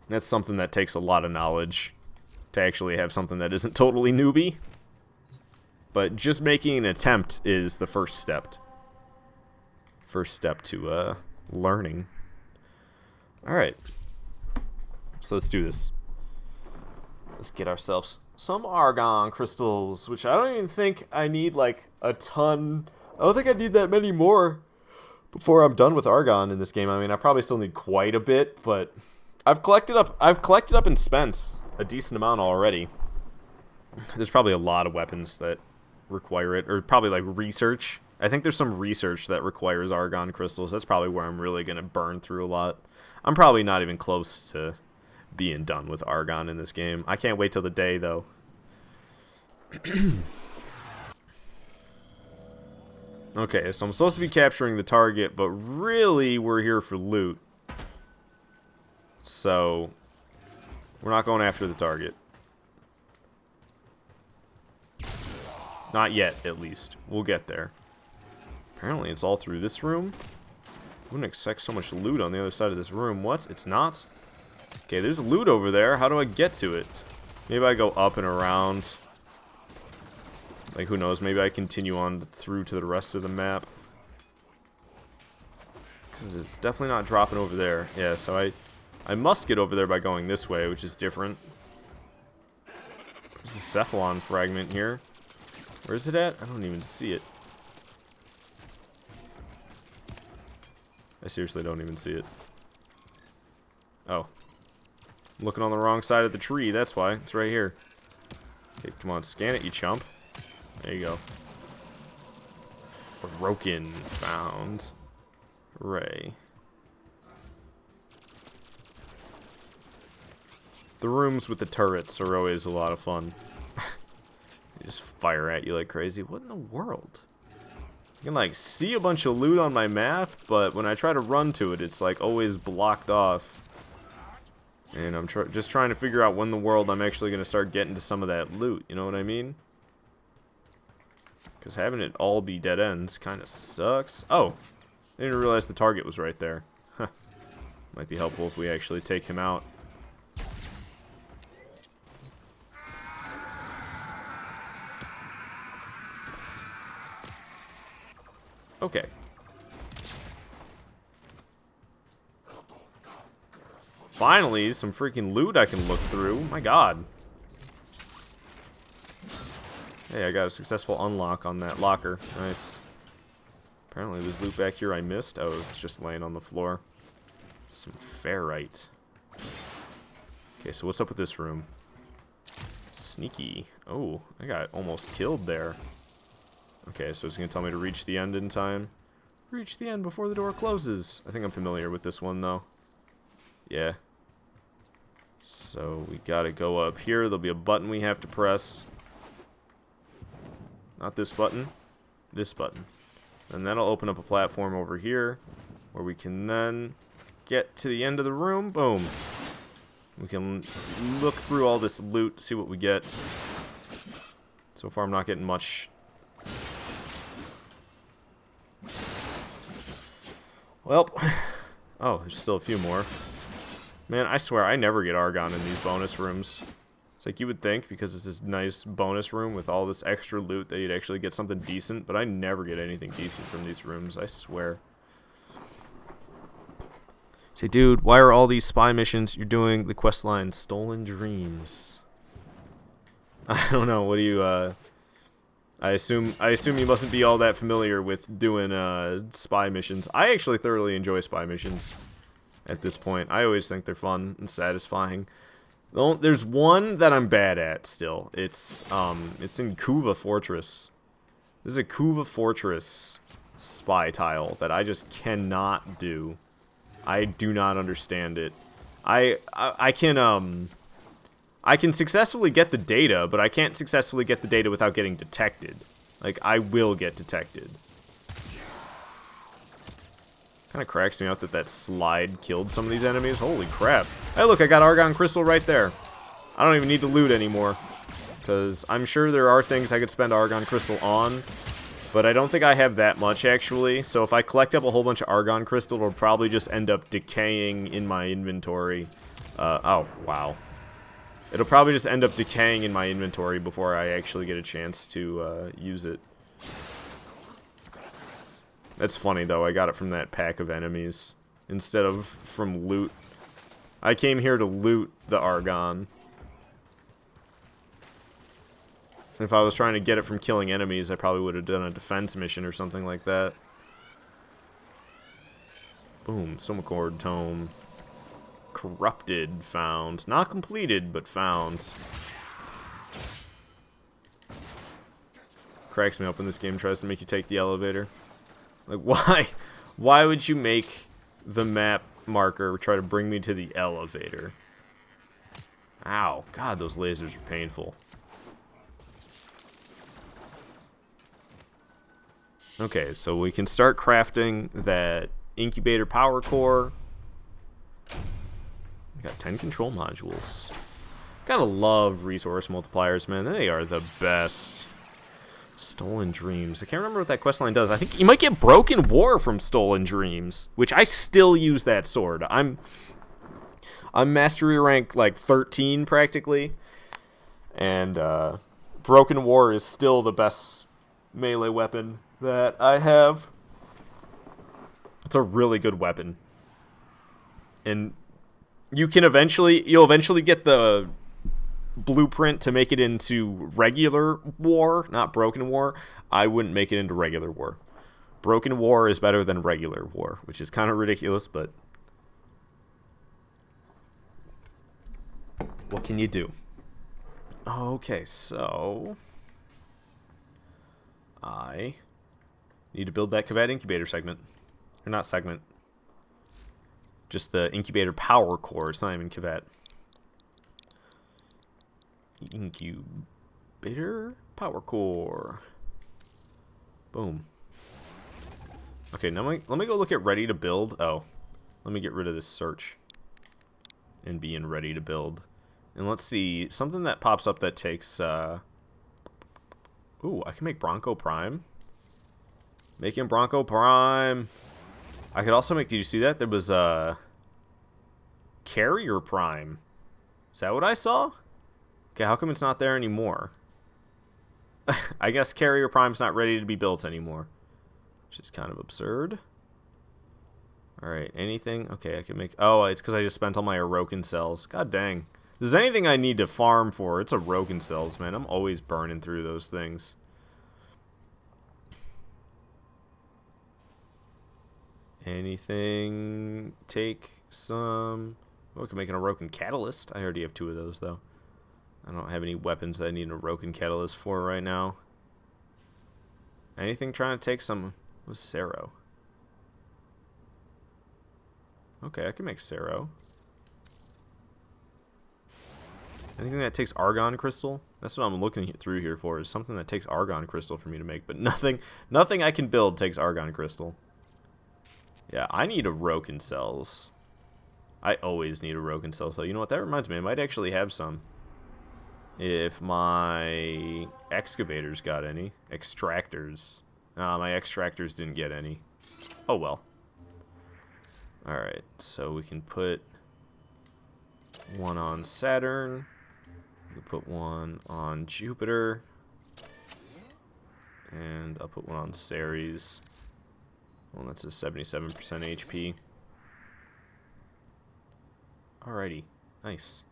That's something that takes a lot of knowledge to actually have something that isn't totally newbie. But just making an attempt is the first step. First step to learning. Alright. So let's do this. Let's get ourselves some argon crystals, which I don't even think I need like a ton. I don't think I need that many more before I'm done with argon in this game. I mean, I probably still need quite a bit, but I've collected up and spent a decent amount already. There's probably a lot of weapons that require it, or probably like research. I think there's some research that requires argon crystals. That's probably where I'm really going to burn through a lot. I'm probably not even close to being done with argon in this game. I can't wait till the day, though. Okay, so I'm supposed to be capturing the target, but really we're here for loot. So we're not going after the target. Not yet, at least. We'll get there. Apparently it's all through this room. I wouldn't expect so much loot on the other side of this room. What? It's not? Okay, there's loot over there. How do I get to it? Maybe I go up and around. Like, who knows? Maybe I continue on through to the rest of the map. Because it's definitely not dropping over there. Yeah, so I must get over there by going this way, which is different. There's a Cephalon fragment here. Where is it at? I don't even see it. I seriously don't even see it. Oh. I'm looking on the wrong side of the tree, that's why. It's right here. Okay, come on, scan it, you chump. There you go. Broken found. Hooray. The rooms with the turrets are always a lot of fun. They just fire at you like crazy. What in the world? You can like see a bunch of loot on my map, but when I try to run to it, it's like always blocked off. And I'm just trying to figure out when in the world I'm actually going to start getting to some of that loot. You know what I mean? Because having it all be dead ends kind of sucks. Oh, I didn't realize the target was right there. Huh. Might be helpful if we actually take him out. Okay. Finally, some freaking loot I can look through. My god. Hey, I got a successful unlock on that locker. Nice. Apparently there's loot back here I missed. Oh, it's just laying on the floor. Some ferrite. Okay, so what's up with this room? Sneaky. Oh, I got almost killed there. Okay, so it's going to tell me to reach the end in time. Reach the end before the door closes. I think I'm familiar with this one, though. Yeah. So we got to go up here. There'll be a button we have to press. Not this button. This button. And that'll open up a platform over here where we can then get to the end of the room. Boom. We can look through all this loot to see what we get. So far I'm not getting much. Well, oh, there's still a few more. Man, I swear I never get argon in these bonus rooms. It's like you would think, because it's this nice bonus room with all this extra loot, that you'd actually get something decent, but I never get anything decent from these rooms, I swear. Say, dude, why are all these spy missions you're doing the quest line Stolen Dreams? I don't know, what do you, I assume you mustn't be all that familiar with doing spy missions. I actually thoroughly enjoy spy missions at this point. I always think they're fun and satisfying. There's one that I'm bad at still. It's in Kuva Fortress. This is a Kuva Fortress spy tile that I just cannot do. I do not understand it. I can successfully get the data, but I can't successfully get the data without getting detected. Like, I will get detected. Kind of cracks me up that that slide killed some of these enemies. Holy crap. Hey, look, I got Argon Crystal right there. I don't even need to loot anymore, because I'm sure there are things I could spend Argon Crystal on, but I don't think I have that much, actually. So if I collect up a whole bunch of Argon Crystal, it'll probably just end up decaying in my inventory. Oh, wow. It'll probably just end up decaying in my inventory before I actually get a chance to use it. That's funny, though. I got it from that pack of enemies instead of from loot. I came here to loot the Argon. If I was trying to get it from killing enemies, I probably would have done a defense mission or something like that. Boom. Silmacord Tome. Corrupted. Found. Not completed, but found. Cracks me up when this game tries to make you take the elevator. Like, why? Why would you make the map marker try to bring me to the elevator? Ow. God, those lasers are painful. Okay, so we can start crafting that incubator power core. We got 10 control modules. Gotta love resource multipliers, man. They are the best. Stolen Dreams. I can't remember what that questline does. I think you might get Broken War from Stolen Dreams, which I still use that sword. I'm mastery rank like 13 practically, and Broken War is still the best melee weapon that I have. It's a really good weapon, and you'll eventually get the blueprint to make it into regular war, not Broken War. I wouldn't make it into regular war. Broken War is better than regular war, which is kind of ridiculous, but what can you do? Okay, so I need to build that Kavad incubator segment. Or not segment. Just the incubator power core. It's not even Kavad. Incubator power core. Boom. Okay, now let me go look at ready to build. Oh, let me get rid of this search and be in ready to build. And let's see, something that pops up that takes ooh, I can make Bronco Prime. Making Bronco Prime. I could also make, did you see that? There was Carrier Prime. Is that what I saw? Okay, how come it's not there anymore? I guess Carrier Prime's not ready to be built anymore, which is kind of absurd. Alright, anything? Okay, I can make... Oh, it's because I just spent all my Orokin cells. God dang. If there's anything I need to farm for, it's Orokin cells, man. I'm always burning through those things. Anything? Take some... Oh, I can make an Orokin catalyst. I already have 2 of those, though. I don't have any weapons that I need an Orokin catalyst for right now. Anything trying to take some... What's Sero? Okay, I can make Sero. Anything that takes Argon Crystal? That's what I'm looking through here for, is something that takes Argon Crystal for me to make. But nothing I can build takes Argon Crystal. Yeah, I need Orokin cells. I always need Orokin cells, though. You know what? That reminds me. I might actually have some. If my excavators got any. Extractors. My extractors didn't get any. Oh, well. Alright, so we can put one on Saturn. We put one on Jupiter. And I'll put one on Ceres. Well, that's a 77% HP. Alrighty, nice.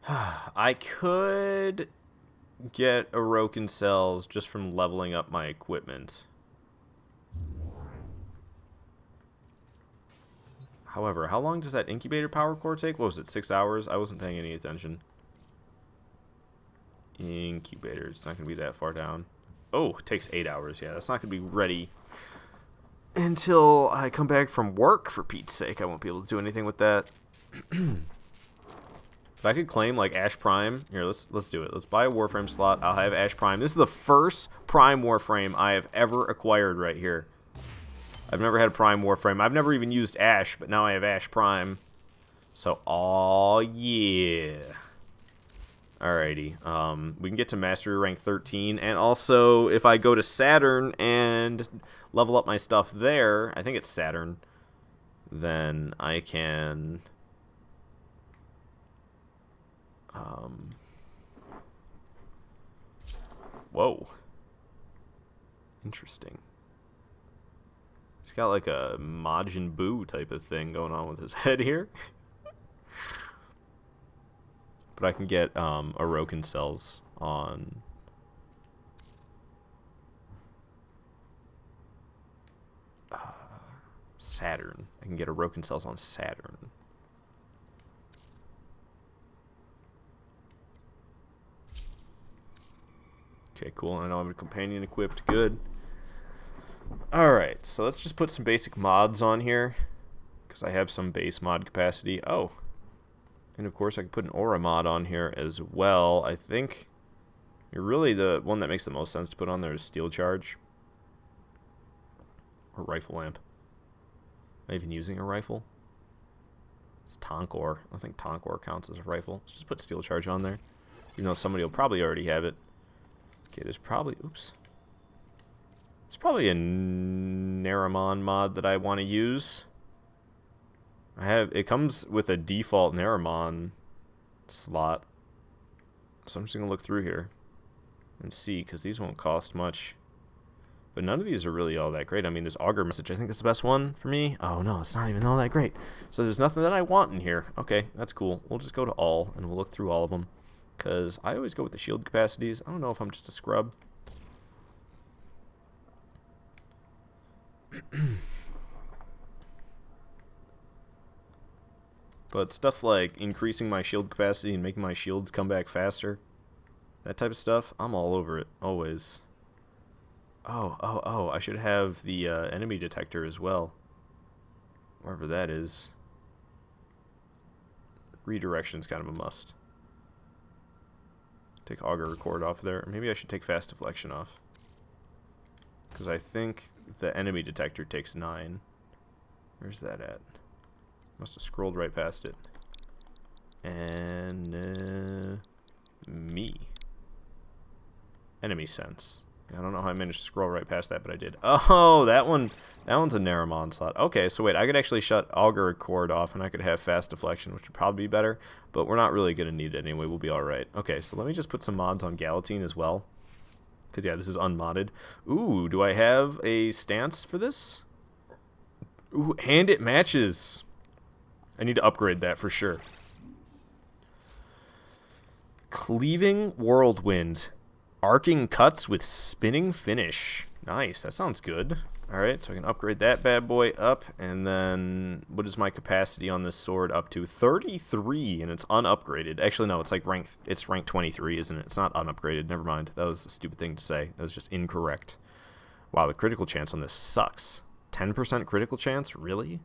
I could get Orokin cells just from leveling up my equipment. However, how long does that incubator power core take? What was it, 6 hours? I wasn't paying any attention. Incubator, it's not going to be that far down. Oh, it takes 8 hours. Yeah, that's not going to be ready until I come back from work, for Pete's sake. I won't be able to do anything with that. If I could claim, like, Ash Prime... Here, let's do it. Let's buy a Warframe slot. I'll have Ash Prime. This is the first Prime Warframe I have ever acquired right here. I've never had a Prime Warframe. I've never even used Ash, but now I have Ash Prime. So, aw, yeah. Alrighty. We can get to Mastery Rank 13. And also, if I go to Saturn and level up my stuff there... I think it's Saturn. Then I can... Whoa. Interesting. He's got like a Majin Buu type of thing going on with his head here. But I can get Orokin cells on... Saturn. I can get Orokin cells on Saturn. Okay, cool. I know I have a companion equipped. Good. Alright, so let's just put some basic mods on here, because I have some base mod capacity. Oh. And of course I can put an aura mod on here as well. I think really the one that makes the most sense to put on there is Steel Charge. Or Rifle Lamp. Am I even using a rifle? It's Tonkor. I think Tonkor counts as a rifle. Let's just put Steel Charge on there. Even though somebody will probably already have it. Okay, there's probably... Oops. There's probably a Naramon mod that I want to use. It comes with a default Naramon slot. So I'm just going to look through here and see, because these won't cost much. But none of these are really all that great. I mean, there's Augur Message. I think that's the best one for me. Oh, no, it's not even all that great. So there's nothing that I want in here. Okay, that's cool. We'll just go to all, and we'll look through all of them. Because I always go with the shield capacities. I don't know if I'm just a scrub. But stuff like increasing my shield capacity and making my shields come back faster, that type of stuff, I'm all over it, always. Oh, I should have the enemy detector as well. Wherever that is. Redirection's kind of a must. Take Augur Record off there. Maybe I should take Fast Deflection off. Because I think the enemy detector takes 9. Where's that at? Must have scrolled right past it. And me. Enemy sense. I don't know how I managed to scroll right past that, but I did. Oh, that one's a Naramon slot. Okay, so wait, I could actually shut Augur Record off, and I could have Fast Deflection, which would probably be better, but we're not really going to need it anyway. We'll be alright. Okay, so let me just put some mods on Galatine as well, because, yeah, this is unmodded. Ooh, do I have a stance for this? Ooh, and it matches. I need to upgrade that for sure. Cleaving Whirlwind. Arcing cuts with spinning finish. Nice, that sounds good. Alright, so I can upgrade that bad boy up, and then what is my capacity on this sword up to? 33, and it's unupgraded. Actually, no, it's rank 23, isn't it? It's not unupgraded. Never mind. That was a stupid thing to say. That was just incorrect. Wow, the critical chance on this sucks. 10% critical chance? Really?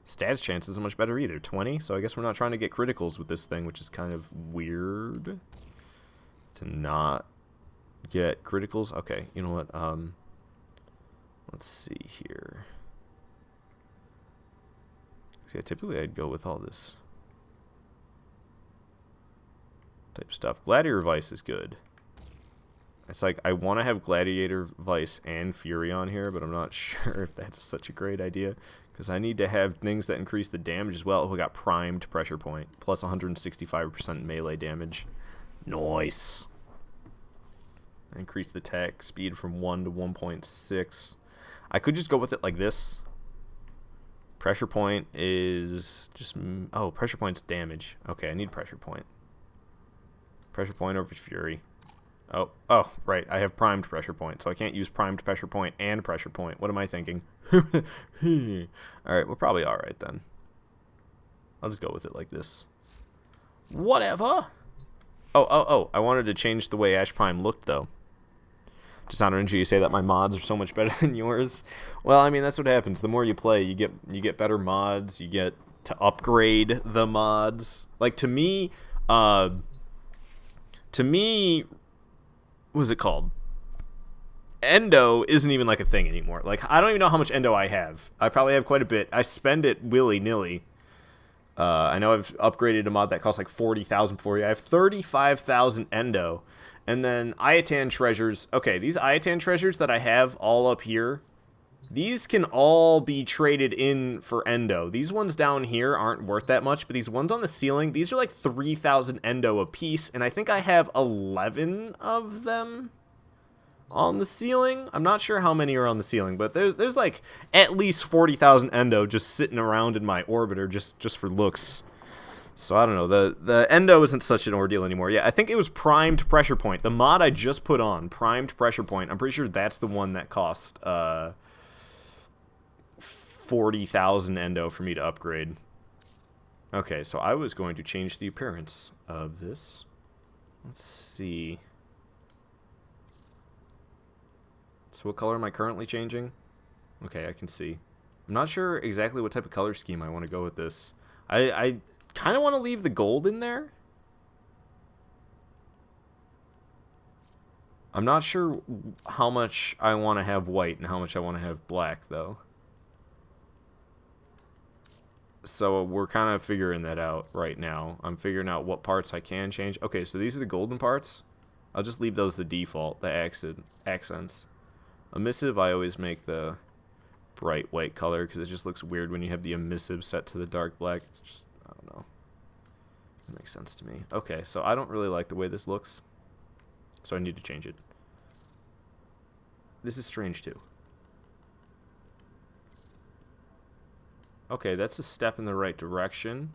Stats chance isn't much better either. 20? So I guess we're not trying to get criticals with this thing, which is kind of weird. To not get criticals. Okay, you know what? Let's see here. See, typically I'd go with all this type of stuff. Gladiator Vice is good. It's like I want to have Gladiator Vice and Fury on here, but I'm not sure if that's such a great idea, because I need to have things that increase the damage as well. Oh, we got primed pressure point, plus 165% melee damage. Nice. Increase the attack speed from 1 to 1.6. I could just go with it like this. Pressure point is just... Oh, pressure point's damage. Okay, I need pressure point. Pressure point over Fury. Oh, right. I have primed pressure point, so I can't use primed pressure point and pressure point. What am I thinking? Alright, we're probably alright then. I'll just go with it like this. Whatever! Oh, I wanted to change the way Ash Prime looked, though. Just out of energy, you say that my mods are so much better than yours. Well, I mean, that's what happens. The more you play, you get better mods. You get to upgrade the mods. Like, to me, what was it called? Endo isn't even like a thing anymore. Like, I don't even know how much Endo I have. I probably have quite a bit. I spend it willy-nilly. I know I've upgraded a mod that costs like 40,000 for you. I have 35,000 Endo. And then Ayatan treasures. Okay, these Ayatan treasures that I have all up here, These can all be traded in for endo. These ones down here aren't worth that much, but these ones on the ceiling, these are like 3,000 endo a piece, and I think I have 11 of them on the ceiling. I'm not sure how many are on the ceiling, but there's like at least 40,000 endo just sitting around in my orbiter just for looks. So I don't know. The endo isn't such an ordeal anymore. Yeah, I think it was primed pressure point. The mod I just put on, primed pressure point. I'm pretty sure that's the one that cost 40,000 endo for me to upgrade. Okay, so I was going to change the appearance of this. Let's see. So what color am I currently changing? Okay, I can see. I'm not sure exactly what type of color scheme I want to go with this. I kind of want to leave the gold in there. I'm not sure how much I want to have white and how much I want to have black, though. So we're kind of figuring that out right now. I'm figuring out what parts I can change. Okay, so these are the golden parts. I'll just leave those the default, the accents. Emissive, I always make the bright white color because it just looks weird when you have the emissive set to the dark black. It's just, I don't know. It makes sense to me. Okay, so I don't really like the way this looks, so I need to change it. This is strange too. Okay, that's a step in the right direction.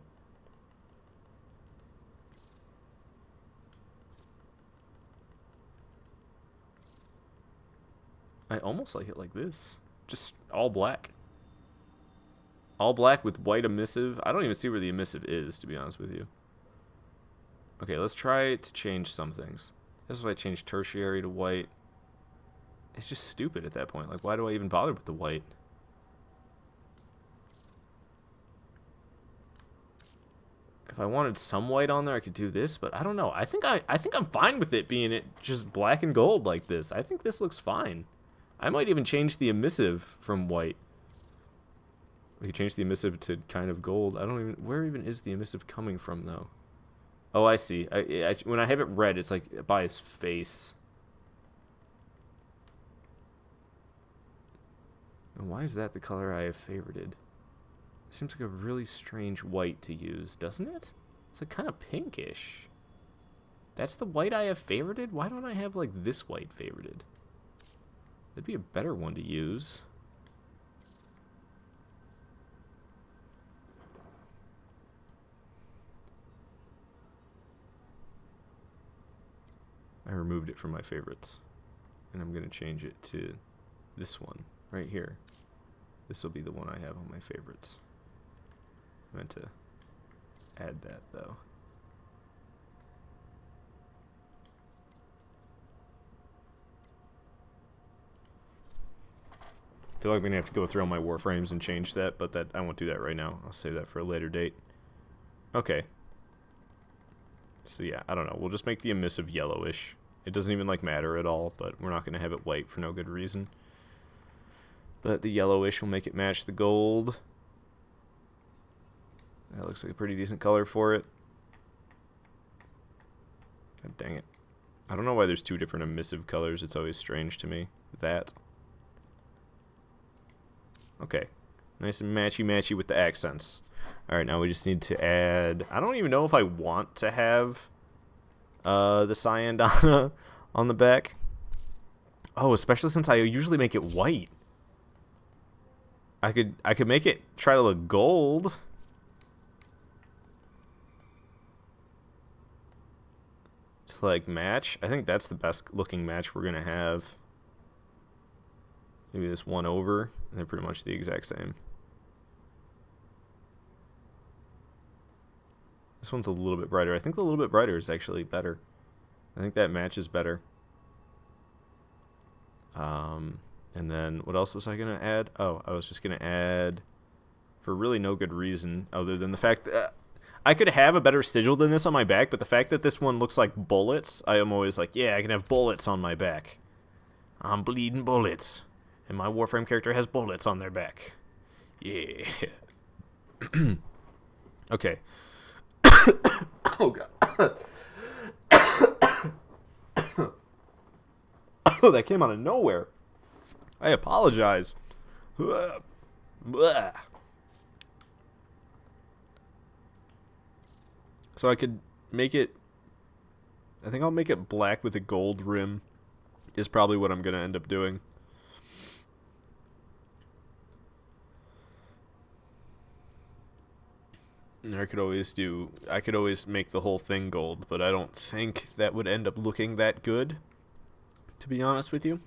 I almost like it like this. Just all black. All black with white emissive. I don't even see where the emissive is, to be honest with you. Okay, let's try to change some things. This is why I changed tertiary to white. It's just stupid at that point. Like, why do I even bother with the white? If I wanted some white on there, I could do this, but I don't know. I think I'm fine with it being just black and gold like this. I think this looks fine. I might even change the emissive from white. We could change the emissive to kind of gold. I don't even... Where even is the emissive coming from, though? Oh, I see. When I have it red, it's like by his face. And why is that the color I have favorited? It seems like a really strange white to use, doesn't it? It's like kind of pinkish. That's the white I have favorited? Why don't I have like this white favorited? That'd be a better one to use. I removed it from my favorites. And I'm going to change it to this one right here. This will be the one I have on my favorites. I meant to add that, though. I feel like I'm going to have to go through all my Warframes and change that, but I won't do that right now. I'll save that for a later date. Okay. So yeah, I don't know. We'll just make the emissive yellowish. It doesn't even like matter at all, but we're not going to have it white for no good reason. But the yellowish will make it match the gold. That looks like a pretty decent color for it. God dang it. I don't know why there's two different emissive colors. It's always strange to me. That. Okay. Nice and matchy-matchy with the accents. Alright, now we just need to add... I don't even know if I want to have the cyan Donna on the back. Oh, especially since I usually make it white. I could make it try to look gold. To like match. I think that's the best looking match we're gonna have. Maybe this one over, and they're pretty much the exact same. This one's a little bit brighter. I think the little bit brighter is actually better. I think that matches better. And then what else was I gonna add? Oh, I was just gonna add, for really no good reason other than the fact that I could have a better sigil than this on my back, but the fact that this one looks like bullets, I am always like, yeah, I can have bullets on my back. I'm bleeding bullets. And my Warframe character has bullets on their back. Yeah. Okay. Oh, God. Oh, that came out of nowhere. I apologize. So I could make it... I think I'll make it black with a gold rim. Is probably what I'm going to end up doing. And I could always make the whole thing gold, but I don't think that would end up looking that good, to be honest with you.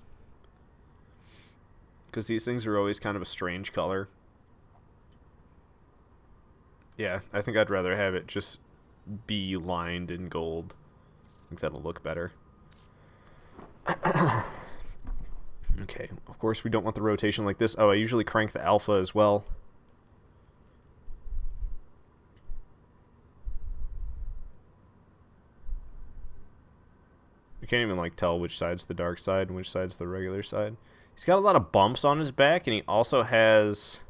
Because these things are always kind of a strange color. Yeah, I think I'd rather have it just be lined in gold. I think that'll look better. Okay, of course we don't want the rotation like this. Oh, I usually crank the alpha as well. You can't even like tell which side's the dark side and which side's the regular side. He's got a lot of bumps on his back, and he also has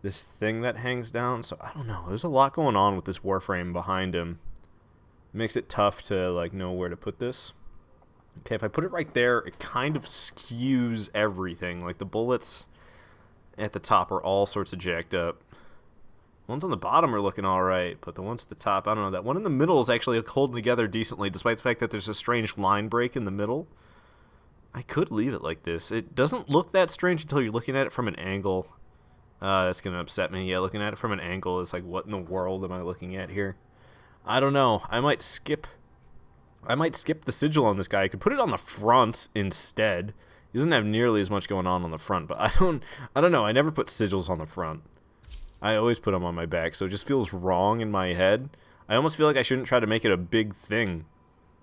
this thing that hangs down. So I don't know. There's a lot going on with this Warframe behind him. It makes it tough to like know where to put this. Okay, if I put it right there, it kind of skews everything. Like the bullets at the top are all sorts of jacked up. The ones on the bottom are looking alright, but the ones at the top, I don't know. That one in the middle is actually holding together decently, despite the fact that there's a strange line break in the middle. I could leave it like this. It doesn't look that strange until you're looking at it from an angle. That's going to upset me. Yeah, looking at it from an angle is like, what in the world am I looking at here? I don't know. I might skip the sigil on this guy. I could put it on the front instead. He doesn't have nearly as much going on the front, but I don't know. I never put sigils on the front. I always put them on my back, so it just feels wrong in my head. I almost feel like I shouldn't try to make it a big thing.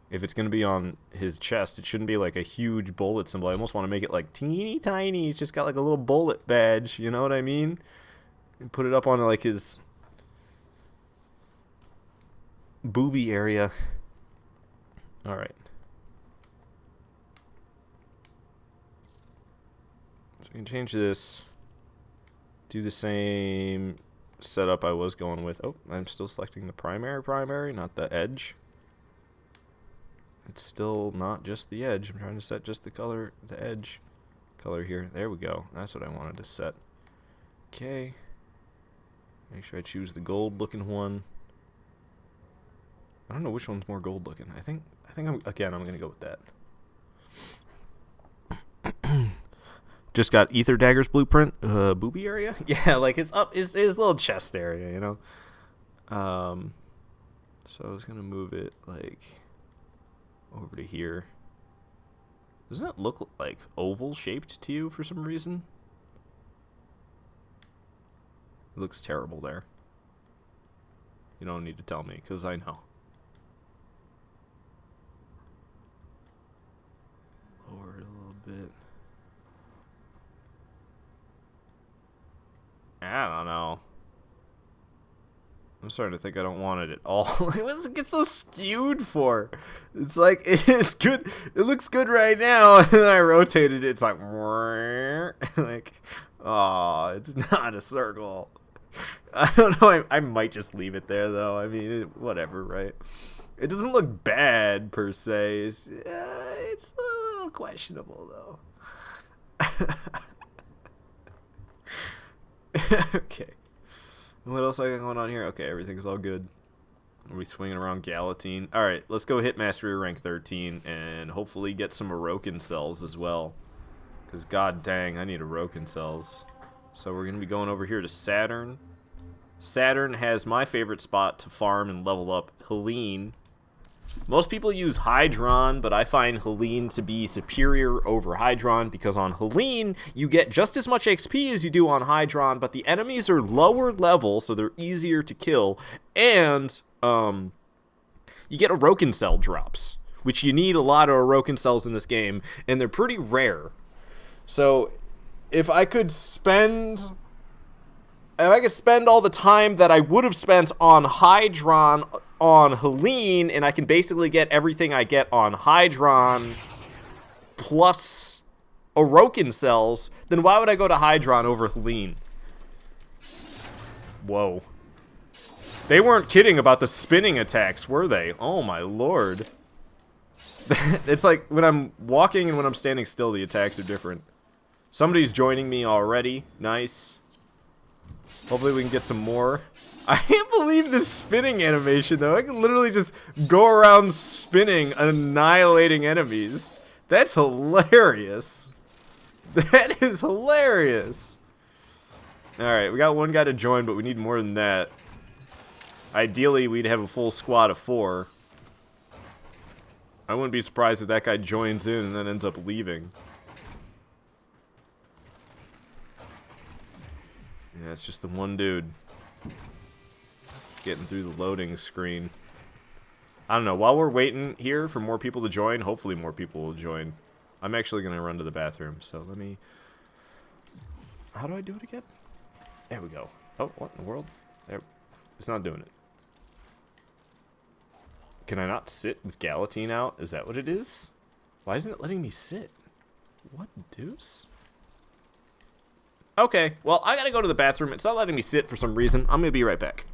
If it's going to be on his chest, it shouldn't be like a huge bullet symbol. I almost want to make it like teeny tiny. He's just got like a little bullet badge, you know what I mean? And put it up on like his booby area. Alright. So we can change this. Do the same setup I was going with. Oh, I'm still selecting the primary, not the edge. It's still not just the edge. I'm trying to set just the color, the edge color here. There we go. That's what I wanted to set. Okay. Make sure I choose the gold looking one. I don't know which one's more gold looking. I think I'm going to go with that. Just got Ether Dagger's blueprint, booby area. Yeah, like his little chest area, you know. So I was gonna move it like over to here. Doesn't it look like oval shaped to you for some reason? It looks terrible there. You don't need to tell me, because I know. Lower it a little bit. I don't know. I'm starting to think I don't want it at all. What does it get so skewed for? It's like, it's good. It looks good right now. And then I rotated it. It's like, like, oh, it's not a circle. I don't know. I might just leave it there, though. I mean, whatever, right? It doesn't look bad, per se. It's a little questionable, though. Okay. What else I got going on here? Okay, everything's all good. Are we swinging around Galatine? Alright, let's go hit Mastery rank 13 and hopefully get some Orokin cells as well. Because god dang, I need Orokin cells. So we're going to be going over here to Saturn. Saturn has my favorite spot to farm and level up, Helene. Most people use Hydron, but I find Helene to be superior over Hydron because on Helene, you get just as much XP as you do on Hydron, but the enemies are lower level, so they're easier to kill, and you get Orokin cell drops, which you need a lot of Orokin cells in this game, and they're pretty rare. So if I could spend all the time that I would have spent on Hydron on Helene, and I can basically get everything I get on Hydron plus Orokin cells, then why would I go to Hydron over Helene? Whoa. They weren't kidding about the spinning attacks, were they? Oh my lord. It's like when I'm walking and when I'm standing still, the attacks are different. Somebody's joining me already. Nice. Hopefully we can get some more. I can't believe this spinning animation, though. I can literally just go around spinning, annihilating enemies. That's hilarious. That is hilarious. Alright, we got one guy to join, but we need more than that. Ideally, we'd have a full squad of 4. I wouldn't be surprised if that guy joins in and then ends up leaving. Yeah, it's just the one dude. Just getting through the loading screen. I don't know. While we're waiting here for more people to join, hopefully more people will join. I'm actually going to run to the bathroom, so let me... How do I do it again? There we go. Oh, what in the world? There. It's not doing it. Can I not sit with Galatine out? Is that what it is? Why isn't it letting me sit? What deuce? Okay, well, I gotta go to the bathroom. It's not letting me sit for some reason. I'm gonna be right back.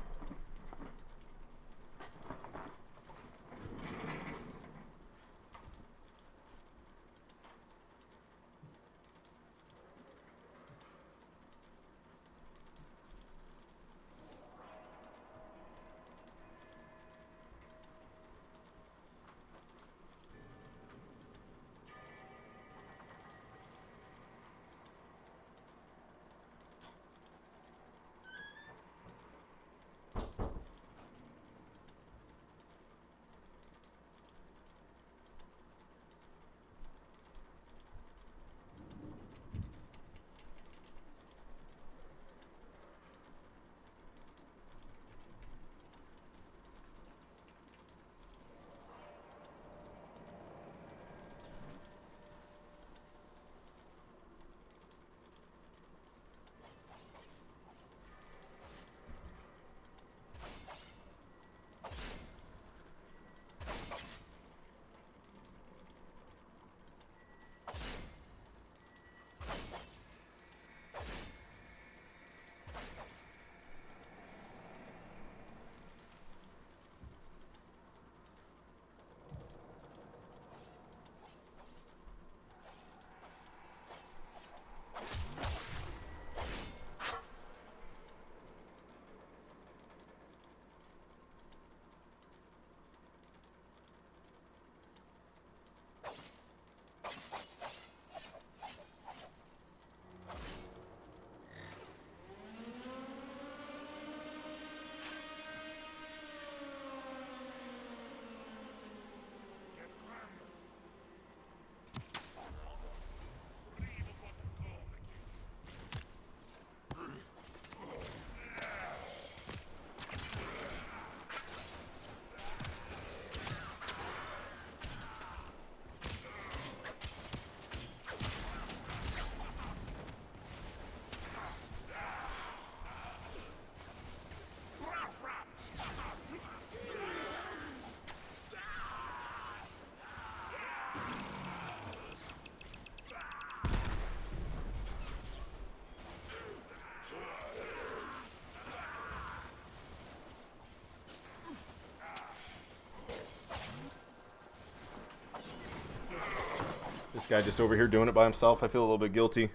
This guy just over here doing it by himself. I feel a little bit guilty.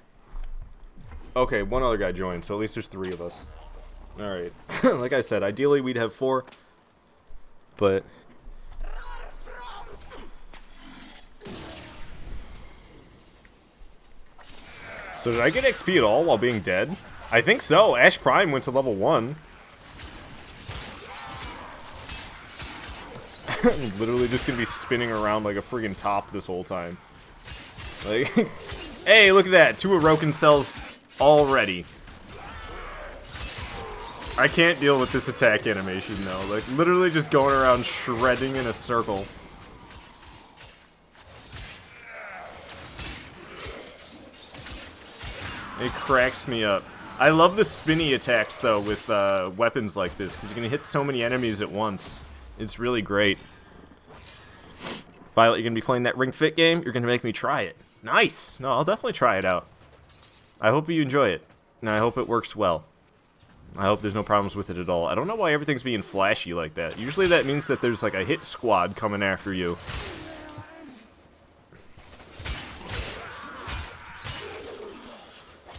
Okay, one other guy joined, so at least there's 3 of us. Alright. Like I said, ideally we'd have 4. But... So did I get XP at all while being dead? I think so. Ash Prime went to level 1. I'm literally just gonna be spinning around like a friggin' top this whole time. Like, hey, look at that. 2 Orokin cells already. I can't deal with this attack animation, though. Like, literally just going around shredding in a circle. It cracks me up. I love the spinny attacks, though, with weapons like this, because you can hit so many enemies at once. It's really great. Violet, you're going to be playing that Ring Fit game? You're going to make me try it. Nice! No, I'll definitely try it out. I hope you enjoy it. And I hope it works well. I hope there's no problems with it at all. I don't know why everything's being flashy like that. Usually that means that there's like a hit squad coming after you.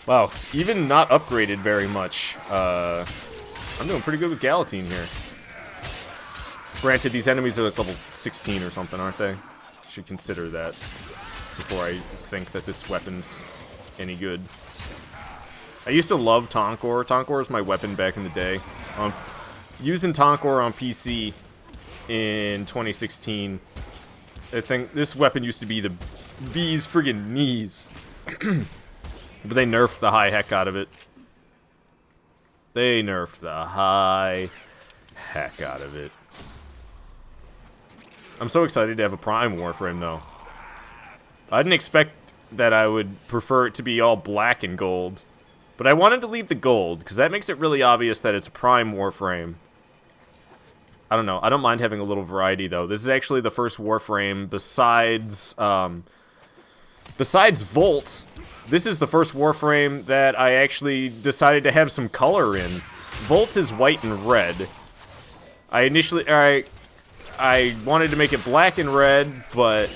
Wow, even not upgraded very much. I'm doing pretty good with Galatine here. Granted, these enemies are like level 16 or something, aren't they? Should consider that before I think that this weapon's any good. I used to love Tonkor. Tonkor was my weapon back in the day. Using Tonkor on PC in 2016, I think this weapon used to be the bee's friggin' knees. But they nerfed the high heck out of it. They nerfed the high heck out of it. I'm so excited to have a Prime Warframe, though. I didn't expect that I would prefer it to be all black and gold. But I wanted to leave the gold, because that makes it really obvious that it's a Prime Warframe. I don't know. I don't mind having a little variety, though. This is actually the first Warframe besides Volt. This is the first Warframe that I actually decided to have some color in. Volt is white and red. I wanted to make it black and red, but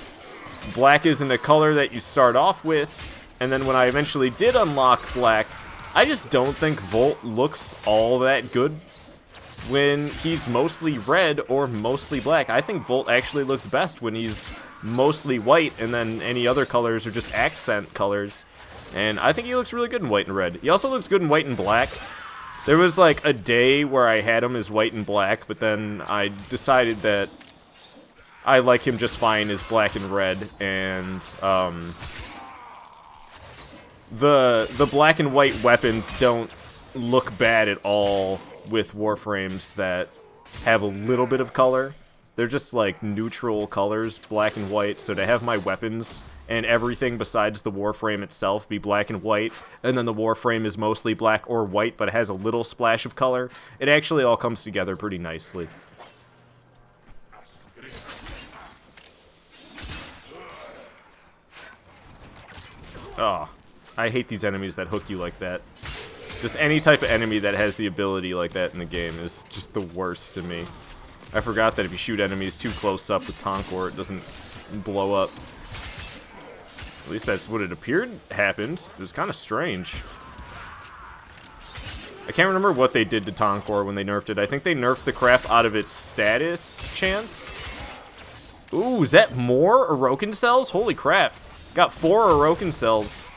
black isn't a color that you start off with. And then when I eventually did unlock black, I just don't think Volt looks all that good when he's mostly red or mostly black. I think Volt actually looks best when he's mostly white, and then any other colors are just accent colors. And I think he looks really good in white and red. He also looks good in white and black. There was like a day where I had him as white and black, but then I decided that I like him just fine as black and red, and the black and white weapons don't look bad at all with Warframes that have a little bit of color. They're just like neutral colors, black and white, so to have my weapons and everything besides the Warframe itself be black and white, and then the Warframe is mostly black or white but it has a little splash of color, it actually all comes together pretty nicely. Oh, I hate these enemies that hook you like that. Just any type of enemy that has the ability like that in the game is just the worst to me. I forgot that if you shoot enemies too close up with Tonkor, it doesn't blow up. At least that's what it appeared happened. It was kind of strange. I can't remember what they did to Tonkor when they nerfed it. I think they nerfed the crap out of its status chance. Ooh, is that more Orokin cells? Holy crap. Got 4 Orokin cells.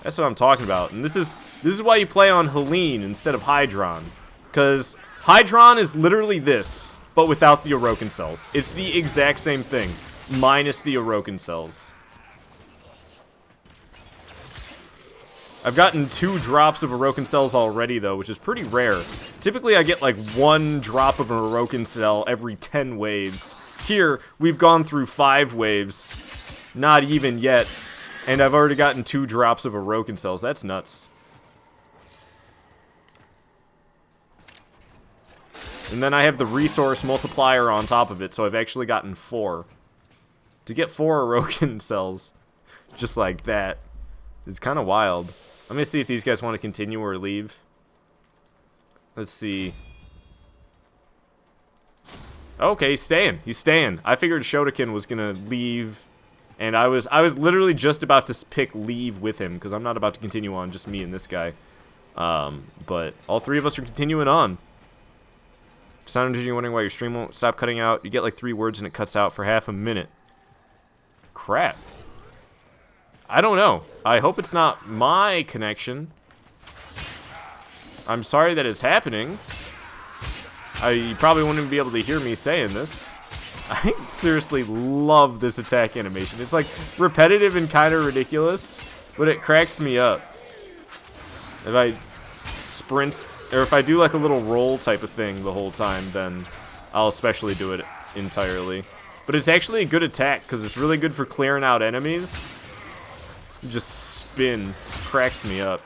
That's what I'm talking about. And this is why you play on Helene instead of Hydron. Because Hydron is literally this, but without the Orokin cells. It's the exact same thing, minus the Orokin cells. I've gotten 2 drops of Orokin cells already, though, which is pretty rare. Typically, I get like 1 drop of an Orokin cell every 10 waves. Here, we've gone through 5 waves, not even yet, and I've already gotten 2 drops of Orokin cells. That's nuts. And then I have the resource multiplier on top of it, so I've actually gotten 4. To get 4 Orokin cells, just like that, is kind of wild. Let me see if these guys want to continue or leave. Let's see. Okay, he's staying. He's staying. I figured Shotokin was gonna leave, and I was literally just about to pick leave with him because I'm not about to continue on, just me and this guy. But all 3 of us are continuing on. Sound you're wondering why your stream won't stop cutting out. You get like 3 words and it cuts out for half a minute. Crap. I don't know. I hope it's not my connection. I'm sorry that it's happening. You probably wouldn't be able to hear me saying this. I seriously love this attack animation. It's like repetitive and kind of ridiculous, but it cracks me up. If I sprint, or if I do like a little roll type of thing the whole time, then I'll especially do it entirely. But it's actually a good attack because it's really good for clearing out enemies. Just spin. Cracks me up.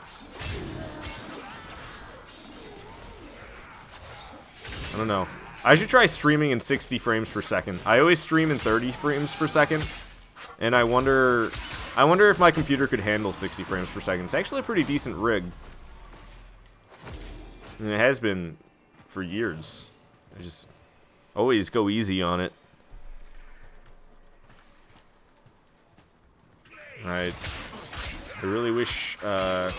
I don't know. I should try streaming in 60 frames per second. I always stream in 30 frames per second, and I wonder if my computer could handle 60 frames per second. It's actually a pretty decent rig. And it has been for years. I just always go easy on it. Alright. I really wish that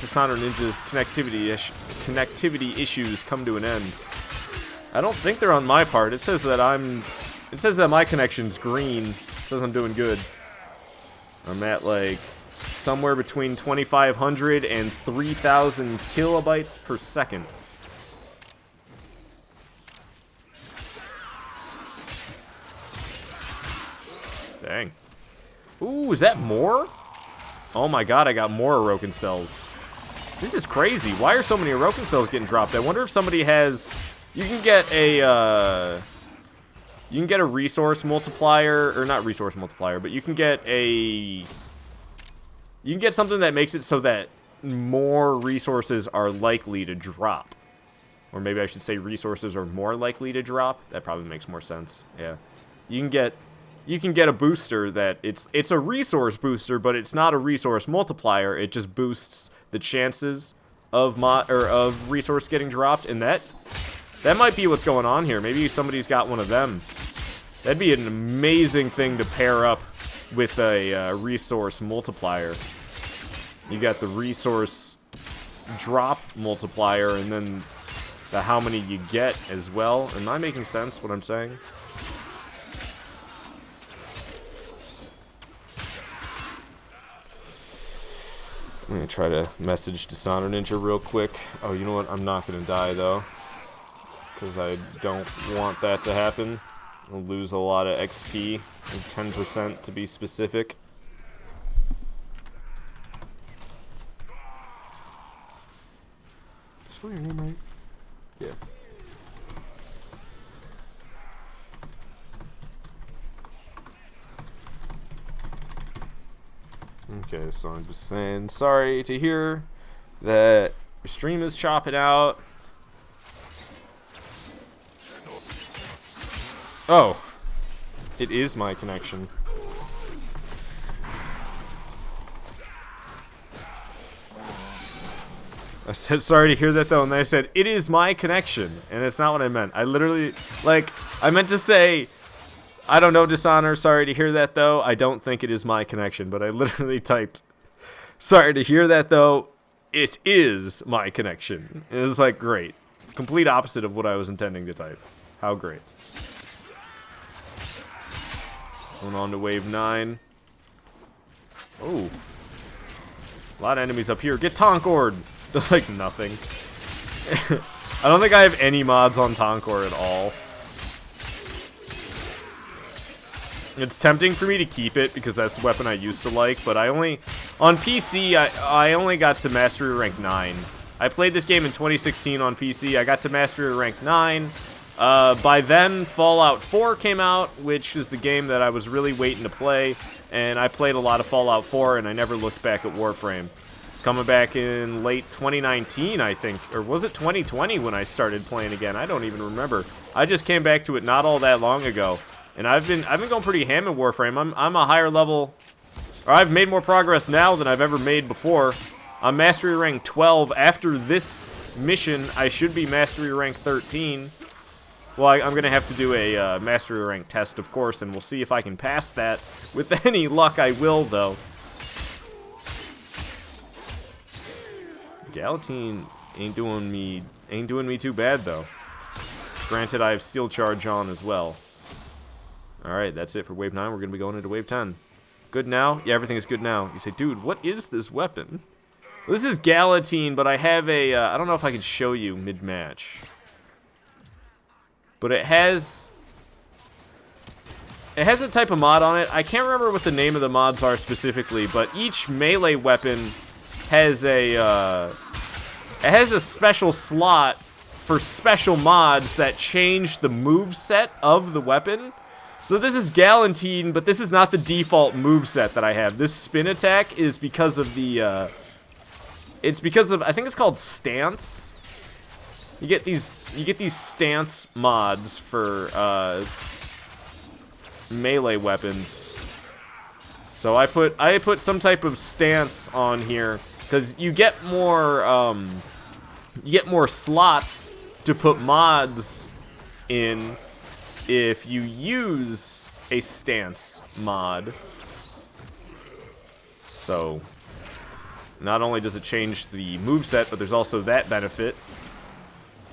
Dishonored Ninja's connectivity issues come to an end. I don't think they're on my part. It says that my connection's green. It says I'm doing good. I'm at like somewhere between 2,500 and 3,000 kilobytes per second. Dang. Ooh, is that more? Oh my god, I got more Orokin cells. This is crazy. Why are so many Orokin cells getting dropped? I wonder if somebody has... You can get a resource multiplier, or not resource multiplier, but you can get something that makes it so that more resources are likely to drop. Or maybe I should say resources are more likely to drop. That probably makes more sense. Yeah. You can get a booster that it's a resource booster, but it's not a resource multiplier. It just boosts the chances of resource getting dropped, and that might be what's going on here. Maybe somebody's got one of them. That'd be an amazing thing to pair up with a resource multiplier. You got the resource drop multiplier, and then the how many you get as well. Am I making sense what I'm saying? I'm going to try to message Dishonored Ninja real quick. Oh, you know what? I'm not going to die, though. Because I don't want that to happen. I'll lose a lot of XP. 10% to be specific. Spell your name right? Yeah. Okay, so I'm just saying, sorry to hear that your stream is chopping out. Oh, it is my connection. I said sorry to hear that though, and then I said it is my connection, and it's not what I meant. I literally, like, I meant to say, I don't know, Dishonor, sorry to hear that though. I don't think it is my connection, but I literally typed, sorry to hear that though, it is my connection. It was like, great. Complete opposite of what I was intending to type. How great. Going on to wave 9. Oh. A lot of enemies up here. Get Tonkored! Just like nothing. I don't think I have any mods on Tonkor at all. It's tempting for me to keep it because that's the weapon I used to like, but on PC, I only got to Mastery Rank 9. I played this game in 2016 on PC. I got to Mastery Rank 9. By then, Fallout 4 came out, which is the game that I was really waiting to play, and I played a lot of Fallout 4, and I never looked back at Warframe. Coming back in late 2019, I think, or was it 2020 when I started playing again? I don't even remember. I just came back to it not all that long ago. And I've been going pretty ham in Warframe. I'm a higher level, or I've made more progress now than I've ever made before. I'm Mastery Rank 12. After this mission, I should be Mastery Rank 13. Well, I'm going to have to do a Mastery Rank test, of course, and we'll see if I can pass that. With any luck, I will, though. Galatine ain't doing me too bad, though. Granted, I have Steel Charge on as well. Alright, that's it for Wave 9. We're going to be going into Wave 10. Good now? Yeah, everything is good now. You say, dude, what is this weapon? Well, this is Galatine, but I have a... I don't know if I can show you mid-match. But it has a type of mod on it. I can't remember what the name of the mods are specifically, but each melee weapon has a special slot for special mods that change the moveset of the weapon. So this is Galatine, but this is not the default moveset that I have. This spin attack is because of the, it's because of, I think it's called stance. You get these stance mods for, melee weapons. So I put some type of stance on here, because you get more slots to put mods in if you use a stance mod. So, not only does it change the moveset, but there's also that benefit.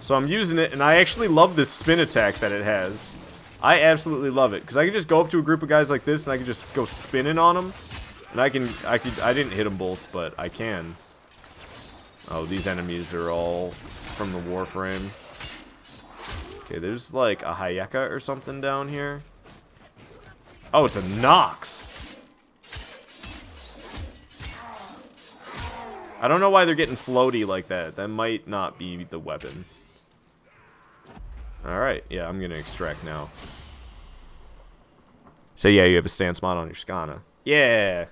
So I'm using it, and I actually love this spin attack that it has. I absolutely love it, because I can just go up to a group of guys like this, and I can just go spinning on them. And I didn't hit them both, but I can. Oh, these enemies are all from the Warframe. Okay, there's like a Hayeka or something down here. Oh, it's a Nox. I don't know why they're getting floaty like that. That might not be the weapon. Alright, yeah, I'm gonna extract now. So yeah, you have a stance mod on your Skana. Yeah.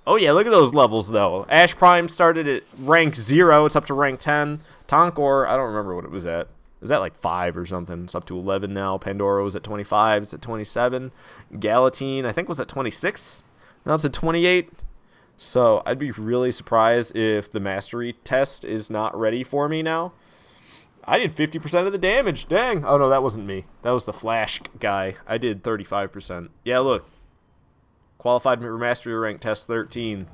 Oh yeah, look at those levels though. Ash Prime started at rank 0, it's up to rank 10. Tonkor, I don't remember what it was at. It was at like 5 or something. It's up to 11 now. Pandora was at 25. It's at 27. Galatine, I think, was at 26. Now it's at 28. So I'd be really surprised if the mastery test is not ready for me now. I did 50% of the damage. Dang. Oh, no, that wasn't me. That was the Flash guy. I did 35%. Yeah, look. Qualified for mastery rank test 13.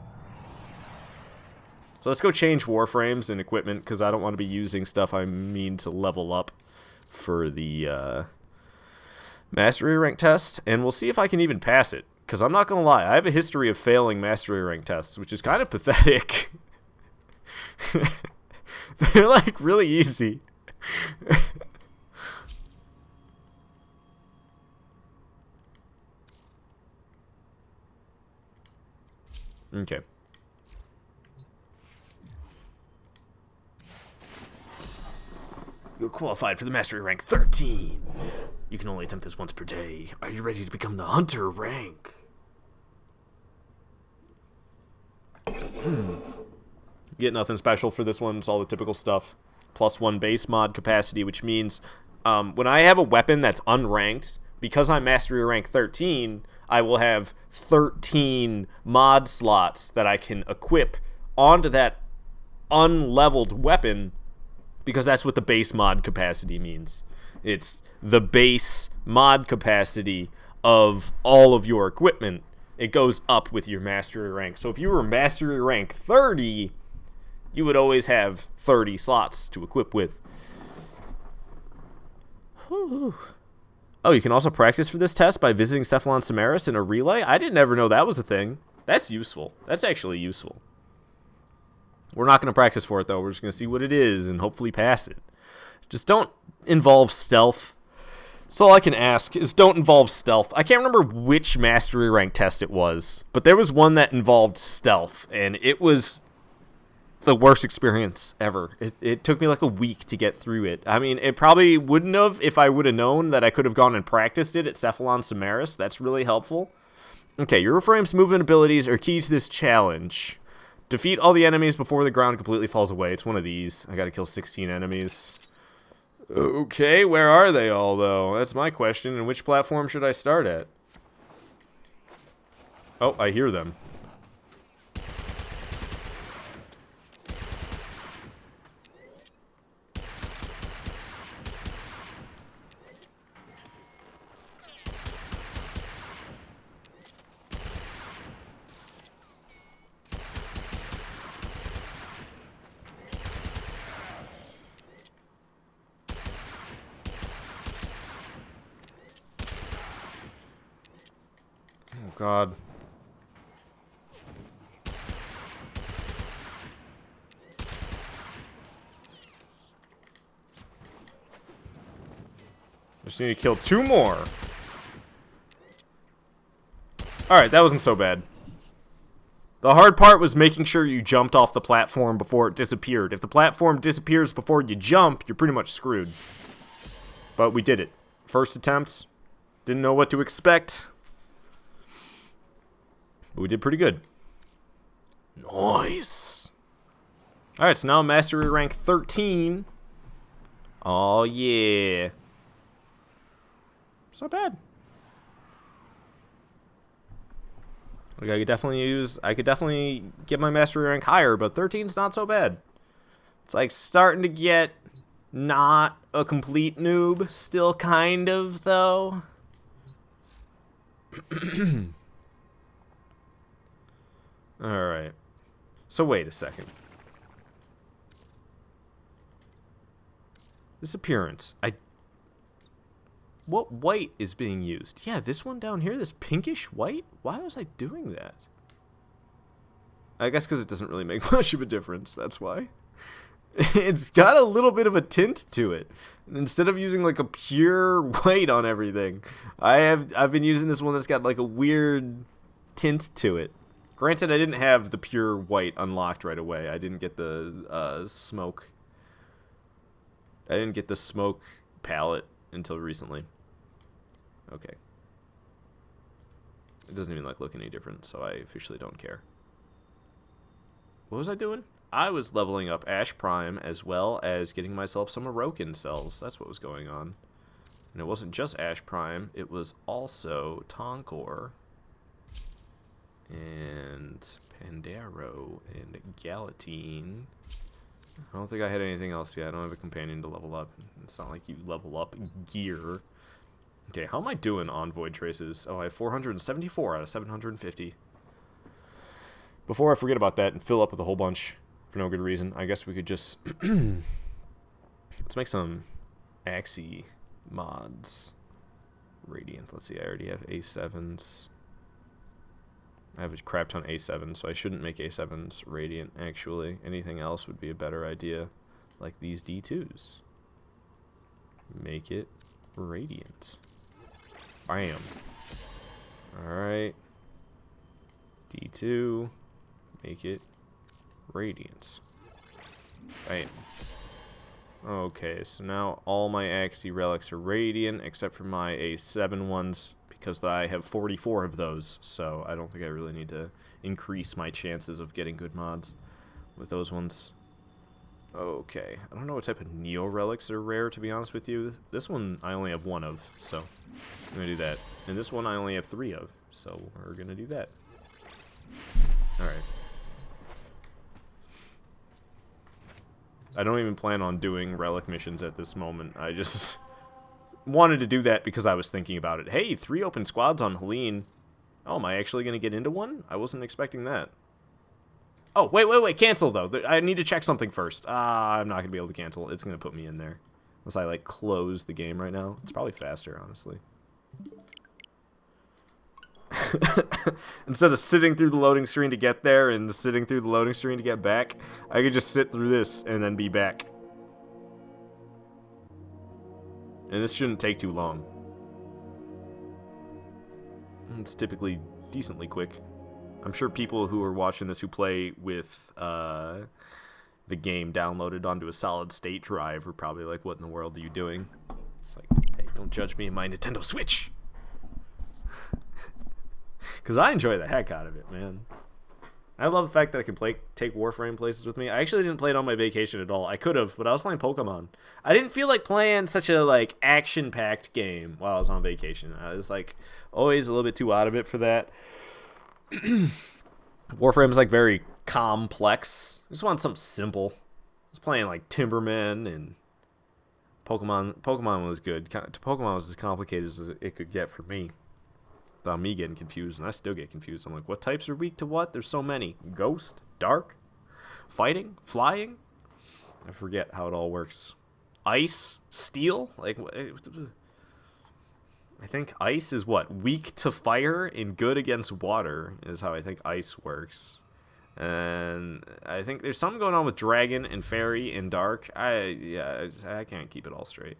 So let's go change Warframes and equipment, because I don't want to be using stuff I mean to level up for the mastery rank test. And we'll see if I can even pass it, because I'm not going to lie. I have a history of failing mastery rank tests, which is kind of pathetic. They're like really easy. Okay. You're qualified for the mastery rank 13. You can only attempt this once per day. Are you ready to become the hunter rank? Get nothing special for this one. It's all the typical stuff. +1 base mod capacity, which means when I have a weapon that's unranked, because I'm mastery rank 13, I will have 13 mod slots that I can equip onto that unleveled weapon, because that's what the base mod capacity means. It's the base mod capacity of all of your equipment. It goes up with your mastery rank. So if you were mastery rank 30, you would always have 30 slots to equip with. Whew. Oh, you can also practice for this test by visiting Cephalon Samaris in a relay? I didn't ever know that was a thing. That's useful. That's actually useful. We're not going to practice for it, though. We're just going to see what it is and hopefully pass it. Just don't involve stealth. That's all I can ask, is don't involve stealth. I can't remember which mastery rank test it was, but there was one that involved stealth, and it was the worst experience ever. It took me like a week to get through it. I mean, it probably wouldn't have if I would have known that I could have gone and practiced it at Cephalon Samaris. That's really helpful. Okay, your Warframe's movement abilities are key to this challenge. Defeat all the enemies before the ground completely falls away. It's one of these. I gotta kill 16 enemies. Okay, where are they all, though? That's my question. And which platform should I start at? Oh, I hear them. Oh, God. Just need to kill 2 more. Alright, that wasn't so bad. The hard part was making sure you jumped off the platform before it disappeared. If the platform disappears before you jump, you're pretty much screwed. But we did it. First attempt. Didn't know what to expect. But we did pretty good. Nice. Alright, so now mastery rank 13. Oh, yeah. It's not bad. Like, I could definitely get my mastery rank higher, but 13's not so bad. It's like starting to get not a complete noob. Still kind of, though. Alright. So wait a second. This appearance. What white is being used? Yeah, this one down here, this pinkish white? Why was I doing that? I guess because it doesn't really make much of a difference, that's why. It's got a little bit of a tint to it. Instead of using like a pure white on everything, I've been using this one that's got like a weird tint to it. Granted, I didn't have the pure white unlocked right away. I didn't get the smoke. I didn't get the smoke palette until recently. Okay. It doesn't even like look any different, so I officially don't care. What was I doing? I was leveling up Ash Prime as well as getting myself some Orokin cells. That's what was going on. And it wasn't just Ash Prime, it was also Tonkor and Pandaro and Galatine. I don't think I had anything else yet. I don't have a companion to level up. It's not like you level up gear. Okay, how am I doing on Void Traces? Oh, I have 474 out of 750. Before I forget about that and fill up with a whole bunch for no good reason, I guess we could just... let's make some Axie mods. Radiant. Let's see, I already have A7s. I have a crap ton A7s, so I shouldn't make A7s Radiant, actually. Anything else would be a better idea, like these D2s. Make it Radiant. Bam. Alright. D2. Make it Radiant. Bam. Okay, so now all my Axie relics are Radiant, except for my A7 ones, because I have 44 of those, so I don't think I really need to increase my chances of getting good mods with those ones. Okay, I don't know what type of Neo relics are rare, to be honest with you. This one I only have one of, so I'm going to do that. And this one I only have 3 of, so we're going to do that. Alright. I don't even plan on doing relic missions at this moment. I just wanted to do that because I was thinking about it. Hey, 3 open squads on Helene. Oh, am I actually going to get into one? I wasn't expecting that. Oh, wait, cancel, though. I need to check something first. I'm not going to be able to cancel. It's going to put me in there. Unless I, like, close the game right now. It's probably faster, honestly. Instead of sitting through the loading screen to get there and sitting through the loading screen to get back, I could just sit through this and then be back. And this shouldn't take too long. It's typically decently quick. I'm sure people who are watching this who play with the game downloaded onto a solid state drive are probably like, what in the world are you doing? It's like, hey, don't judge me in my Nintendo Switch. Because I enjoy the heck out of it, man. I love the fact that I can take Warframe places with me. I actually didn't play it on my vacation at all. I could have, but I was playing Pokemon. I didn't feel like playing such a like action-packed game while I was on vacation. I was like always a little bit too out of it for that. Warframe is like very complex. I just want something simple. I was playing like Timberman and Pokemon. Pokemon was good. Pokemon was as complicated as it could get for me. Without me getting confused, and I still get confused. I'm like, what types are weak to what? There's so many. Ghost? Dark? Fighting? Flying? I forget how it all works. Ice? Steel? Like, I think ice is what? Weak to fire and good against water is how I think ice works. And I think there's something going on with dragon and fairy and dark. I can't keep it all straight.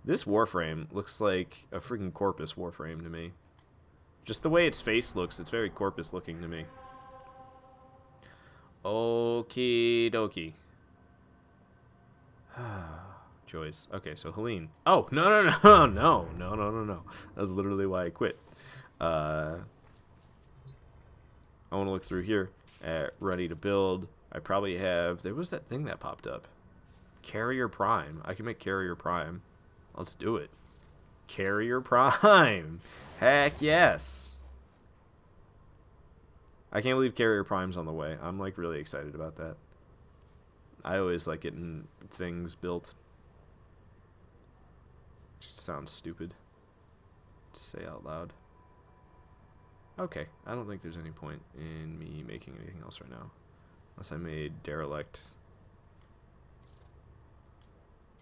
This Warframe looks like a freaking Corpus Warframe to me. Just the way its face looks, it's very Corpus looking to me. Okie dokie. Joys. Okay, so Helene. Oh, no. That was literally why I quit. I want to look through here at ready to build. I probably have... There was that thing that popped up. Carrier Prime. I can make Carrier Prime. Let's do it. Carrier Prime. Heck yes. I can't believe Carrier Prime's on the way. I'm like really excited about that. I always like getting things built. Just sounds stupid to say out loud. Okay, I don't think there's any point in me making anything else right now. Unless I made derelict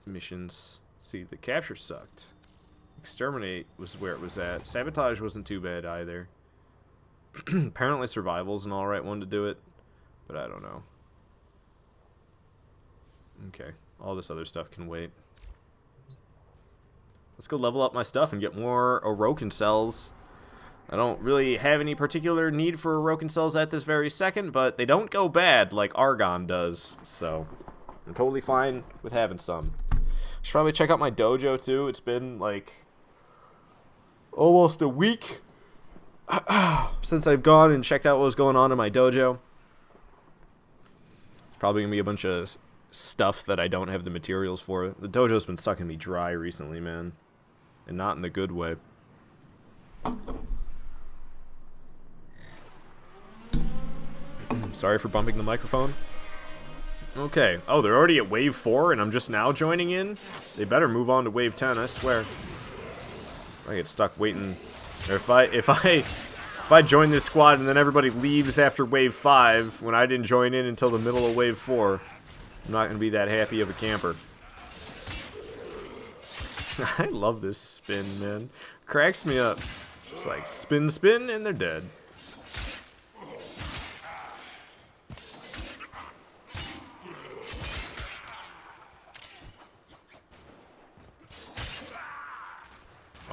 missions. See, the capture sucked. Exterminate was where it was at. Sabotage wasn't too bad either. Apparently survival's an alright one to do it, but I don't know. Okay, all this other stuff can wait. Let's go level up my stuff and get more Orokin cells. I don't really have any particular need for Orokin cells at this very second, but they don't go bad like Argon does, so I'm totally fine with having some. Should probably check out my dojo too. It's been like almost a week since I've gone and checked out what was going on in my dojo. It's probably gonna be a bunch of stuff that I don't have the materials for. The dojo's been sucking me dry recently, man, and not in the good way. Sorry for bumping the microphone. Okay. Oh, they're already at wave 4 and I'm just now joining in? They better move on to wave 10, I swear. I get stuck waiting. Or if I join this squad and then everybody leaves after wave 5 when I didn't join in until the middle of wave 4, I'm not going to be that happy of a camper. I love this spin, man. Cracks me up. It's like spin, spin, and they're dead.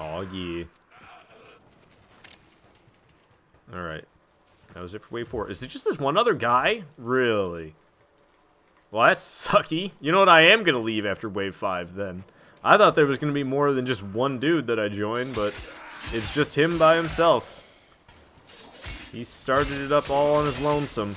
Oh yeah. Alright. That was it for wave 4. Is it just this one other guy? Really? Well, that's sucky. You know what? I am going to leave after wave 5 then. I thought there was going to be more than just one dude that I joined, but it's just him by himself. He started it up all on his lonesome.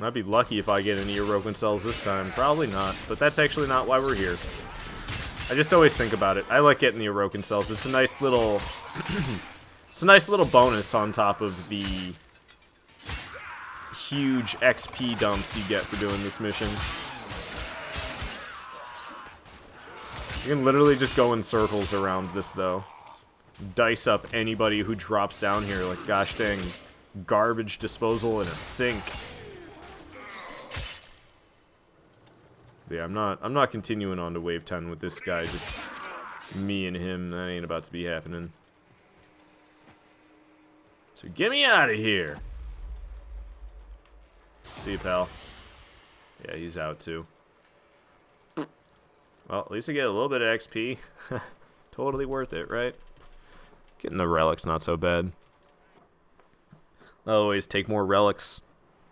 I'd be lucky if I get any Orokin cells this time. Probably not, but that's actually not why we're here. I just always think about it. I like getting the Orokin cells. It's a nice little... it's a nice little bonus on top of the huge XP dumps you get for doing this mission. You can literally just go in circles around this, though. Dice up anybody who drops down here like gosh dang garbage disposal in a sink. Yeah, I'm not continuing on to wave 10 with this guy, just me and him. That ain't about to be happening. So get me out of here. See you, pal. Yeah, he's out too. Well, at least I get a little bit of XP. Totally worth it, right? Getting the relics not so bad. I'll always take more relics.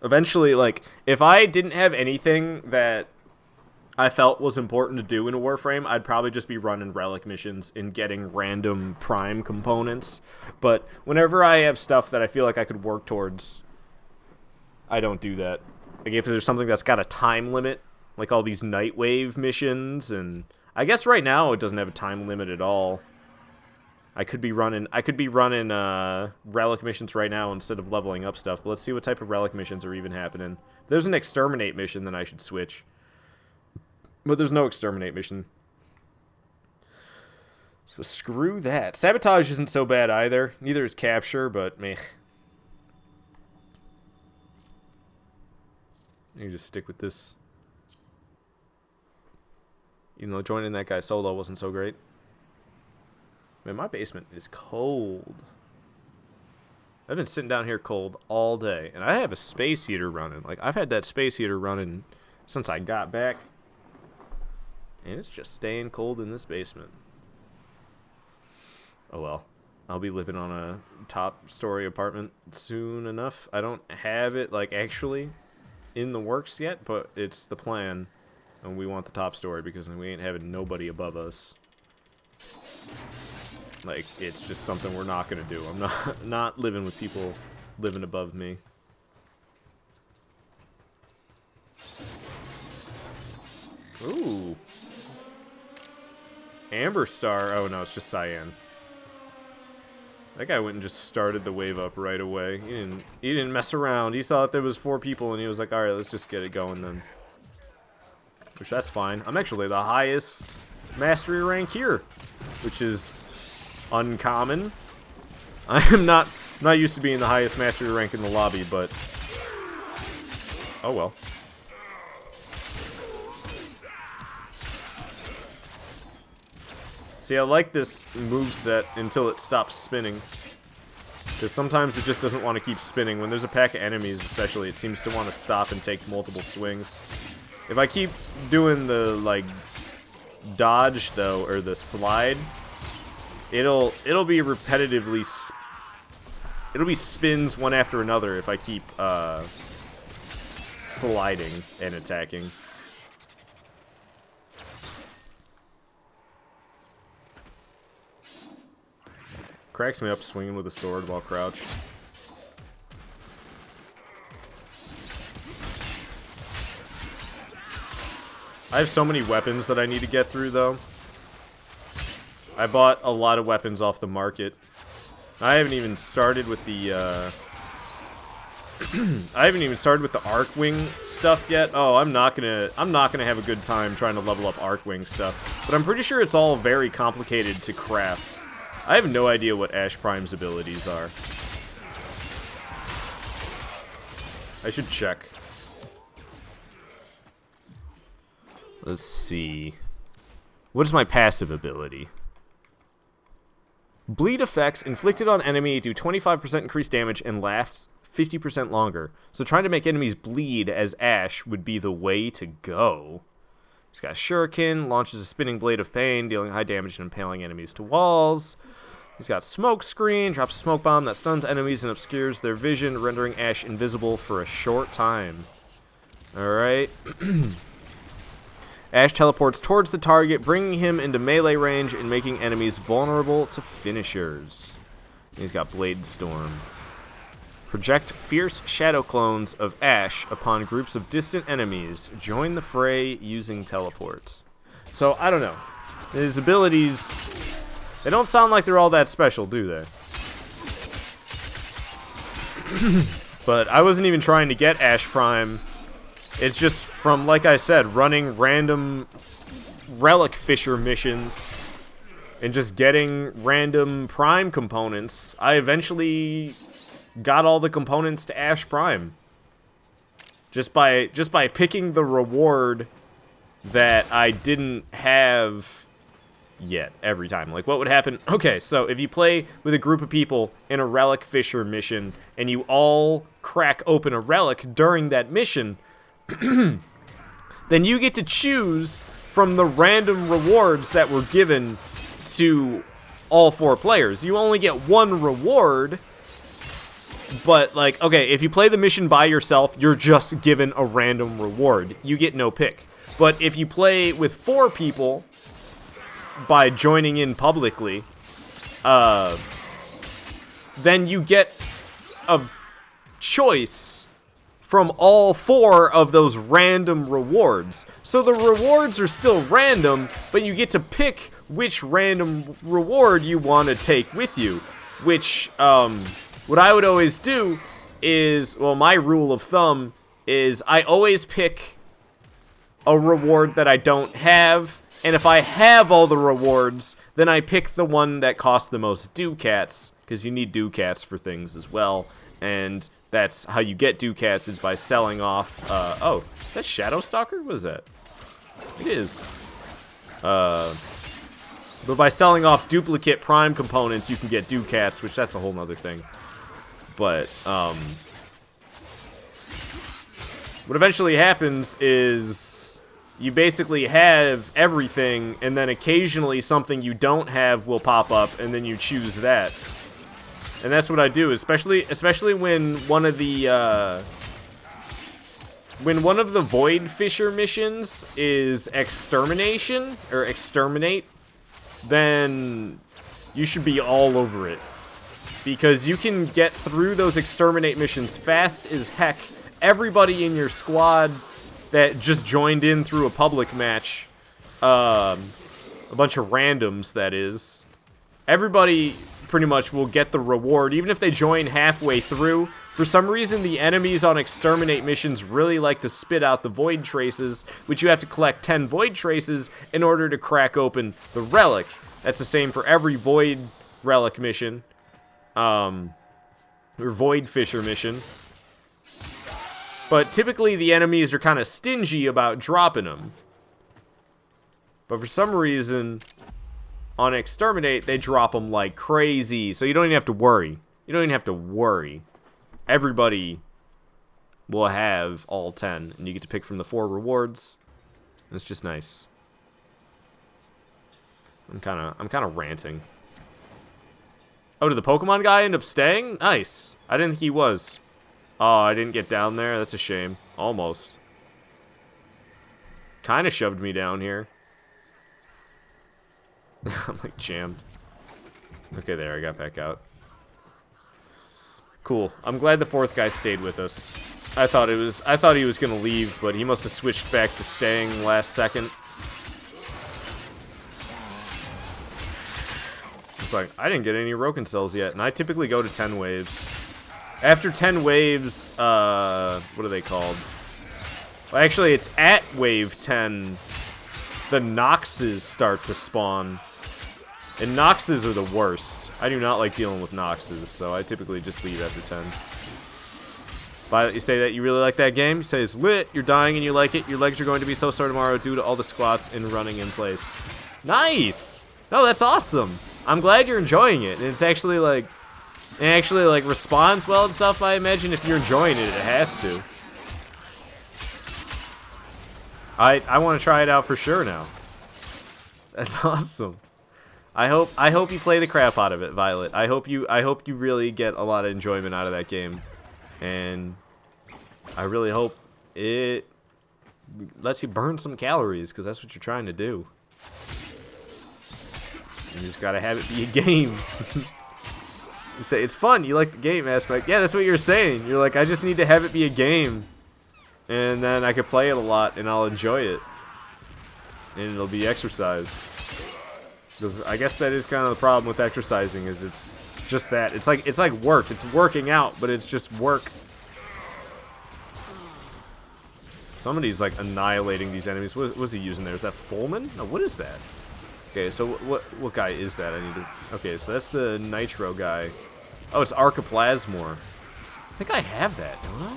Eventually, like, if I didn't have anything that I felt was important to do in a Warframe, I'd probably just be running relic missions and getting random prime components. But whenever I have stuff that I feel like I could work towards, I don't do that. Like, if there's something that's got a time limit, like all these Nightwave missions, and I guess right now it doesn't have a time limit at all. I could be running relic missions right now instead of leveling up stuff. But let's see what type of relic missions are even happening. If there's an exterminate mission, then I should switch. But there's no exterminate mission. So screw that. Sabotage isn't so bad either. Neither is capture, but meh. You can just stick with this. Even though joining that guy solo wasn't so great. Man, my basement is cold. I've been sitting down here cold all day. And I have a space heater running. Like, I've had that space heater running since I got back. And it's just staying cold in this basement. Oh well. I'll be living on a top-story apartment soon enough. I don't have it, like, actually in the works yet, but it's the plan. And we want the top story because we ain't having nobody above us. Like, it's just something we're not going to do. I'm not living with people living above me. Ooh. Amber Star. Oh, no, it's just Cyan. That guy went and just started the wave up right away. He didn't mess around. He saw that there was 4 people, and he was like, alright, let's just get it going then. which that's fine. I'm actually the highest mastery rank here, which is uncommon. I am not used to being the highest mastery rank in the lobby, but oh well. See, I like this moveset until it stops spinning. Because sometimes it just doesn't want to keep spinning. When there's a pack of enemies, especially, it seems to want to stop and take multiple swings. If I keep doing the, like, dodge, though, or the slide, it'll be repetitively... It'll be spins one after another if I keep, sliding and attacking. Cracks me up swinging with a sword while crouched. I have so many weapons that I need to get through, though. I bought a lot of weapons off the market. I haven't even started with the, I haven't even started with the Arcwing stuff yet. Oh, I'm not gonna have a good time trying to level up Arcwing stuff. But I'm pretty sure it's all very complicated to craft. I have no idea what Ash Prime's abilities are. I should check. Let's see. What is my passive ability? Bleed effects inflicted on enemy do 25% increased damage and lasts 50% longer. So trying to make enemies bleed as Ash would be the way to go. He's got Shuriken, launches a spinning blade of pain, dealing high damage and impaling enemies to walls. He's got Smoke Screen, drops a smoke bomb that stuns enemies and obscures their vision, rendering Ash invisible for a short time. Alright. Ash teleports towards the target, bringing him into melee range and making enemies vulnerable to finishers. He's got Blade Storm. Project fierce shadow clones of Ash upon groups of distant enemies. Join the fray using teleports. So, I don't know. His abilities, they don't sound like they're all that special, do they? But I wasn't even trying to get Ash Prime. It's just from, like I said, running random Relic Fisher missions and just getting random Prime components. I eventually got all the components to Ash Prime. Just by picking the reward that I didn't have yet every time. Like, what would happen? Okay, so if you play with a group of people in a Relic Fisher mission and you all crack open a relic during that mission, then you get to choose from the random rewards that were given to all 4 players. You only get one reward, but, like, okay, if you play the mission by yourself, you're just given a random reward. You get no pick. But if you play with 4 people by joining in publicly, then you get a choice from all 4 of those random rewards. So the rewards are still random, but you get to pick which random reward you want to take with you. Which, what I would always do is, well, my rule of thumb is I always pick a reward that I don't have, and if I have all the rewards, then I pick the one that costs the most ducats, because you need ducats for things as well, and that's how you get ducats, is by selling off, oh, is that Shadow Stalker? What is that? It is. But by selling off duplicate Prime components, you can get ducats, which that's a whole nother thing. But, what eventually happens is you basically have everything, and then occasionally something you don't have will pop up, and then you choose that. And that's what I do, especially when one of the Void Fisher missions is extermination or exterminate, then you should be all over it, because you can get through those exterminate missions fast as heck. Everybody in your squad that just joined in through a public match, a bunch of randoms, that is, everybody pretty much will get the reward. Even if they join halfway through, For some reason, the enemies on exterminate missions really like to spit out the void traces, which you have to collect 10 void traces in order to crack open the relic. That's the same for every void relic mission, or void fisher mission. But typically the enemies are kind of stingy about dropping them. But for some reason, on exterminate, they drop them like crazy. So you don't even have to worry. You don't even have to worry. Everybody will have all 10, and you get to pick from the 4 rewards. And it's just nice. I'm kind of ranting. Oh, did the Pokemon guy end up staying? Nice. I didn't think he was. Oh, I didn't get down there. That's a shame. Almost. Kind of shoved me down here. I'm like jammed. Okay, there. I got back out. Cool. I'm glad the 4th guy stayed with us. I thought he was gonna leave, but he must have switched back to staying last second. It's like, I didn't get any Roken cells yet, and I typically go to 10 waves. After 10 waves, what are they called? Well, actually, it's at wave 10, the Noxes start to spawn. And Noxes are the worst. I do not like dealing with Noxes, so I typically just leave after 10. Violet, you say that you really like that game? You say it's lit, you're dying and you like it, your legs are going to be so sore tomorrow due to all the squats and running in place. Nice! No, that's awesome! I'm glad you're enjoying it, and it's actually like... It actually like responds well and stuff, I imagine. If you're enjoying it, it has to. I want to try it out for sure now. That's awesome. I hope you play the crap out of it, Violet. I hope you really get a lot of enjoyment out of that game. And I really hope it lets you burn some calories, because that's what you're trying to do. You just gotta have it be a game. You say, it's fun, you like the game aspect. Yeah, that's what you're saying. You're like, I just need to have it be a game. And then I could play it a lot, and I'll enjoy it. And it'll be exercise. Because I guess that is kind of the problem with exercising, is it's just that. It's like work. It's working out, but it's just work. Somebody's like annihilating these enemies. What was he using there? Is that Fulman? No, what is that? Okay, so what guy is that? I need to... Okay, so that's the Nitro guy. Oh, it's Archiplasmor. I think I have that, don't I?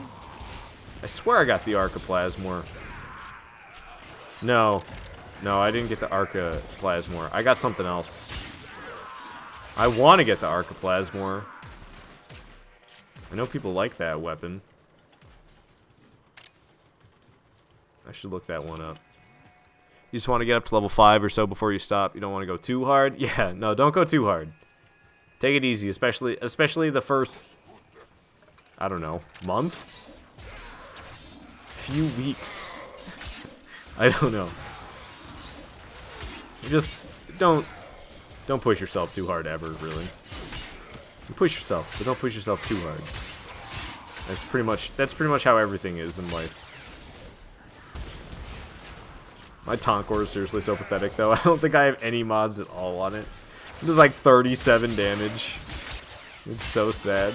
I swear I got the Archiplasmor. No. No, I didn't get the Archiplasmor. I got something else. I want to get the Archiplasmor. I know people like that weapon. I should look that one up. You just want to get up to level 5 or so before you stop. You don't want to go too hard. Yeah, no, don't go too hard. Take it easy, especially the first, I don't know, month? Few weeks. I don't know. Just don't push yourself too hard ever, really. You push yourself, but don't push yourself too hard. That's pretty much how everything is in life. My Tonkor is seriously so pathetic, though. I don't think I have any mods at all on it. It does like 37 damage. It's so sad.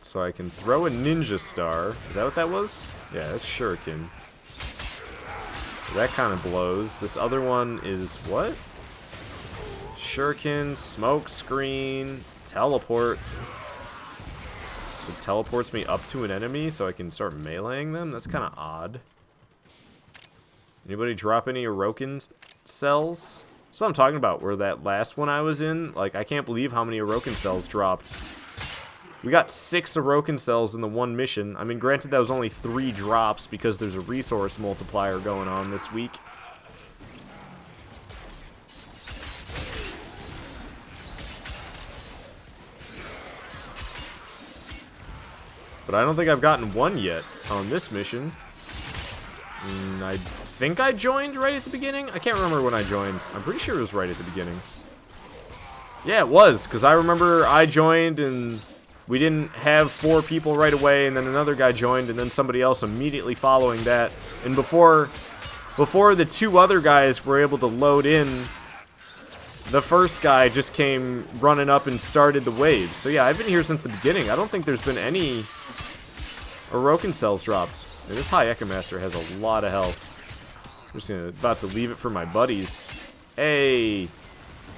So I can throw a ninja star. Is that what that was? Yeah, that's shuriken. That kind of blows. This other one is what? Shuriken, smoke screen, teleport. So it teleports me up to an enemy so I can start meleeing them? That's kind of odd. Anybody drop any Orokin cells? That's what I'm talking about, where that last one I was in, like, I can't believe how many Orokin cells dropped. We got 6 Orokin cells in the one mission. I mean, granted that was only 3 drops because there's a resource multiplier going on this week. But I don't think I've gotten one yet on this mission. I think I joined right at the beginning. I can't remember when I joined. I'm pretty sure it was right at the beginning. Yeah, it was, because I remember I joined and we didn't have 4 people right away, and then another guy joined, and then somebody else immediately following that. And before before the two other guys were able to load in, the first guy just came running up and started the wave. So yeah, I've been here since the beginning. I don't think there's been any Orokin cells dropped. And this High Echo Master has a lot of health. I'm just about to leave it for my buddies. Hey!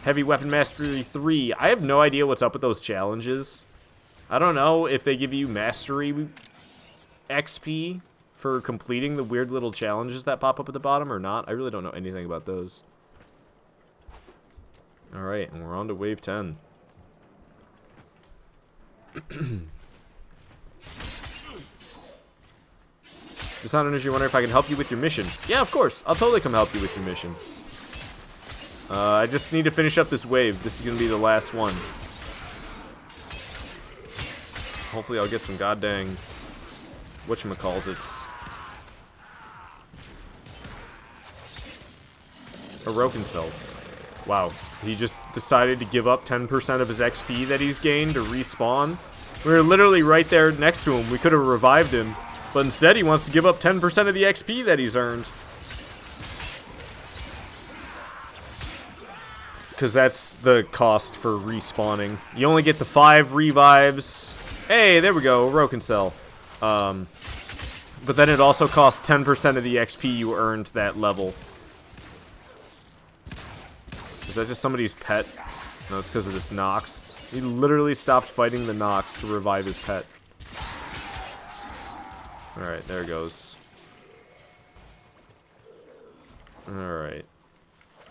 Heavy Weapon Mastery 3. I have no idea what's up with those challenges. I don't know if they give you Mastery XP for completing the weird little challenges that pop up at the bottom or not. I really don't know anything about those. Alright, and we're on to Wave 10. Dishonored Energy, wonder if I can help you with your mission. Yeah, of course. I'll totally come help you with your mission. I just need to finish up this wave. This is going to be the last one. Hopefully I'll get some goddamn whatchamacallits. Orokin cells. Wow. He just decided to give up 10% of his XP that he's gained to respawn. We were literally right there next to him. We could have revived him. But instead he wants to give up 10% of the XP that he's earned. Because that's the cost for respawning. You only get the 5 revives. Hey, there we go, Orokin Cell. But then it also costs 10% of the XP you earned that level. Is that just somebody's pet? No, it's because of this Nox. He literally stopped fighting the Nox to revive his pet. Alright, there it goes. Alright.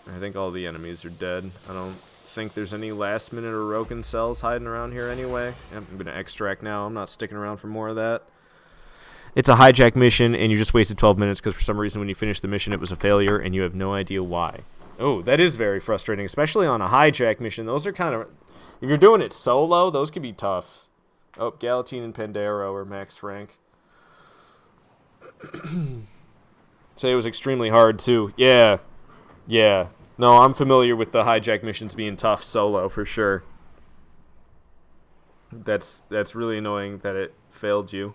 I think all the enemies are dead. I don't think there's any last minute Orokin cells hiding around here anyway. Yep, I'm gonna extract now. I'm not sticking around for more of that. It's a hijack mission, and you just wasted 12 minutes because for some reason when you finished the mission it was a failure, and you have no idea why. Oh, that is very frustrating, especially on a hijack mission. Those are kind of... If you're doing it solo, those could be tough. Oh, Galatine and Pandero are max rank. Say it was extremely hard, too. Yeah. Yeah. No, I'm familiar with the hijack missions being tough solo, for sure. That's really annoying that it failed you.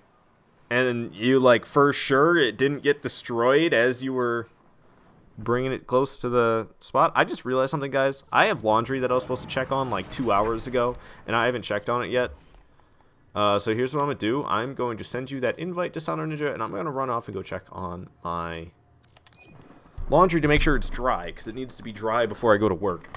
And you, like, for sure it didn't get destroyed as you were bringing it close to the spot. I just realized something, guys. I have laundry that I was supposed to check on, like, 2 hours ago, and I haven't checked on it yet. So here's what I'm going to do. I'm going to send you that invite to Sounder Ninja, and I'm going to run off and go check on my laundry to make sure it's dry, because it needs to be dry before I go to work.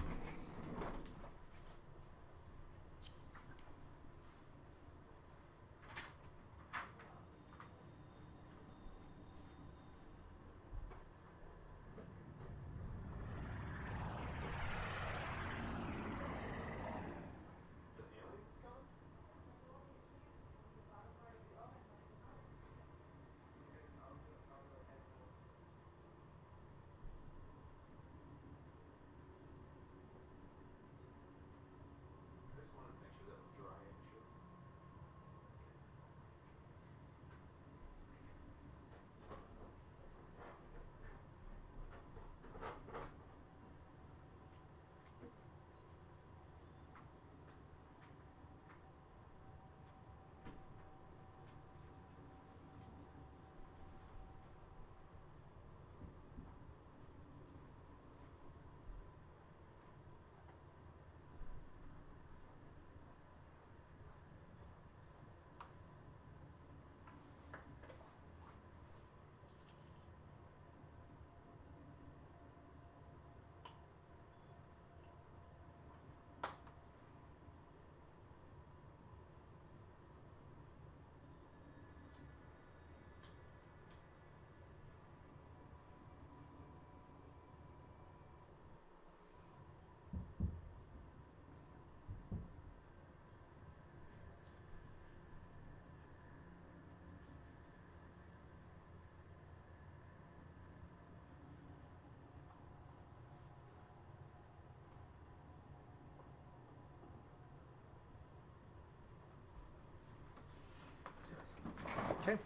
Okay,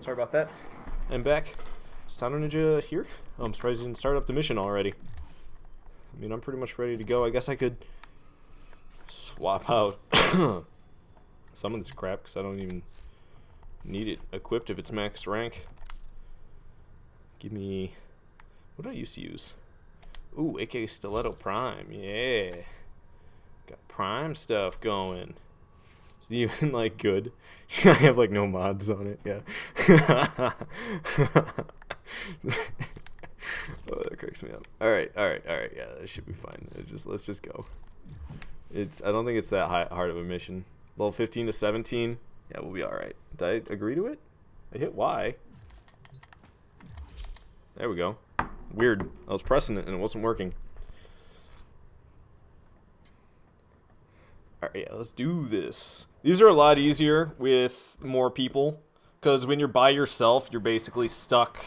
sorry about that. I'm back. Sounder Ninja here. Oh, I'm surprised you didn't start up the mission already. I mean, I'm pretty much ready to go. I guess I could swap out some of this crap because I don't even need it equipped if it's max rank. Give me What did I used to use? Ooh, AK Stiletto Prime. Yeah. Got Prime stuff going. Is it even, like, good? I have, like, no mods on it. Yeah. Oh, that cracks me up. Alright. Yeah, that should be fine. Let's just go. I don't think it's that hard of a mission. Level 15 to 17. Yeah, we'll be alright. Did I agree to it? I hit Y. There we go. Weird. I was pressing it and it wasn't working. Alright, yeah, let's do this. These are a lot easier with more people, because when you're by yourself, you're basically stuck.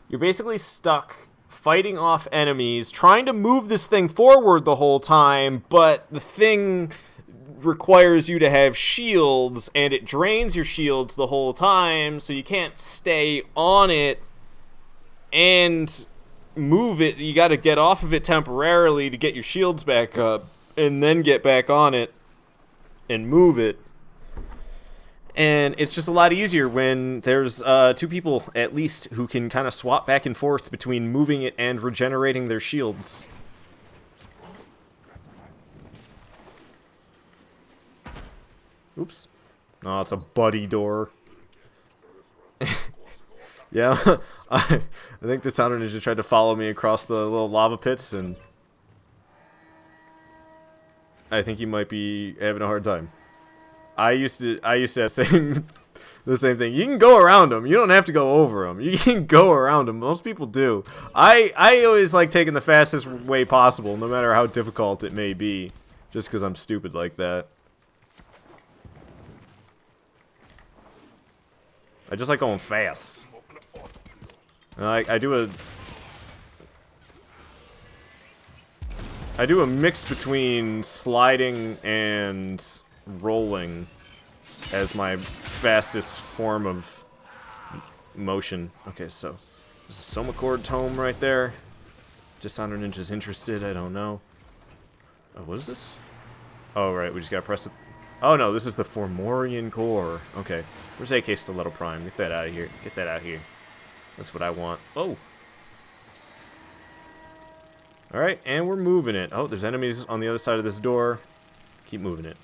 You're basically stuck fighting off enemies, trying to move this thing forward the whole time, but the thing requires you to have shields, and it drains your shields the whole time, so you can't stay on it and move it. You gotta get off of it temporarily to get your shields back up, and then get back on it and move it. And it's just a lot easier when there's two people at least who can kind of swap back and forth between moving it and regenerating their shields. Oops. Oh, it's a buddy door. Yeah, I think the Sound Ninja tried to follow me across the little lava pits, and I think he might be having a hard time. I used to say the same thing. You can go around them. You don't have to go over them. You can go around them. Most people do. I always like taking the fastest way possible, no matter how difficult it may be, just because I'm stupid like that. I just like going fast. And I do a mix between sliding and rolling as my fastest form of motion. Okay, so there's a Soma Cord tome right there. Just Sound Ninja's interested, I don't know. Oh, what is this? Oh, right, we just gotta press it. Oh no, this is the Formorian Core. Okay, where's AK Stiletto Prime? Get that out of here. Get that out of here. That's what I want. Oh! Alright, and we're moving it. Oh, there's enemies on the other side of this door. Keep moving it.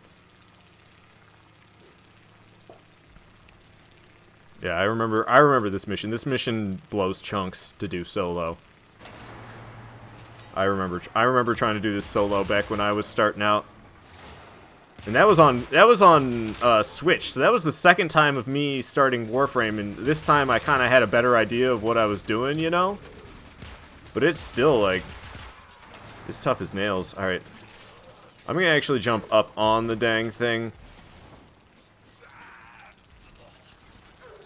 Yeah, I remember this mission. This mission blows chunks to do solo. I remember trying to do this solo back when I was starting out. And that was on Switch. So that was the second time of me starting Warframe, and this time I kind of had a better idea of what I was doing, you know? But it's still like it's tough as nails. All right. I'm going to actually jump up on the dang thing.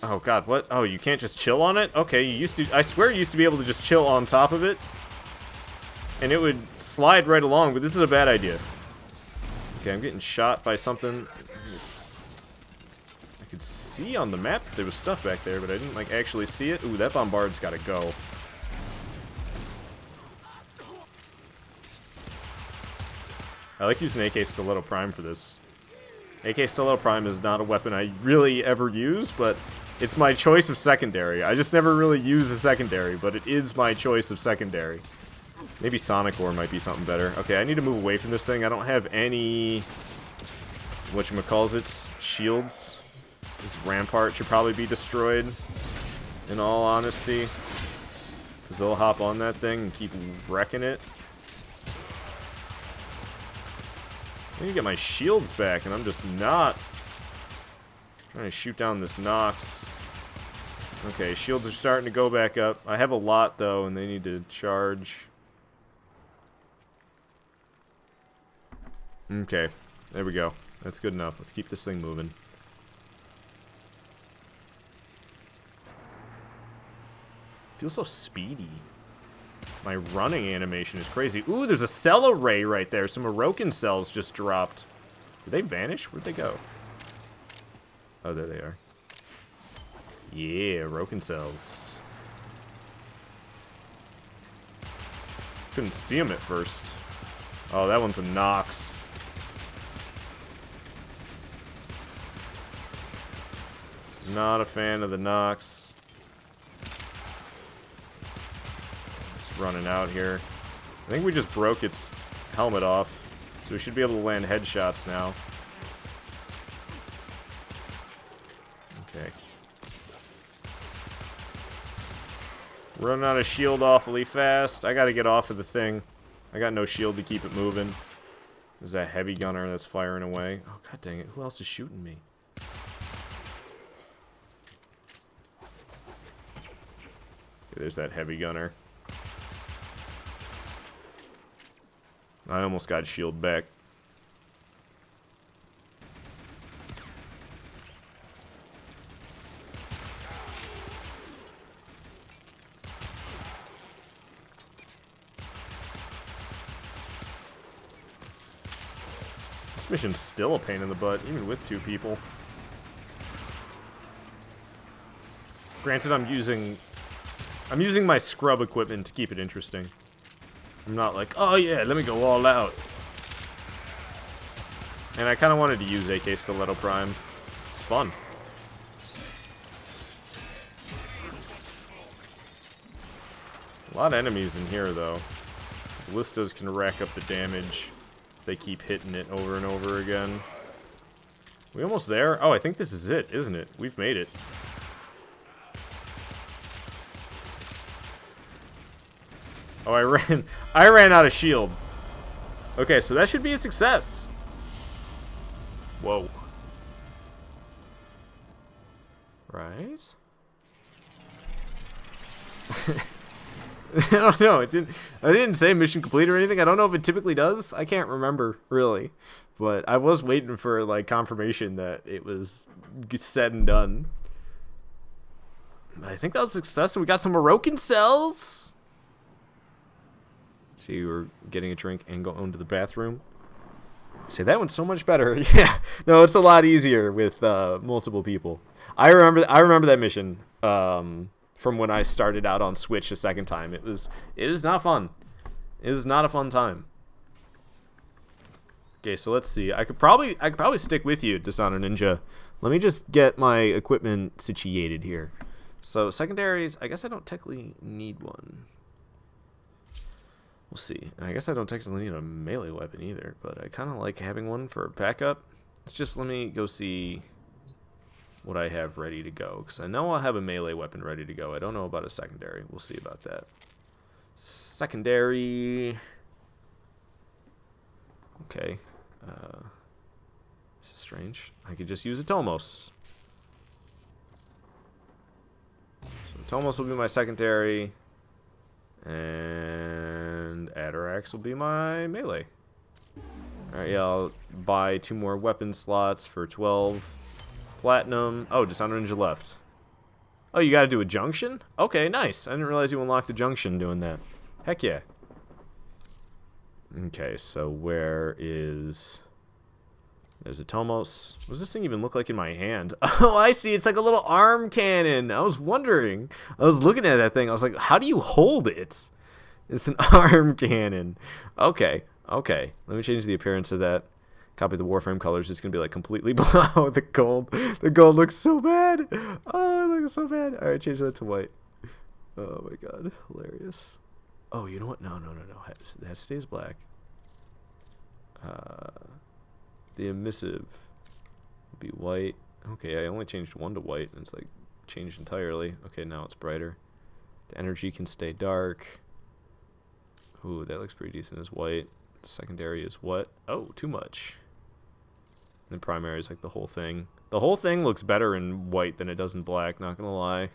Oh god, what? Oh, you can't just chill on it? Okay, you used to, I swear you used to be able to just chill on top of it. And it would slide right along, but this is a bad idea. Okay, I'm getting shot by something. I could see on the map that there was stuff back there, but I didn't, like, actually see it. Ooh, that bombard's gotta go. I like using AK Stiletto Prime for this. AK Stiletto Prime is not a weapon I really ever use, but it's my choice of secondary. I just never really use a secondary, but it is my choice of secondary. Maybe Sonic Ore might be something better. Okay, I need to move away from this thing. I don't have any whatchamacallits, shields. This rampart should probably be destroyed, in all honesty. Because they'll hop on that thing and keep wrecking it. I need to get my shields back, and I'm just not trying to shoot down this Nox. Okay, shields are starting to go back up. I have a lot, though, and they need to charge. Okay, there we go. That's good enough. Let's keep this thing moving. Feels so speedy. My running animation is crazy. Ooh, there's a cell array right there. Some Orokin cells just dropped. Did they vanish? Where'd they go? Oh, there they are. Yeah, Orokin cells. Couldn't see them at first. Oh, that one's a Nox. Not a fan of the Nox. running out here. I think we just broke its helmet off, so we should be able to land headshots now. Okay. Running out of shield awfully fast. I gotta get off of the thing. I got no shield to keep it moving. There's that heavy gunner that's firing away. Oh, god dang it. Who else is shooting me? Okay, there's that heavy gunner. I almost got shield back. This mission's still a pain in the butt, even with 2 people. Granted, I'm using my scrub equipment to keep it interesting. I'm not like, oh yeah, let me go all out. And I kind of wanted to use AK Stiletto Prime. It's fun. A lot of enemies in here, though. Ballistas can rack up the damage if they keep hitting it over and over again. We almost there? Oh, I think this is it, isn't it? We've made it. Oh, I ran out of shield. Okay, so that should be a success. Whoa. Right? I don't know. I didn't say mission complete or anything. I don't know if it typically does. I can't remember really, but I was waiting for like confirmation that it was said and done. I think that was a success. We got some Moroccan cells. See, we're getting a drink and going to the bathroom. See, that one's so much better. Yeah, no, it's a lot easier with multiple people. I remember that mission from when I started out on Switch the second time. It was not fun. It was not a fun time. Okay, so let's see. I could probably stick with you, Dishonor Ninja. Let me just get my equipment situated here. So secondaries, I guess I don't technically need one. We'll see. And I guess I don't technically need a melee weapon either, but I kind of like having one for backup. Let's just, let me go see what I have ready to go, because I know I'll have a melee weapon ready to go. I don't know about a secondary. We'll see about that. Secondary. Okay. This is strange. I could just use a Tomos. So Tomos will be my secondary. And Atarax will be my melee. Alright, yeah, I'll buy 2 more weapon slots for 12 platinum. Oh, Dishonor Ninja left. Oh, you gotta do a junction? Okay, nice. I didn't realize you unlocked the junction doing that. Heck yeah. Okay, so where is... There's a Tomos. What does this thing even look like in my hand? Oh, I see. It's like a little arm cannon. I was wondering. I was looking at that thing. I was like, how do you hold it? It's an arm cannon. Okay. Okay. Let me change the appearance of that. Copy the Warframe colors. It's going to be like completely blue. The gold looks so bad. Oh, it looks so bad. All right, change that to white. Oh, my God. Hilarious. Oh, you know what? No. That stays black. The emissive will be white. Okay, I only changed one to white, and it's like changed entirely. Okay, now it's brighter. The energy can stay dark. Ooh, that looks pretty decent as white. Secondary is what? Oh, too much. And then primary is like the whole thing. The whole thing looks better in white than it does in black, not gonna lie.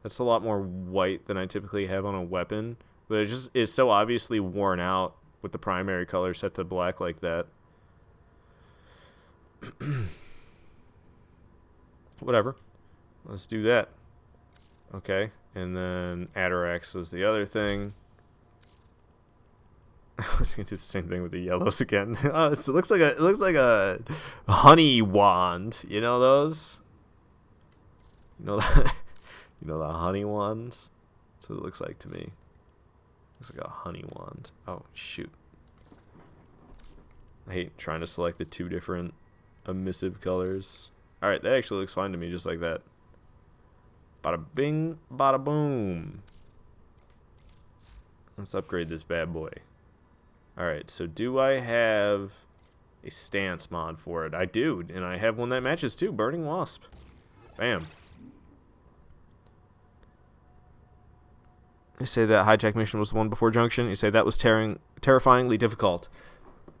That's a lot more white than I typically have on a weapon, but it just is so obviously worn out with the primary color set to black like that. Whatever. Let's do that. Okay. And then Atarax was the other thing. I was gonna do the same thing with the yellows again. Oh, it looks like a honey wand. You know those? You know that? You know the honey wands? That's what it looks like to me. Looks like a honey wand. Oh, shoot. I hate trying to select the 2 different emissive colors. Alright, that actually looks fine to me, just like that. Bada bing, bada boom. Let's upgrade this bad boy. Alright, so do I have a stance mod for it? I do, and I have one that matches too. Burning Wasp. Bam. You say that hijack mission was the one before Junction. You say that was terrifyingly difficult.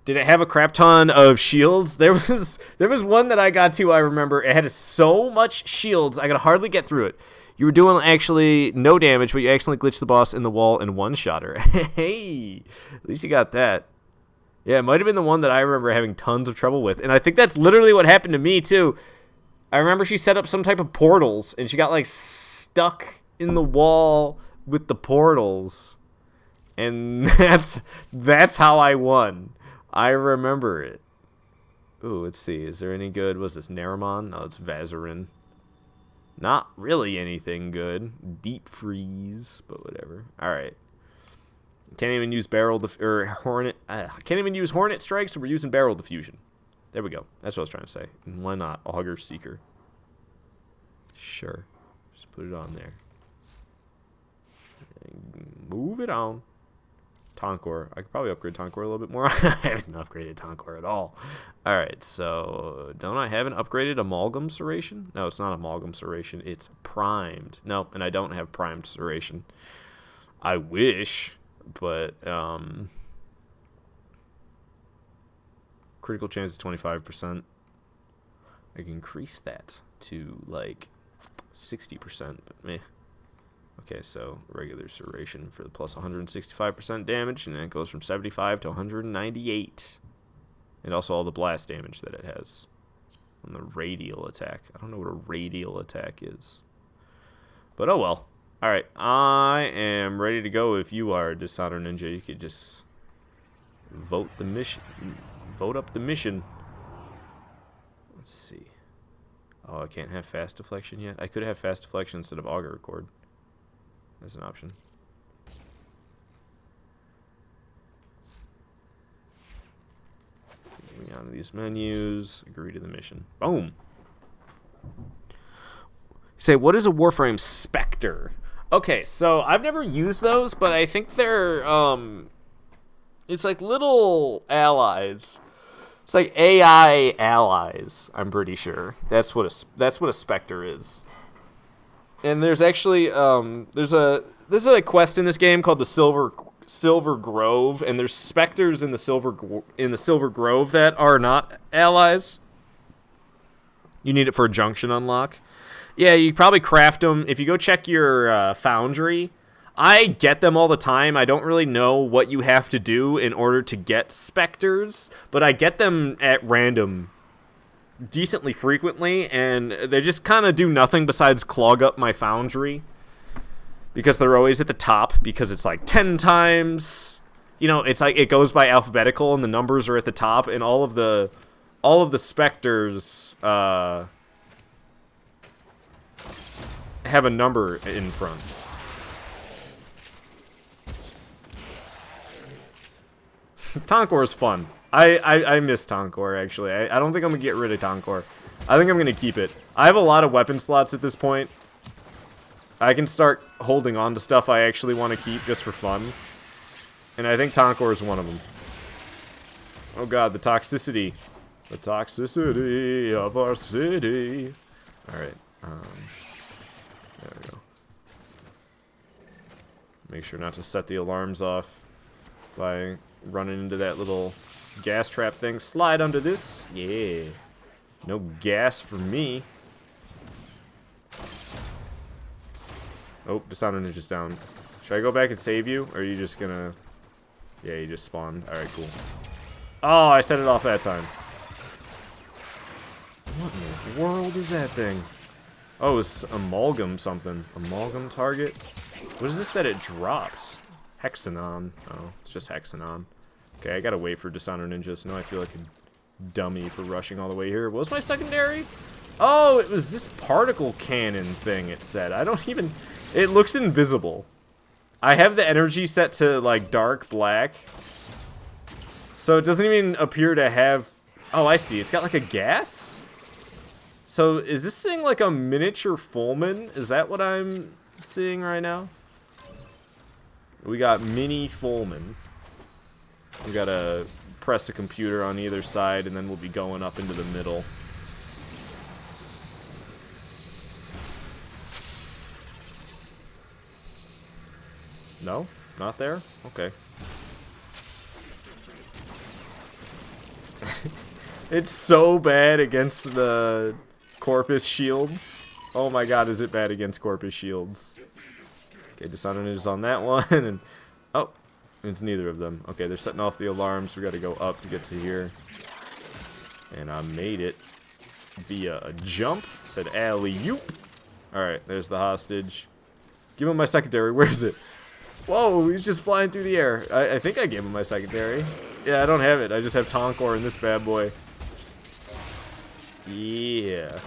Did it have a crap ton of shields? There was one that I got to, I remember. It had so much shields, I could hardly get through it. You were doing actually no damage, but you accidentally glitched the boss in the wall and one-shot her. Hey, at least you got that. Yeah, it might have been the one that I remember having tons of trouble with. And I think that's literally what happened to me, too. I remember she set up some type of portals, and she got, like, stuck in the wall with the portals. And that's how I won. I remember it. Ooh, let's see. Is there any good? What's this, Naramon? No, it's Vazarin. Not really anything good. Deep freeze, but whatever. All right. Can't even use Hornet. Can't even use Hornet strikes, so we're using barrel diffusion. There we go. That's what I was trying to say. And why not Auger Seeker? Sure. Just put it on there. And move it on. Tonkor. I could probably upgrade Tonkor a little bit more. I haven't upgraded Tonkor at all. Alright, so don't I have an upgraded Amalgam Serration? No, it's not Amalgam Serration. It's primed. No, and I don't have primed Serration. I wish, but critical chance is 25%. I can increase that to like 60%, but meh. Okay, so regular Serration for the plus 165% damage, and then it goes from 75 to 198. And also all the blast damage that it has on the radial attack. I don't know what a radial attack is. But oh well. Alright, I am ready to go if you are, Dishonor Ninja. You could just vote the mission. Vote up the mission. Let's see. Oh, I can't have fast deflection yet. I could have fast deflection instead of auger record. As an option. Moving on to these menus. Agree to the mission. Boom. You say, what is a Warframe Spectre? Okay, so I've never used those, but I think they're it's like little allies. It's like AI allies, I'm pretty sure. That's what a Spectre is. And there's actually there's a quest in this game called the Silver Grove, and there's specters in the Silver Grove that are not allies. You need it for a junction unlock. Yeah, you probably craft them if you go check your foundry. I get them all the time. I don't really know what you have to do in order to get specters, but I get them at random decently frequently, and they just kind of do nothing besides clog up my foundry because they're always at the top because it's like 10 times, you know, it's like it goes by alphabetical and the numbers are at the top, and all of the specters have a number in front. Tonkor is fun. I miss Tonkor, actually. I don't think I'm going to get rid of Tonkor. I think I'm going to keep it. I have a lot of weapon slots at this point. I can start holding on to stuff I actually want to keep just for fun. And I think Tonkor is one of them. Oh god, the toxicity. The toxicity of our city. Alright. There we go. Make sure not to set the alarms off by running into that little gas trap thing. Slide under this. Yeah. No gas for me. Oh, Dishonor Ninja's down. Should I go back and save you? Or are you just gonna... Yeah, you just spawned. Alright, cool. Oh, I set it off that time. What in the world is that thing? Oh, it's Amalgam something. Amalgam target? What is this that it drops? Hexanon. Oh, it's just Hexanon. Okay, I gotta wait for Dishonor Ninja, so now I feel like a dummy for rushing all the way here. What was my secondary? Oh, it was this particle cannon thing it said. I don't even... It looks invisible. I have the energy set to, like, dark black. So it doesn't even appear to have... Oh, I see. It's got, like, a gas So, is this thing like a miniature Fullman? Is that what I'm seeing right now? We got mini Fullman. We gotta press a computer on either side, and then we'll be going up into the middle. No? Not there? Okay. It's so bad against the Corpus shields. Oh my god, is it bad against Corpus shields. Okay, Dishonored is on that one, and... Oh, it's neither of them. Okay, they're setting off the alarms. We gotta go up to get to here. And I made it via a jump. Said alley-oop. Alright, there's the hostage. Give him my secondary. Where is it? Whoa, he's just flying through the air. I think I gave him my secondary. Yeah, I don't have it. I just have Tonkor in this bad boy. Yeah.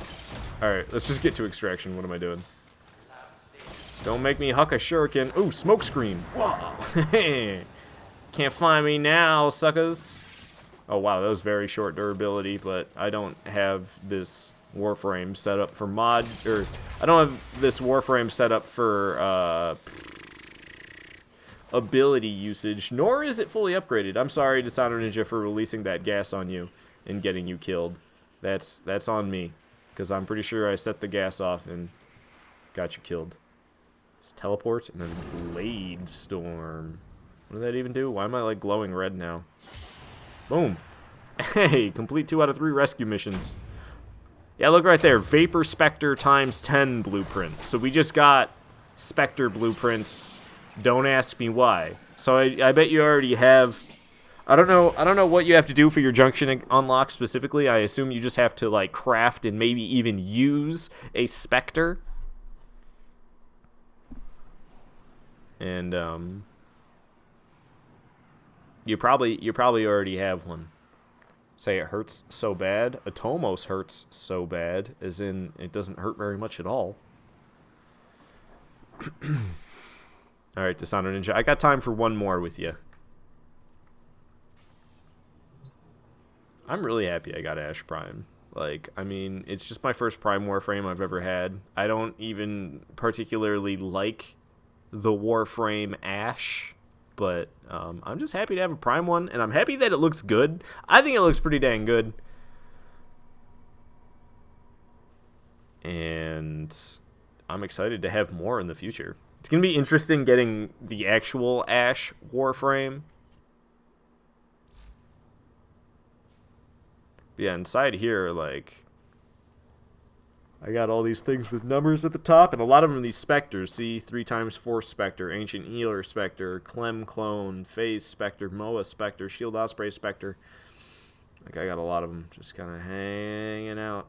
Alright, let's just get to extraction. What am I doing? Don't make me huck a shuriken. Ooh, smoke screen. Whoa. Can't find me now, suckers. Oh, wow, that was very short durability, but I don't have this Warframe set up for mod... Or, I don't have this Warframe set up for, ability usage, nor is it fully upgraded. I'm sorry, Dishonored Ninja, for releasing that gas on you and getting you killed. That's on me, because I'm pretty sure I set the gas off and got you killed. Just teleport and then Blade Storm. What did that even do? Why am I like glowing red now? Boom. Hey, complete 2 out of 3 rescue missions. Yeah, look right there. Vapor Spectre times 10 blueprint. So we just got Spectre blueprints. Don't ask me why. So I bet you already have... I don't know what you have to do for your junction unlock specifically. I assume you just have to like craft and maybe even use a Spectre. And you probably already have one. Say it hurts so bad. Atomos hurts so bad, as in it doesn't hurt very much at all. Alright, Dishonored Ninja. I got time for one more with you. I'm really happy I got Ash Prime. Like, I mean, it's just my first Prime Warframe I've ever had. I don't even particularly like the Warframe Ash, but I'm just happy to have a Prime one, and I'm happy that it looks good. I think it looks pretty dang good. And I'm excited to have more in the future. It's going to be interesting getting the actual Ash Warframe. But yeah, inside here, like, I got all these things with numbers at the top, and a lot of them are these Spectres. See, 3x Force Spectre, Ancient Healer Spectre, Clem Clone, Phase Spectre, Moa Spectre, Shield Osprey Spectre. Like, I got a lot of them just kind of hanging out.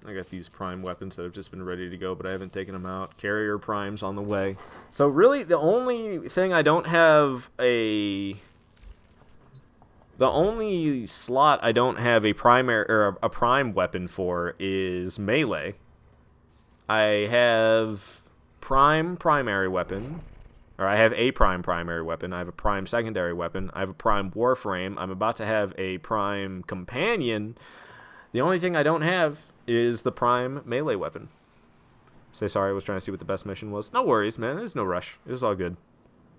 I got these prime weapons that have just been ready to go, but I haven't taken them out. Carrier primes on the way. So really, the only thing I don't have a... The only slot I don't have a primary or a prime weapon for is melee. I have primary weapon, or I have a primary weapon. I have a prime secondary weapon. I have a prime warframe. I'm about to have a prime companion. The only thing I don't have is the prime melee weapon. Say sorry, I was trying to see what the best mission was. No worries, man. There's no rush. It was all good.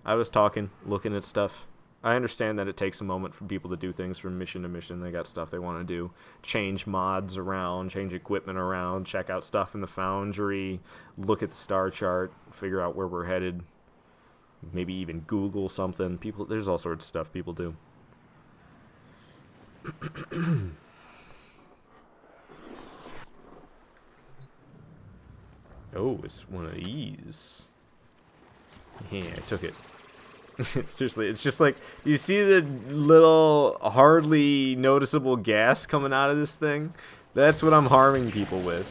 I was talking, looking at stuff. I understand that it takes a moment for people to do things from mission to mission. They got stuff they want to do. Change mods around, change equipment around, check out stuff in the foundry, look at the star chart, figure out where we're headed. Maybe even Google something. There's all sorts of stuff people do. Oh, it's one of these. Yeah, I took it. Seriously, it's just like, you see the little, hardly noticeable gas coming out of this thing? That's what I'm harming people with.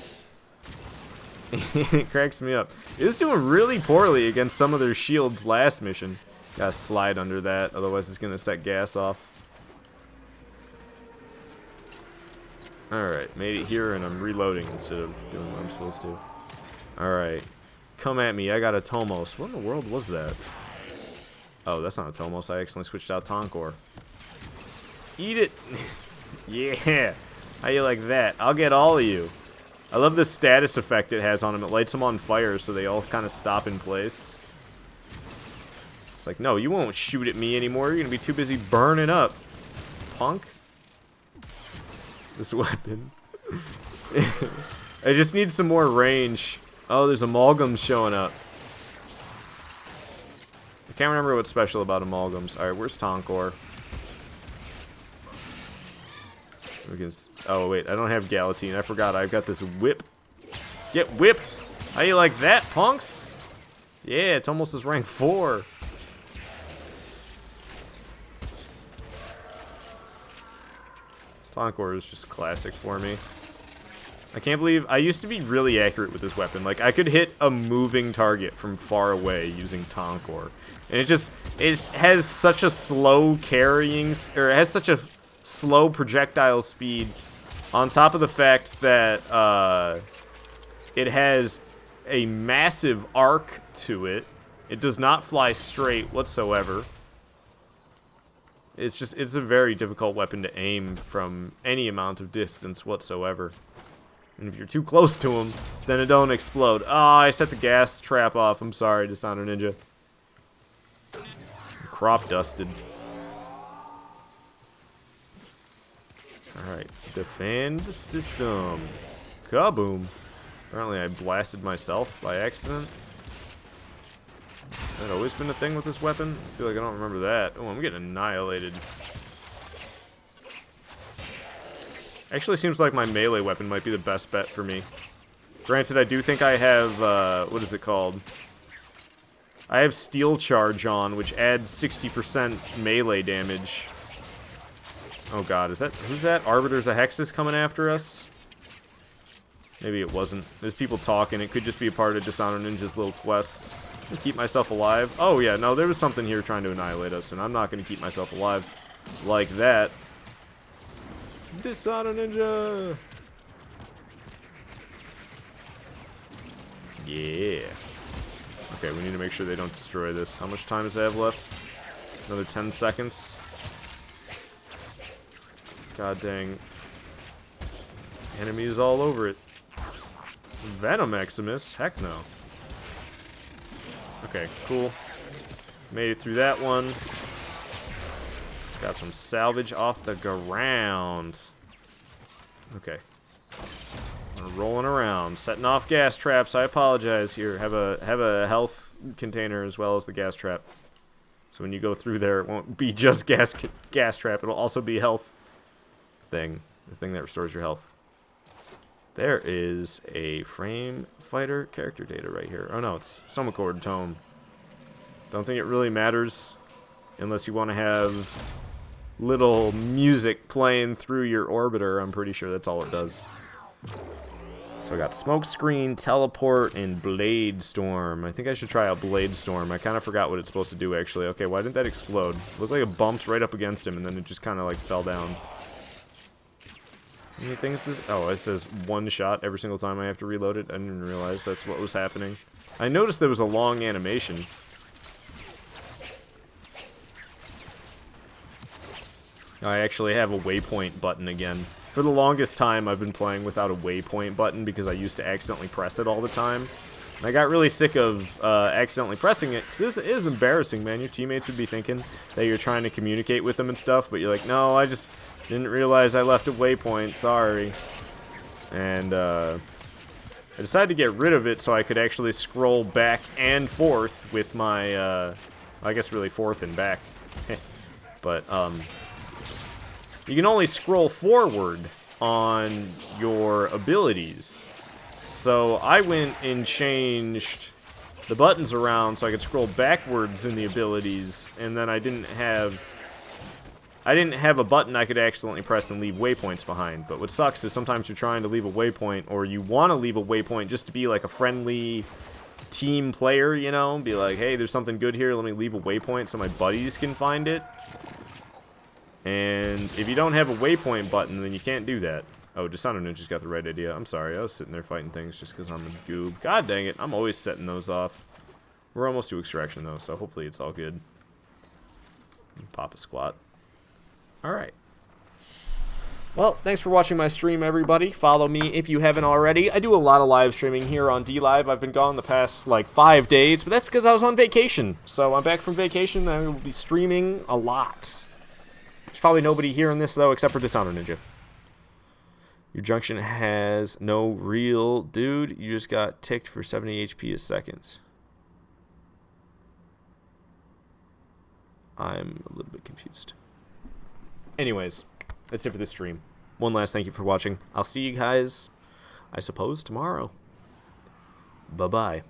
It cracks me up. It was doing really poorly against some of their shields last mission. Gotta slide under that, otherwise it's gonna set gas off. Alright, made it here and I'm reloading instead of doing what I'm supposed to. Alright, come at me, I got a Tomos. What in the world was that? Oh, that's not a Tomos. I accidentally switched out Tonkor. Eat it! Yeah! How you like that? I'll get all of you. I love the status effect it has on them. It lights them on fire so they all kind of stop in place. It's like, no, you won't shoot at me anymore. You're going to be too busy burning up. Punk? This weapon. I just need some more range. Oh, there's amalgams showing up. I can't remember what's special about amalgams. Alright, where's Tonkor? We can, oh, wait, I don't have Galatine. I forgot. I've got this whip. Get whipped! How you like that, punks? Yeah, it's almost as rank 4. Tonkor is just classic for me. I can't believe... I used to be really accurate with this weapon. Like, I could hit a moving target from far away using Tonkor. And it has such a slow carrying... Or it has such a slow projectile speed on top of the fact that it has a massive arc to it. It does not fly straight whatsoever. It's a very difficult weapon to aim from any amount of distance whatsoever. And if you're too close to them, then it don't explode. Oh, I set the gas trap off. I'm sorry, Dishonor Ninja. Crop dusted. Alright, defend the system. Kaboom. Apparently I blasted myself by accident. Has that always been a thing with this weapon? I feel like I don't remember that. Oh, I'm getting annihilated. Actually seems like my melee weapon might be the best bet for me. Granted, I do think I have, what is it called? I have Steel Charge on, which adds 60% melee damage. Oh god, is that, who's that? Arbiters of Hexus coming after us? Maybe it wasn't. There's people talking. It could just be a part of Dishonor Ninja's little quest. Keep myself alive. Oh yeah, no, there was something here trying to annihilate us, and I'm not going to keep myself alive like that. Dishonor Ninja! Yeah. Okay, we need to make sure they don't destroy this. How much time does it have left? Another 10 seconds. God dang. Enemies all over it. Venom Eximus? Heck no. Okay, cool. Made it through that one. Got some salvage off the ground. Okay. We're rolling around, setting off gas traps. I apologize. Here, have a health container as well as the gas trap. So when you go through there, it won't be just gas trap. It'll also be health thing, the thing that restores your health. There is a frame fighter character data right here. Oh no, it's Somachord tome. Don't think it really matters unless you want to have little music playing through your orbiter. I'm pretty sure that's all it does. So I got Smoke Screen, Teleport, and Blade Storm. I think I should try out Blade Storm. I kind of forgot what it's supposed to do, actually. Okay, why didn't that explode? Looked like it bumped right up against him, and then it just kind of, like, fell down. How many things does... Oh, it says one shot every single time I have to reload it. I didn't even realize that's what was happening. I noticed there was a long animation. I actually have a waypoint button again. For the longest time, I've been playing without a waypoint button because I used to accidentally press it all the time. And I got really sick of accidentally pressing it because it is embarrassing, man. Your teammates would be thinking that you're trying to communicate with them and stuff, but you're like, no, I just didn't realize I left a waypoint, sorry. And I decided to get rid of it so I could actually scroll back and forth with my, I guess really forth and back. But, you can only scroll forward on your abilities. So I went and changed the buttons around so I could scroll backwards in the abilities, and then I didn't have a button I could accidentally press and leave waypoints behind. But what sucks is sometimes you're trying to leave a waypoint, or you want to leave a waypoint just to be like a friendly team player, you know? Be like, hey, there's something good here, let me leave a waypoint so my buddies can find it. And if you don't have a waypoint button, then you can't do that. Oh, Dishonor Ninja's got the right idea. I'm sorry, I was sitting there fighting things just because I'm a goob. God dang it, I'm always setting those off. We're almost to extraction, though, so hopefully it's all good. Pop a squat. Alright. Well, thanks for watching my stream, everybody. Follow me if you haven't already. I do a lot of live streaming here on DLive. I've been gone the past, 5 days, but that's because I was on vacation. So I'm back from vacation, and I will be streaming a lot. There's probably nobody hearing this, though, except for Dishonor Ninja. Your junction has no real... Dude, you just got ticked for 70 HP a second. I'm a little bit confused. Anyways, that's it for this stream. One last thank you for watching. I'll see you guys, I suppose, tomorrow. Bye-bye.